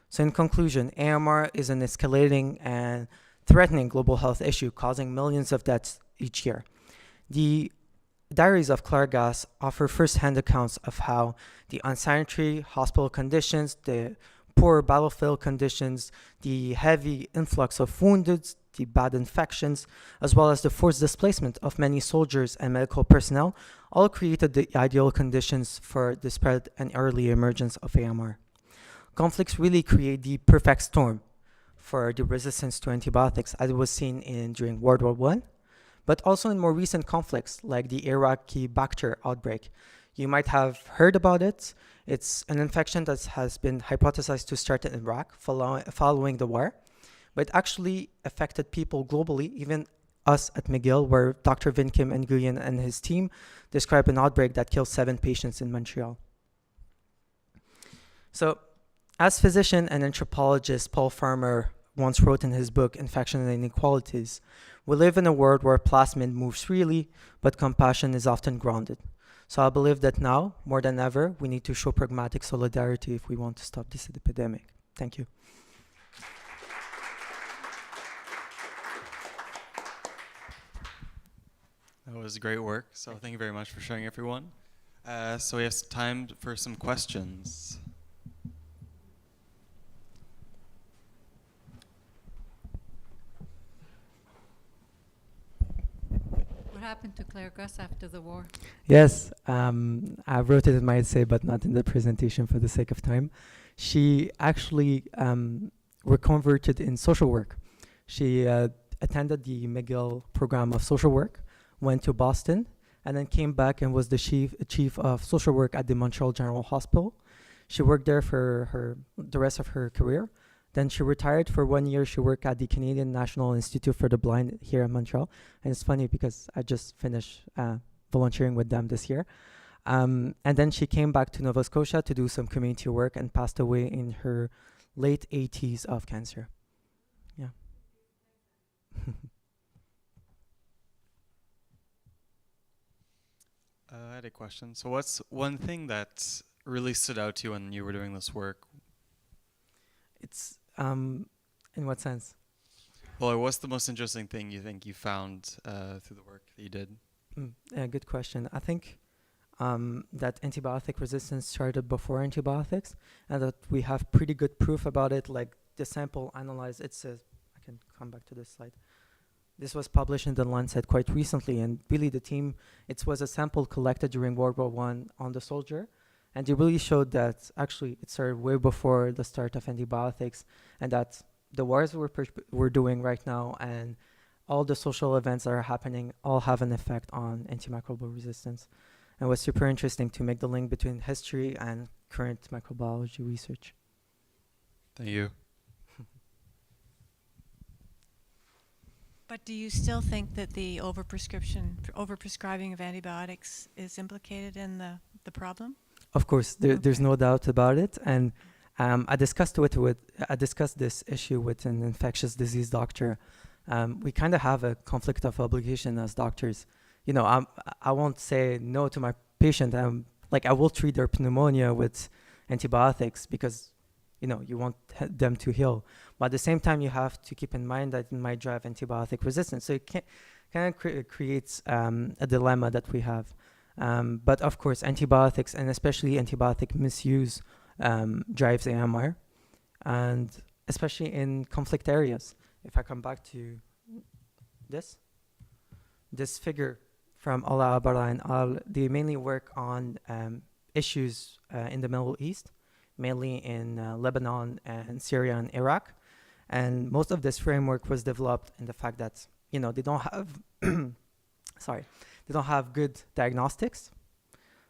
So in conclusion, AMR is an escalating and threatening global health issue causing millions of deaths each year. The diaries of Claire Gass offer first-hand accounts of how the unsanitary hospital conditions, the poor battlefield conditions, the heavy influx of wounded, the bad infections, as well as the forced displacement of many soldiers and medical personnel, all created the ideal conditions for the spread and early emergence of AMR. Conflicts really create the perfect storm for the resistance to antibiotics, as it was seen during World War I, but also in more recent conflicts like the Iraqi Bacter outbreak. You might have heard about it. It's an infection that has been hypothesized to start in Iraq following the war, but actually affected people globally, even us at McGill, where Dr. Vin Kim Nguyen and his team described an outbreak that killed 7 patients in Montreal. So, as physician and anthropologist Paul Farmer once wrote in his book, Infection and Inequalities, we live in a world where plasmid moves freely, but compassion is often grounded. So I believe that now, more than ever, we need to show pragmatic solidarity if we want to stop this epidemic. Thank you. That was great work, so thank you very much for sharing, everyone. So we have time for some questions. What happened to Claire Gass after the war? Yes, I wrote it in my essay, but not in the presentation for the sake of time. She actually reconverted in social work. She attended the McGill program of social work, went to Boston, and then came back and was the chief of social work at the Montreal General Hospital. She worked there for the rest of her career. Then she retired for 1 year. She worked at the Canadian National Institute for the Blind here in Montreal. And it's funny because I just finished volunteering with them this year. And then she came back to Nova Scotia to do some community work and passed away in her late 80s of cancer. Yeah. I had a question. So what's one thing that really stood out to you when you were doing this work? It's, in what sense? Well, what's the most interesting thing you think you found through the work that you did? Yeah, good question. I think that antibiotic resistance started before antibiotics, and that we have pretty good proof about it, like the sample analyzed. It says, I can come back to this slide. This was published in the Lancet quite recently, and really the team, it was a sample collected during World War I on the soldier, and they really showed that actually it started way before the start of antibiotics, and that the wars we're doing right now and all the social events that are happening all have an effect on antimicrobial resistance. And it was super interesting to make the link between history and current microbiology research. Thank you. But do you still think that the overprescribing of antibiotics is implicated in the problem? Of course, there's no doubt about it. And I discussed this issue with an infectious disease doctor. We kind of have a conflict of obligation as doctors. You know, I won't say no to my patient. I will treat their pneumonia with antibiotics because you want them to heal. But at the same time, you have to keep in mind that it might drive antibiotic resistance. So it kind of creates a dilemma that we have. But of course, antibiotics, and especially antibiotic misuse, drives AMR, and especially in conflict areas. If I come back to this figure from Ola Abara and Al, they mainly work on issues in the Middle East, mainly in Lebanon and Syria and Iraq. And most of this framework was developed in the fact that, they don't have, they don't have good diagnostics.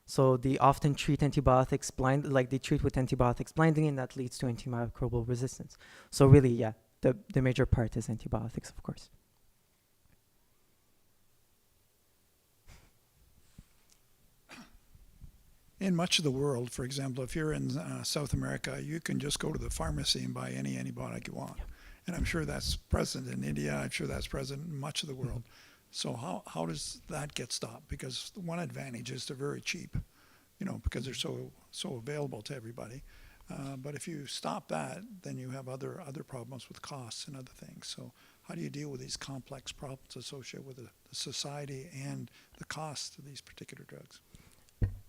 So they often treat antibiotics they treat with antibiotics blindly, and that leads to antimicrobial resistance. So really, yeah, the major part is antibiotics, of course. In much of the world, for example, if you're in South America, you can just go to the pharmacy and buy any antibiotic you want. And I'm sure that's present in India. I'm sure that's present in much of the world. So how does that get stopped? Because one advantage is they're very cheap, because they're so available to everybody. But if you stop that, then you have other problems with costs and other things. So how do you deal with these complex problems associated with the society and the cost of these particular drugs?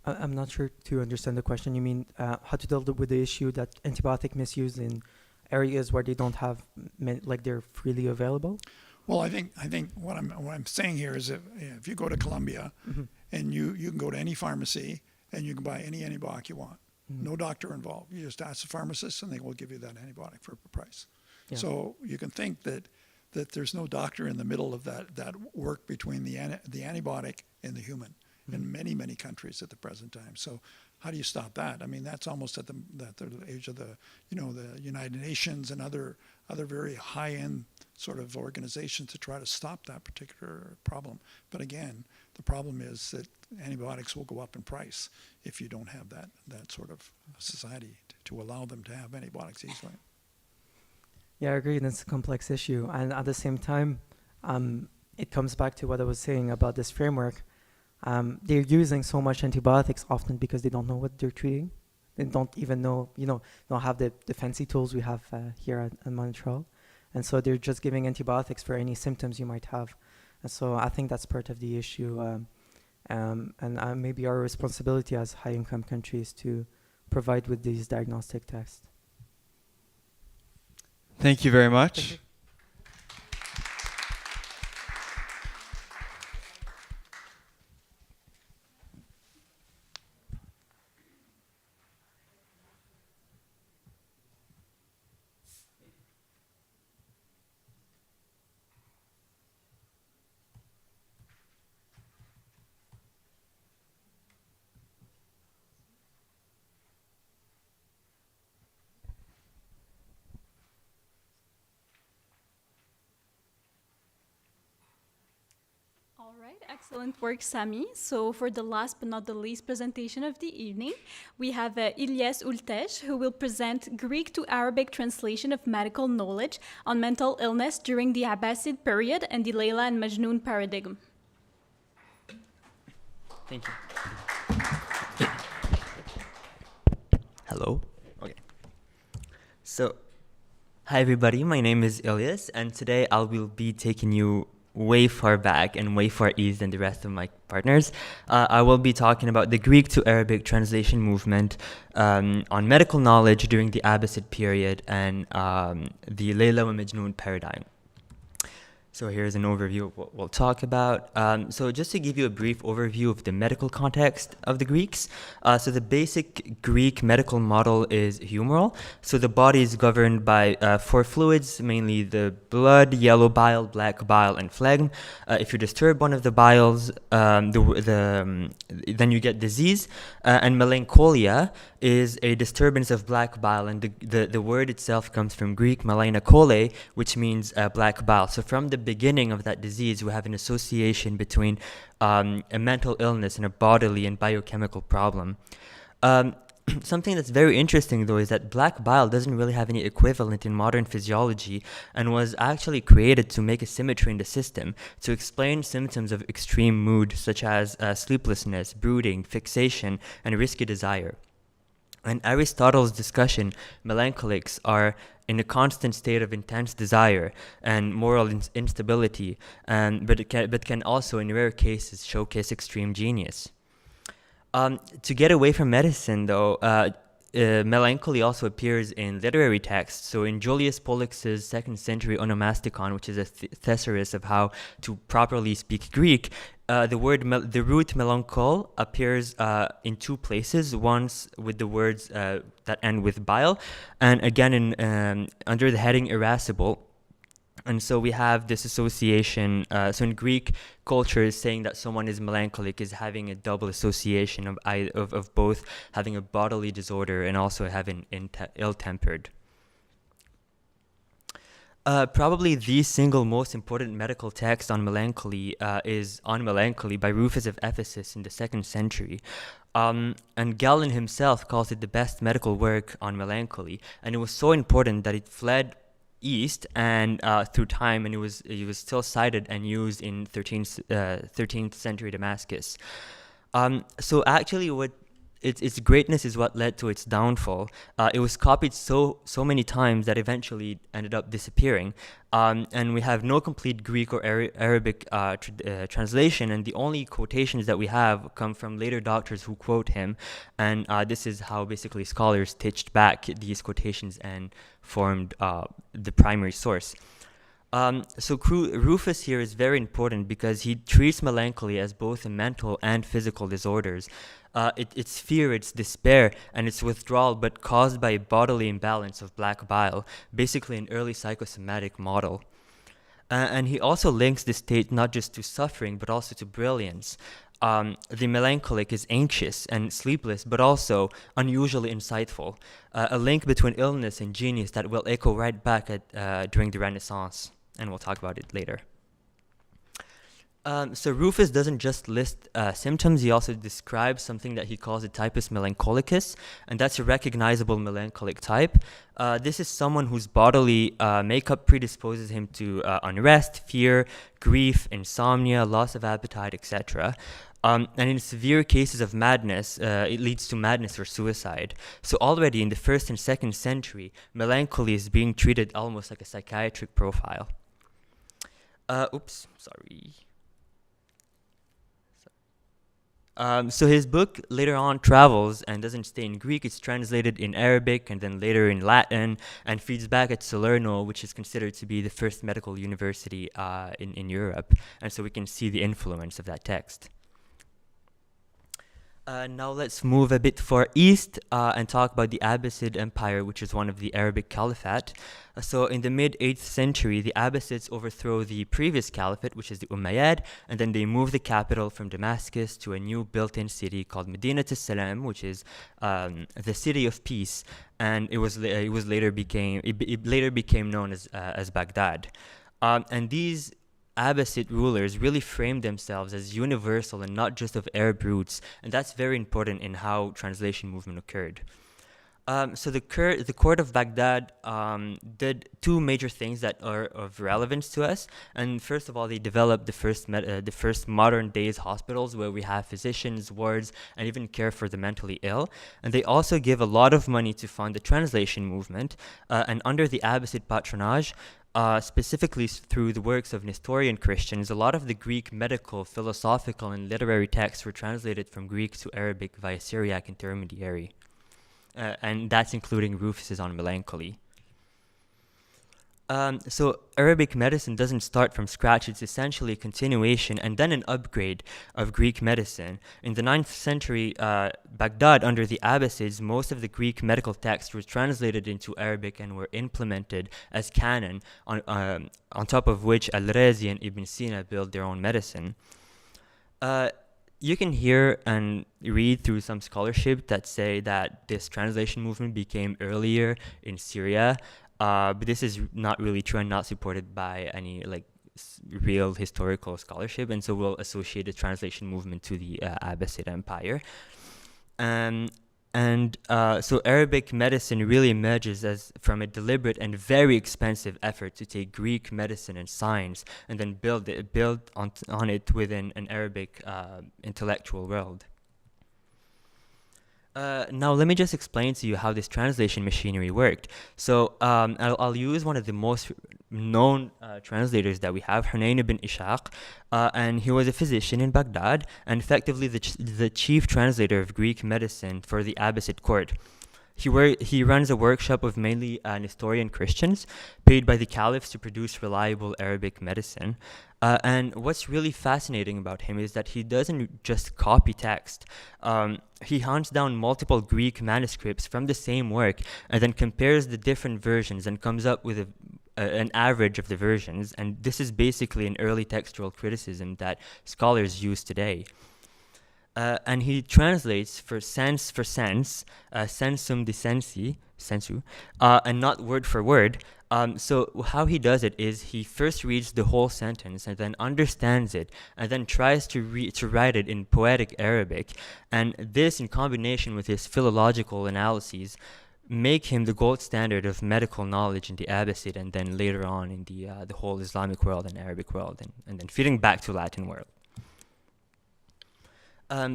I'm not sure to understand the question. You mean how to deal with the issue that antibiotic misuse in areas where they don't have, they're freely available? Well, I think what I'm saying here is that if you go to Colombia, and you can go to any pharmacy and you can buy any antibiotic you want, no doctor involved. You just ask the pharmacist and they will give you that antibiotic for a price. Yeah. So you can think that there's no doctor in the middle of that work between the antibiotic and the human in many, many countries at the present time. So how do you stop that? I mean, that's almost at the age of the United Nations and other very high-end sort of organizations to try to stop that particular problem. But again, the problem is that antibiotics will go up in price if you don't have that sort of society to allow them to have antibiotics easily. Yeah, I agree. That's a complex issue. And at the same time, it comes back to what I was saying about this framework. They're using so much antibiotics often because they don't know what they're treating. They don't even know, don't have the fancy tools we have here at Montreal. And so they're just giving antibiotics for any symptoms you might have. And so I think that's part of the issue. And maybe our responsibility as high-income countries to provide with these diagnostic tests. Thank you very much. All right, excellent work, Sami. So for the last but not the least presentation of the evening, we have Ilyes Ultesh, who will present Greek to Arabic translation of medical knowledge on mental illness during the Abbasid period and the Layla and Majnun paradigm. Thank you. Hello. Okay. So, hi everybody, my name is Ilyes, and today I will be taking you way far back and way far east than the rest of my partners. I will be talking about the Greek to Arabic translation movement on medical knowledge during the Abbasid period and the Layla and Majnun paradigm. So here's an overview of what we'll talk about. So just to give you a brief overview of the medical context of the Greeks. So the basic Greek medical model is humoral. So the body is governed by 4 fluids, mainly the blood, yellow bile, black bile, and phlegm. If you disturb one of the biles, then you get disease. And melancholia is a disturbance of black bile, and the word itself comes from Greek melanchole, which means black bile. So from the beginning of that disease, we have an association between a mental illness and a bodily and biochemical problem. Something that's very interesting, though, is that black bile doesn't really have any equivalent in modern physiology and was actually created to make a symmetry in the system to explain symptoms of extreme mood, such as sleeplessness, brooding, fixation, and risky desire. In Aristotle's discussion, melancholics are in a constant state of intense desire and moral instability, but can also, in rare cases, showcase extreme genius. To get away from medicine, though, melancholy also appears in literary texts. So in Julius Pollux's 2nd century onomasticon, which is a thesaurus of how to properly speak Greek, the root melanchol appears in 2 places. Once with the words that end with bile, and again in under the heading irascible. And so we have this association. So in Greek culture, saying that someone is melancholic is having a double association of both having a bodily disorder and also having ill-tempered. Probably the single most important medical text on melancholy is On Melancholy by Rufus of Ephesus in the 2nd century. And Galen himself calls it the best medical work on melancholy. And it was so important that it fled east and through time, and it was still cited and used in 13th century Damascus. So actually what its greatness is what led to its downfall. It was copied so many times that eventually ended up disappearing. And we have no complete Greek or Arabic translation, and the only quotations that we have come from later doctors who quote him. And this is how basically scholars stitched back these quotations and formed the primary source. So Rufus here is very important because he treats melancholy as both a mental and physical disorders. It's fear, it's despair, and it's withdrawal, but caused by a bodily imbalance of black bile, basically an early psychosomatic model. And he also links this state not just to suffering, but also to brilliance. The melancholic is anxious and sleepless, but also unusually insightful. A link between illness and genius that will echo right back during the Renaissance, and we'll talk about it later. So Rufus doesn't just list symptoms, he also describes something that he calls a typus melancholicus, and that's a recognizable melancholic type. This is someone whose bodily makeup predisposes him to unrest, fear, grief, insomnia, loss of appetite, etc. And in severe cases of madness, it leads to madness or suicide. So already in the 1st and 2nd century, melancholy is being treated almost like a psychiatric profile. So his book later on travels and doesn't stay in Greek. It's translated in Arabic and then later in Latin and feeds back at Salerno, which is considered to be the first medical university in Europe. And so we can see the influence of that text. Now let's move a bit far east and talk about the Abbasid Empire, which is one of the Arabic Caliphate. So in the mid-8th century, the Abbasids overthrow the previous caliphate, which is the Umayyad, and then they move the capital from Damascus to a new built-in city called Medinat al-Salam, which is the city of peace, and it later became known as Baghdad. And these Abbasid rulers really framed themselves as universal and not just of Arab roots, and that's very important in how translation movement occurred. So the court of Baghdad did 2 major things that are of relevance to us. And first of all, they developed the first modern days hospitals where we have physicians, wards, and even care for the mentally ill. And they also give a lot of money to fund the translation movement. And under the Abbasid patronage, specifically through the works of Nestorian Christians, a lot of the Greek medical, philosophical, and literary texts were translated from Greek to Arabic via Syriac intermediary. And that's including Rufus's On Melancholy. So Arabic medicine doesn't start from scratch. It's essentially a continuation and then an upgrade of Greek medicine. In the 9th century, Baghdad, under the Abbasids, most of the Greek medical texts were translated into Arabic and were implemented as canon, on top of which Al-Razi and Ibn Sina built their own medicine. You can hear and read through some scholarship that say that this translation movement became earlier in Syria, but this is not really true and not supported by any real historical scholarship, and so we'll associate the translation movement to the Abbasid Empire. So Arabic medicine really emerges as from a deliberate and very expensive effort to take Greek medicine and science and then build on it within an Arabic intellectual world. Now, let me just explain to you how this translation machinery worked. So, I'll use one of the most known translators that we have, Hunayn ibn Ishaq, and he was a physician in Baghdad and effectively the chief translator of Greek medicine for the Abbasid court. He runs a workshop of mainly Nestorian Christians paid by the caliphs to produce reliable Arabic medicine. And what's really fascinating about him is that he doesn't just copy text. He hunts down multiple Greek manuscripts from the same work and then compares the different versions and comes up with an average of the versions. And this is basically an early textual criticism that scholars use today. And he translates for sense, sensum de sensu, and not word for word. So how he does it is he first reads the whole sentence and then understands it and then tries to write it in poetic Arabic. And this, in combination with his philological analyses, make him the gold standard of medical knowledge in the Abbasid and then later on in the whole Islamic world and Arabic world and then feeding back to Latin world.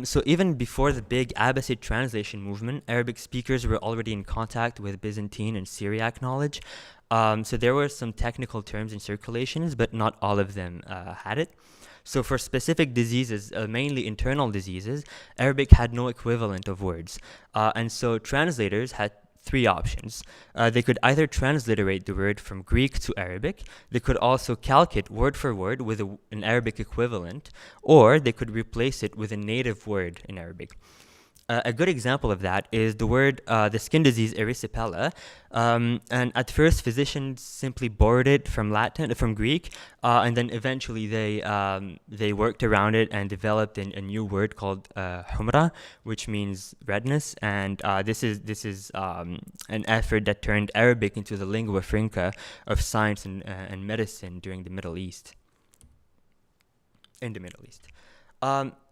So even before the big Abbasid translation movement, Arabic speakers were already in contact with Byzantine and Syriac knowledge. So there were some technical terms in circulations, but not all of them had it. So for specific diseases, mainly internal diseases, Arabic had no equivalent of words. And so translators had three options. They could either transliterate the word from Greek to Arabic, they could also calque it word for word with an Arabic equivalent, or they could replace it with a native word in Arabic. A good example of that is the word, the skin disease erysipelas, and at first physicians simply borrowed it from Greek, and then eventually they worked around it and developed a new word called humra, which means redness, and this is an effort that turned Arabic into the lingua franca of science and medicine during the Middle East. In the Middle East.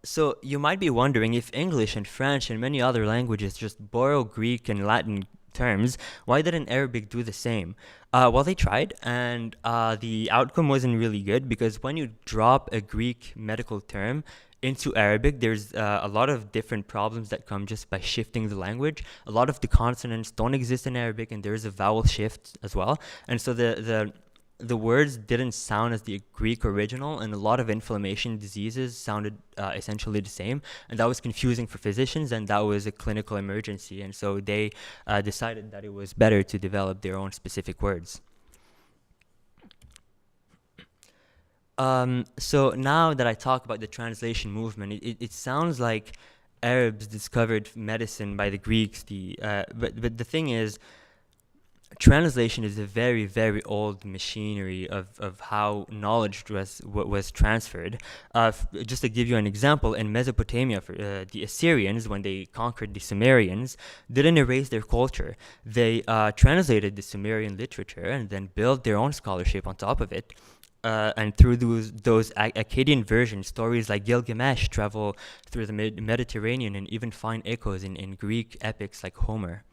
So you might be wondering, if English and French and many other languages just borrow Greek and Latin terms, why didn't Arabic do the same? Well, they tried, and the outcome wasn't really good, because when you drop a Greek medical term into Arabic, there's a lot of different problems that come just by shifting the language. A lot of the consonants don't exist in Arabic, and there's a vowel shift as well. And so the words didn't sound as the Greek original, and a lot of inflammation diseases sounded essentially the same, and that was confusing for physicians, and that was a clinical emergency, and so they decided that it was better to develop their own specific words. So now that I talk about the translation movement, it sounds like Arabs discovered medicine by the Greeks, but the thing is, translation is a very, very old machinery of how knowledge was transferred. Just to give you an example, in Mesopotamia, the Assyrians, when they conquered the Sumerians, didn't erase their culture. They translated the Sumerian literature and then built their own scholarship on top of it. And through those Akkadian versions, stories like Gilgamesh travel through the Mediterranean and even find echoes in Greek epics like Homer.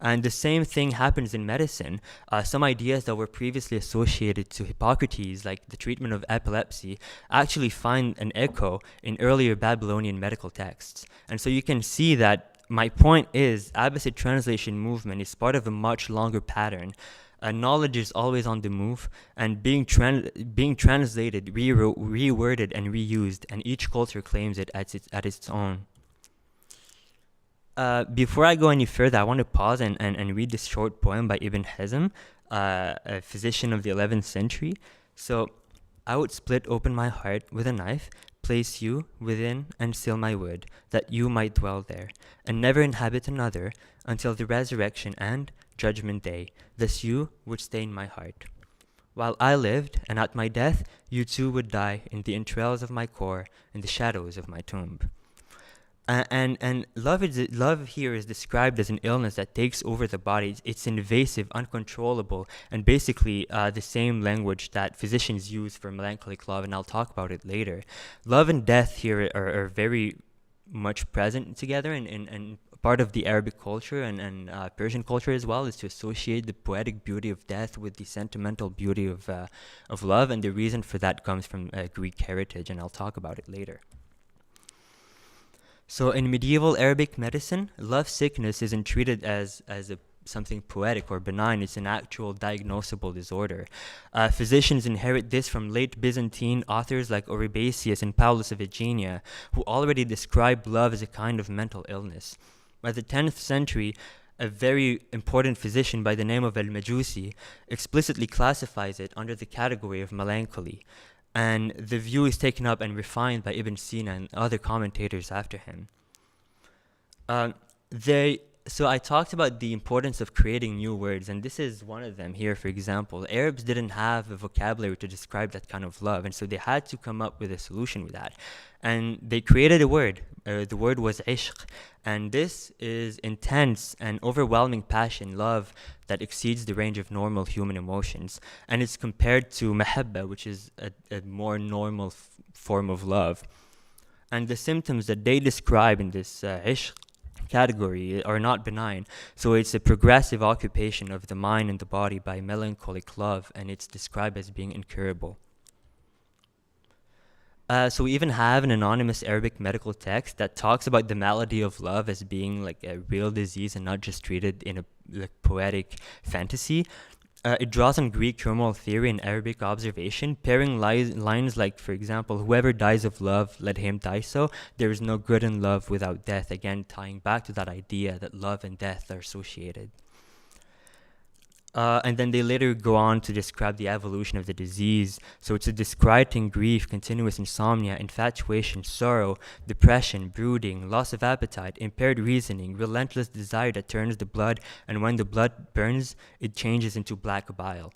And the same thing happens in medicine. Some ideas that were previously associated to Hippocrates, like the treatment of epilepsy, actually find an echo in earlier Babylonian medical texts. And so you can see that my point is, Abbasid translation movement is part of a much longer pattern. Knowledge is always on the move, and being translated, reworded, and reused, and each culture claims it at its own. Before I go any further, I want to pause and read this short poem by Ibn Hazm, a physician of the 11th century. So, I would split open my heart with a knife, place you within and seal my wood, that you might dwell there, and never inhabit another, until the resurrection and judgment day. Thus you would stain my heart. While I lived, and at my death, you too would die in the entrails of my core, in the shadows of my tomb. And love here is described as an illness that takes over the body. It's invasive, uncontrollable, and basically the same language that physicians use for melancholic love, and I'll talk about it later. Love and death here are very much present together, and part of the Arabic culture and Persian culture as well is to associate the poetic beauty of death with the sentimental beauty of love, and the reason for that comes from Greek heritage, and I'll talk about it later. So in medieval Arabic medicine, love sickness isn't treated as something poetic or benign. It's an actual diagnosable disorder. Physicians inherit this from late Byzantine authors like Oribasius and Paulus of Aegina, who already described love as a kind of mental illness. By the 10th century, a very important physician by the name of Al-Majusi explicitly classifies it under the category of melancholy, and the view is taken up and refined by Ibn Sina and other commentators after him. So I talked about the importance of creating new words, and this is one of them here, for example. Arabs didn't have a vocabulary to describe that kind of love, and so they had to come up with a solution with that. And they created a word. The word was ishq, and this is intense and overwhelming passion, love that exceeds the range of normal human emotions. And it's compared to mahabba, which is a more normal form of love. And the symptoms that they describe in this ishq category are not benign. So it's a progressive occupation of the mind and the body by melancholic love, and it's described as being incurable. So we even have an anonymous Arabic medical text that talks about the malady of love as being like a real disease and not just treated in a poetic fantasy. It draws on Greek terminal theory and Arabic observation, pairing lines like, for example, whoever dies of love, let him die so. There is no good in love without death. Again, tying back to that idea that love and death are associated. And then they later go on to describe the evolution of the disease. So it's a disquieting grief, continuous insomnia, infatuation, sorrow, depression, brooding, loss of appetite, impaired reasoning, relentless desire that turns the blood, and when the blood burns, it changes into black bile.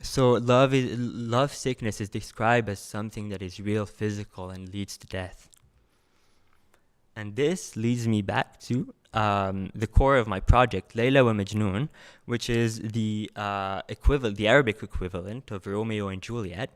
So love sickness is described as something that is real, physical, and leads to death. And this leads me back to the core of my project, Layla wa Majnoon, which is the Arabic equivalent of Romeo and Juliet.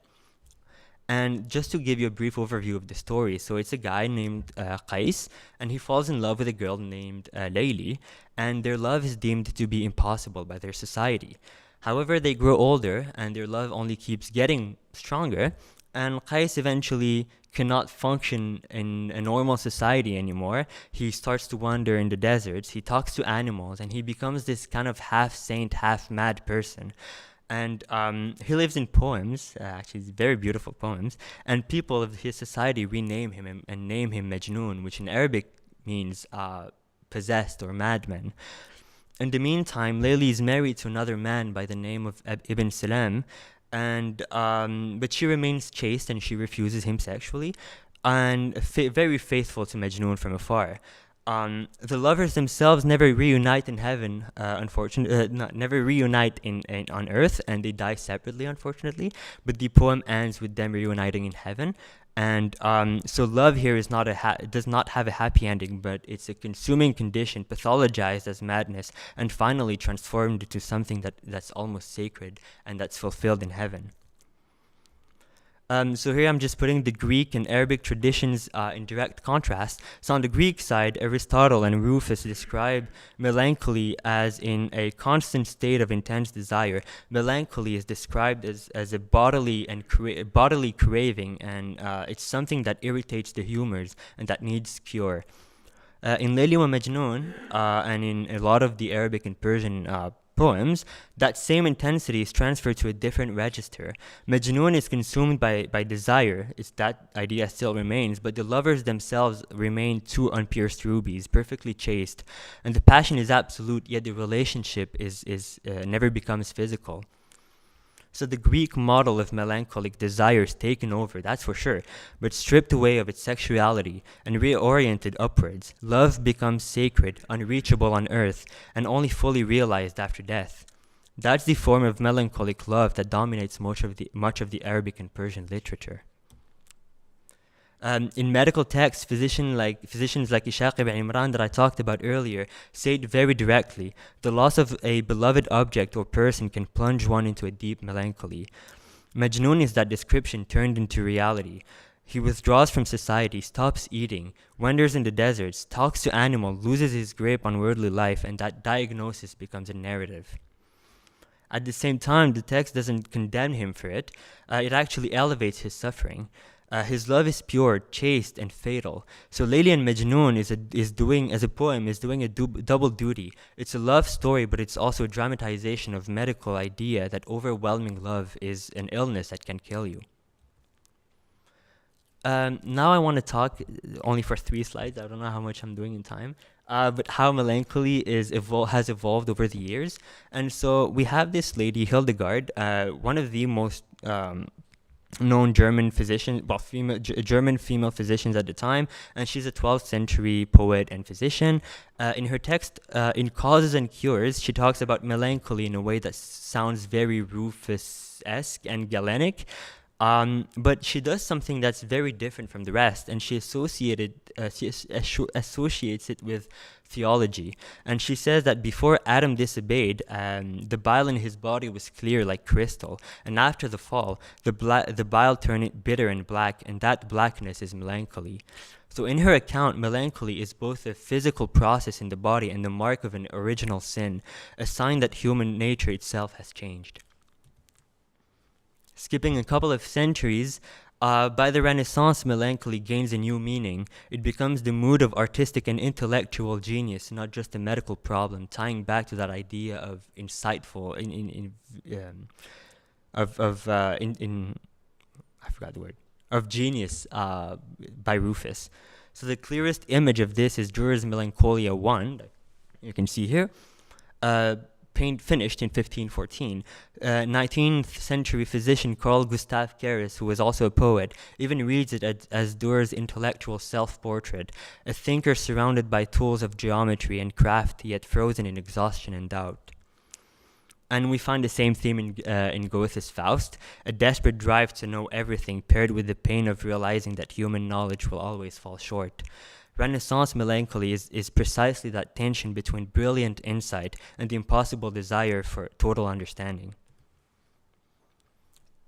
And just to give you a brief overview of the story, so it's a guy named Qais, and he falls in love with a girl named Layli, and their love is deemed to be impossible by their society. However, they grow older, and their love only keeps getting stronger, and Qais eventually cannot function in a normal society anymore. He starts to wander in the deserts, he talks to animals, and he becomes this kind of half-saint, half-mad person. And he lives in poems, actually very beautiful poems, and people of his society rename him and name him Majnoon, which in Arabic means possessed or madman. In the meantime, Layli is married to another man by the name of Ibn Salam, and but she remains chaste and she refuses him sexually, and very faithful to Majnoon from afar. The lovers themselves never reunite in heaven, never reunite on earth, and they die separately, unfortunately. But the poem ends with them reuniting in heaven, and so love here is does not have a happy ending, but it's a consuming condition, pathologized as madness, and finally transformed into something that's almost sacred and that's fulfilled in heaven. So here I'm just putting the Greek and Arabic traditions in direct contrast. So on the Greek side, Aristotle and Rufus describe melancholy as in a constant state of intense desire. Melancholy is described as a bodily craving, and it's something that irritates the humors and that needs cure. In Layli wa Majnoon, and in a lot of the Arabic and Persian poems, that same intensity is transferred to a different register. Majnoon is consumed by desire. That idea still remains, but the lovers themselves remain two unpierced rubies, perfectly chaste, and the passion is absolute, yet the relationship is never becomes physical. So the Greek model of melancholic desire is taken over, that's for sure, but stripped away of its sexuality and reoriented upwards. Love becomes sacred, unreachable on earth, and only fully realized after death. That's the form of melancholic love that dominates much of the Arabic and Persian literature. In medical texts, physicians like Ishaq ibn Imran that I talked about earlier say it very directly. The loss of a beloved object or person can plunge one into a deep melancholy. Majnoon is that description turned into reality. He withdraws from society, stops eating, wanders in the deserts, talks to animals, loses his grip on worldly life, and that diagnosis becomes a narrative. At the same time, the text doesn't condemn him for it. It actually elevates his suffering. His love is pure, chaste, and fatal. So Layli and Majnun is doing, as a poem, is doing a double duty. It's a love story, but it's also a dramatization of medical idea that overwhelming love is an illness that can kill you. Now I want to talk only for 3 slides. I don't know how much I'm doing in time. But how melancholy has evolved over the years. And so we have this lady, Hildegard, one of the most known German physicians, German female physicians at the time, and she's a 12th century poet and physician. In her text, in Causes and Cures, she talks about melancholy in a way that sounds very Rufus-esque and Galenic. But she does something that's very different from the rest, and she associates it with theology. And she says that before Adam disobeyed, the bile in his body was clear like crystal, and after the fall, the bile turned bitter and black, and that blackness is melancholy. So in her account, melancholy is both a physical process in the body and the mark of an original sin, a sign that human nature itself has changed. Skipping a couple of centuries, by the Renaissance, melancholy gains a new meaning. It becomes the mood of artistic and intellectual genius, not just a medical problem, tying back to that idea of insightful, I forgot the word, of genius by Rufus. So the clearest image of this is Durer's Melancholia I, that you can see here. Finished in 1514. 19th century physician Carl Gustav Keres, who was also a poet, even reads it as Durer's intellectual self-portrait, a thinker surrounded by tools of geometry and craft, yet frozen in exhaustion and doubt. And we find the same theme in Goethe's Faust, a desperate drive to know everything paired with the pain of realizing that human knowledge will always fall short. Renaissance melancholy is precisely that tension between brilliant insight and the impossible desire for total understanding.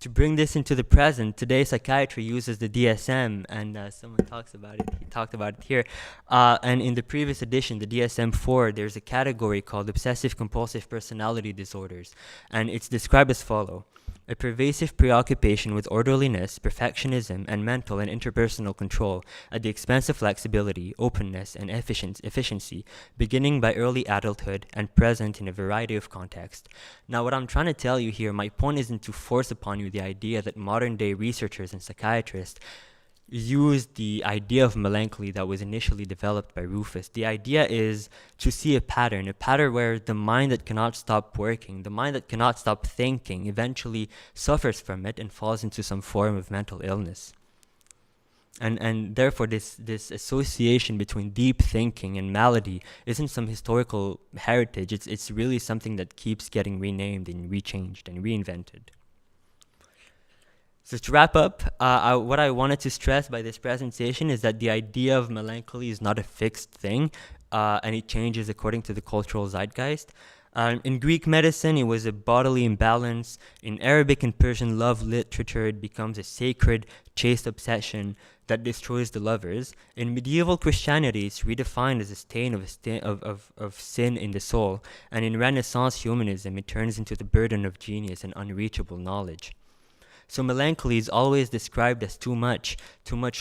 To bring this into the present, today psychiatry uses the DSM, and someone talks about it. He talked about it here. And in the previous edition, the DSM-4, there's a category called obsessive-compulsive personality disorders, and it's described as follows: a pervasive preoccupation with orderliness, perfectionism, and mental and interpersonal control at the expense of flexibility, openness, and efficiency, beginning by early adulthood and present in a variety of contexts. Now, what I'm trying to tell you here, my point isn't to force upon you the idea that modern-day researchers and psychiatrists used the idea of melancholy that was initially developed by Rufus. The idea is to see a pattern where the mind that cannot stop working, the mind that cannot stop thinking, eventually suffers from it and falls into some form of mental illness. And therefore this association between deep thinking and malady isn't some historical heritage. It's really something that keeps getting renamed and rechanged and reinvented. So to wrap up, what I wanted to stress by this presentation is that the idea of melancholy is not a fixed thing, and it changes according to the cultural zeitgeist. In Greek medicine, it was a bodily imbalance. In Arabic and Persian love literature, it becomes a sacred, chaste obsession that destroys the lovers. In medieval Christianity, it's redefined as a stain of sin in the soul. And in Renaissance humanism, it turns into the burden of genius and unreachable knowledge. So melancholy is always described as too much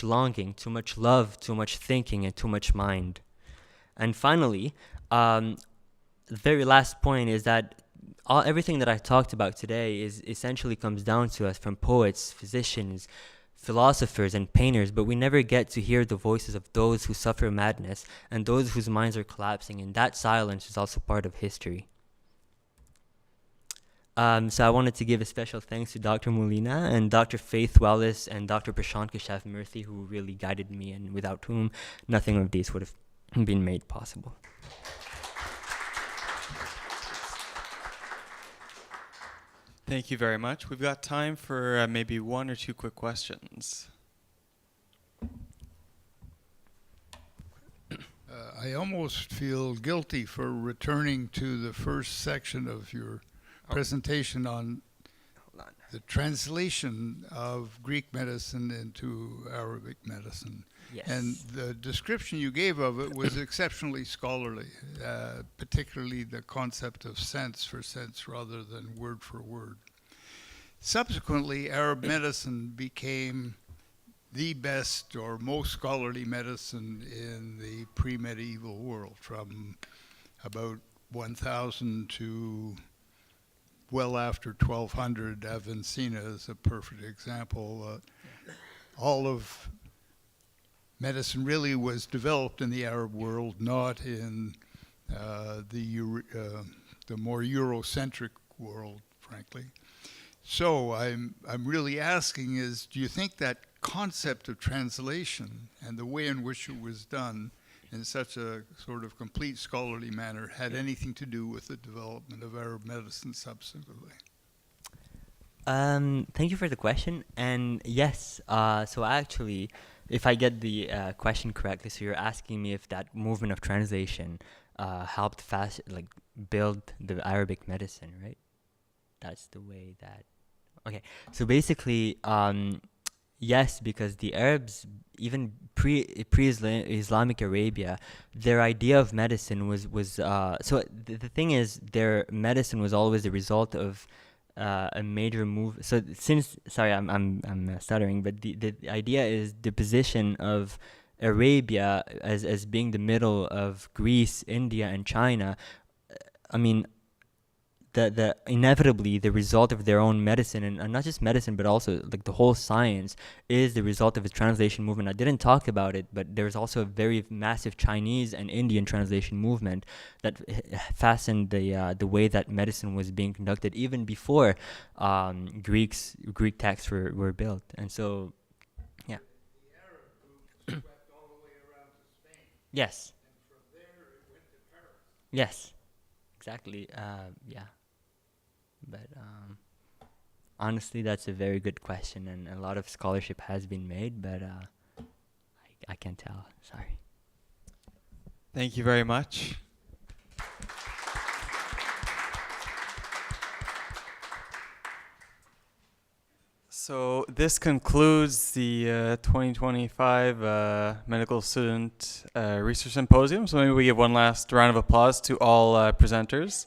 longing, too much love, too much thinking, and too much mind. And finally, the very last point is that everything that I talked about today is essentially comes down to us from poets, physicians, philosophers, and painters, but we never get to hear the voices of those who suffer madness and those whose minds are collapsing, and that silence is also part of history. So I wanted to give a special thanks to Dr. Molina and Dr. Faith Wallace and Dr. Prashant Kashyap-Murthy, who really guided me and without whom nothing of these would have been made possible. Thank you very much. We've got time for maybe 1 or 2 quick questions. I almost feel guilty for returning to the first section of your presentation on the translation of Greek medicine into Arabic medicine. Yes. And the description you gave of it was exceptionally scholarly, particularly the concept of sense for sense rather than word for word. Subsequently, Arab medicine became the best or most scholarly medicine in the pre-medieval world, from about 1000 to well after 1200. Avicenna is a perfect example. All of medicine really was developed in the Arab world, not in the more Eurocentric world, frankly. So I'm really asking is, do you think that concept of translation and the way in which it was done in such a sort of complete scholarly manner had anything to do with the development of Arab medicine subsequently? Thank you for the question. And yes, so actually, if I get the question correctly, so you're asking me if that movement of translation helped build the Arabic medicine, right? That's the way that. Okay, so basically, yes, because the Arabs, even pre-Islamic Arabia, their idea of medicine was so the thing is, their medicine was always the result of a major move. So I'm stuttering, but the idea is the position of Arabia as being the middle of Greece, India, and China. I mean, the inevitably the result of their own medicine, and not just medicine, but also like the whole science is the result of a translation movement. I didn't talk about it, but there's also a very massive Chinese and Indian translation movement that fastened the way that medicine was being conducted even before Greek texts were built. And so, yeah. The Arab group swept all the way around to Spain. Yes. And from there it went to Paris. Yes. Exactly. Yeah. But honestly, that's a very good question, and a lot of scholarship has been made, but I can't tell. Sorry. Thank you very much. So this concludes the 2025 Medical Student Research Symposium. So maybe we give one last round of applause to all presenters.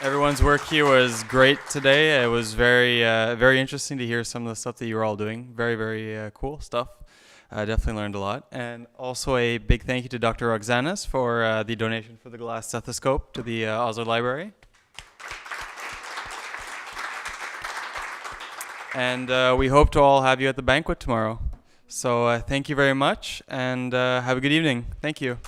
Everyone's work here was great today. It was very interesting to hear some of the stuff that you were all doing. Very cool stuff. Definitely learned a lot. And also a big thank you to Dr. Roxanas for the donation for the glass stethoscope to the Oslo Library. And we hope to all have you at the banquet tomorrow. So thank you very much, and have a good evening. Thank you.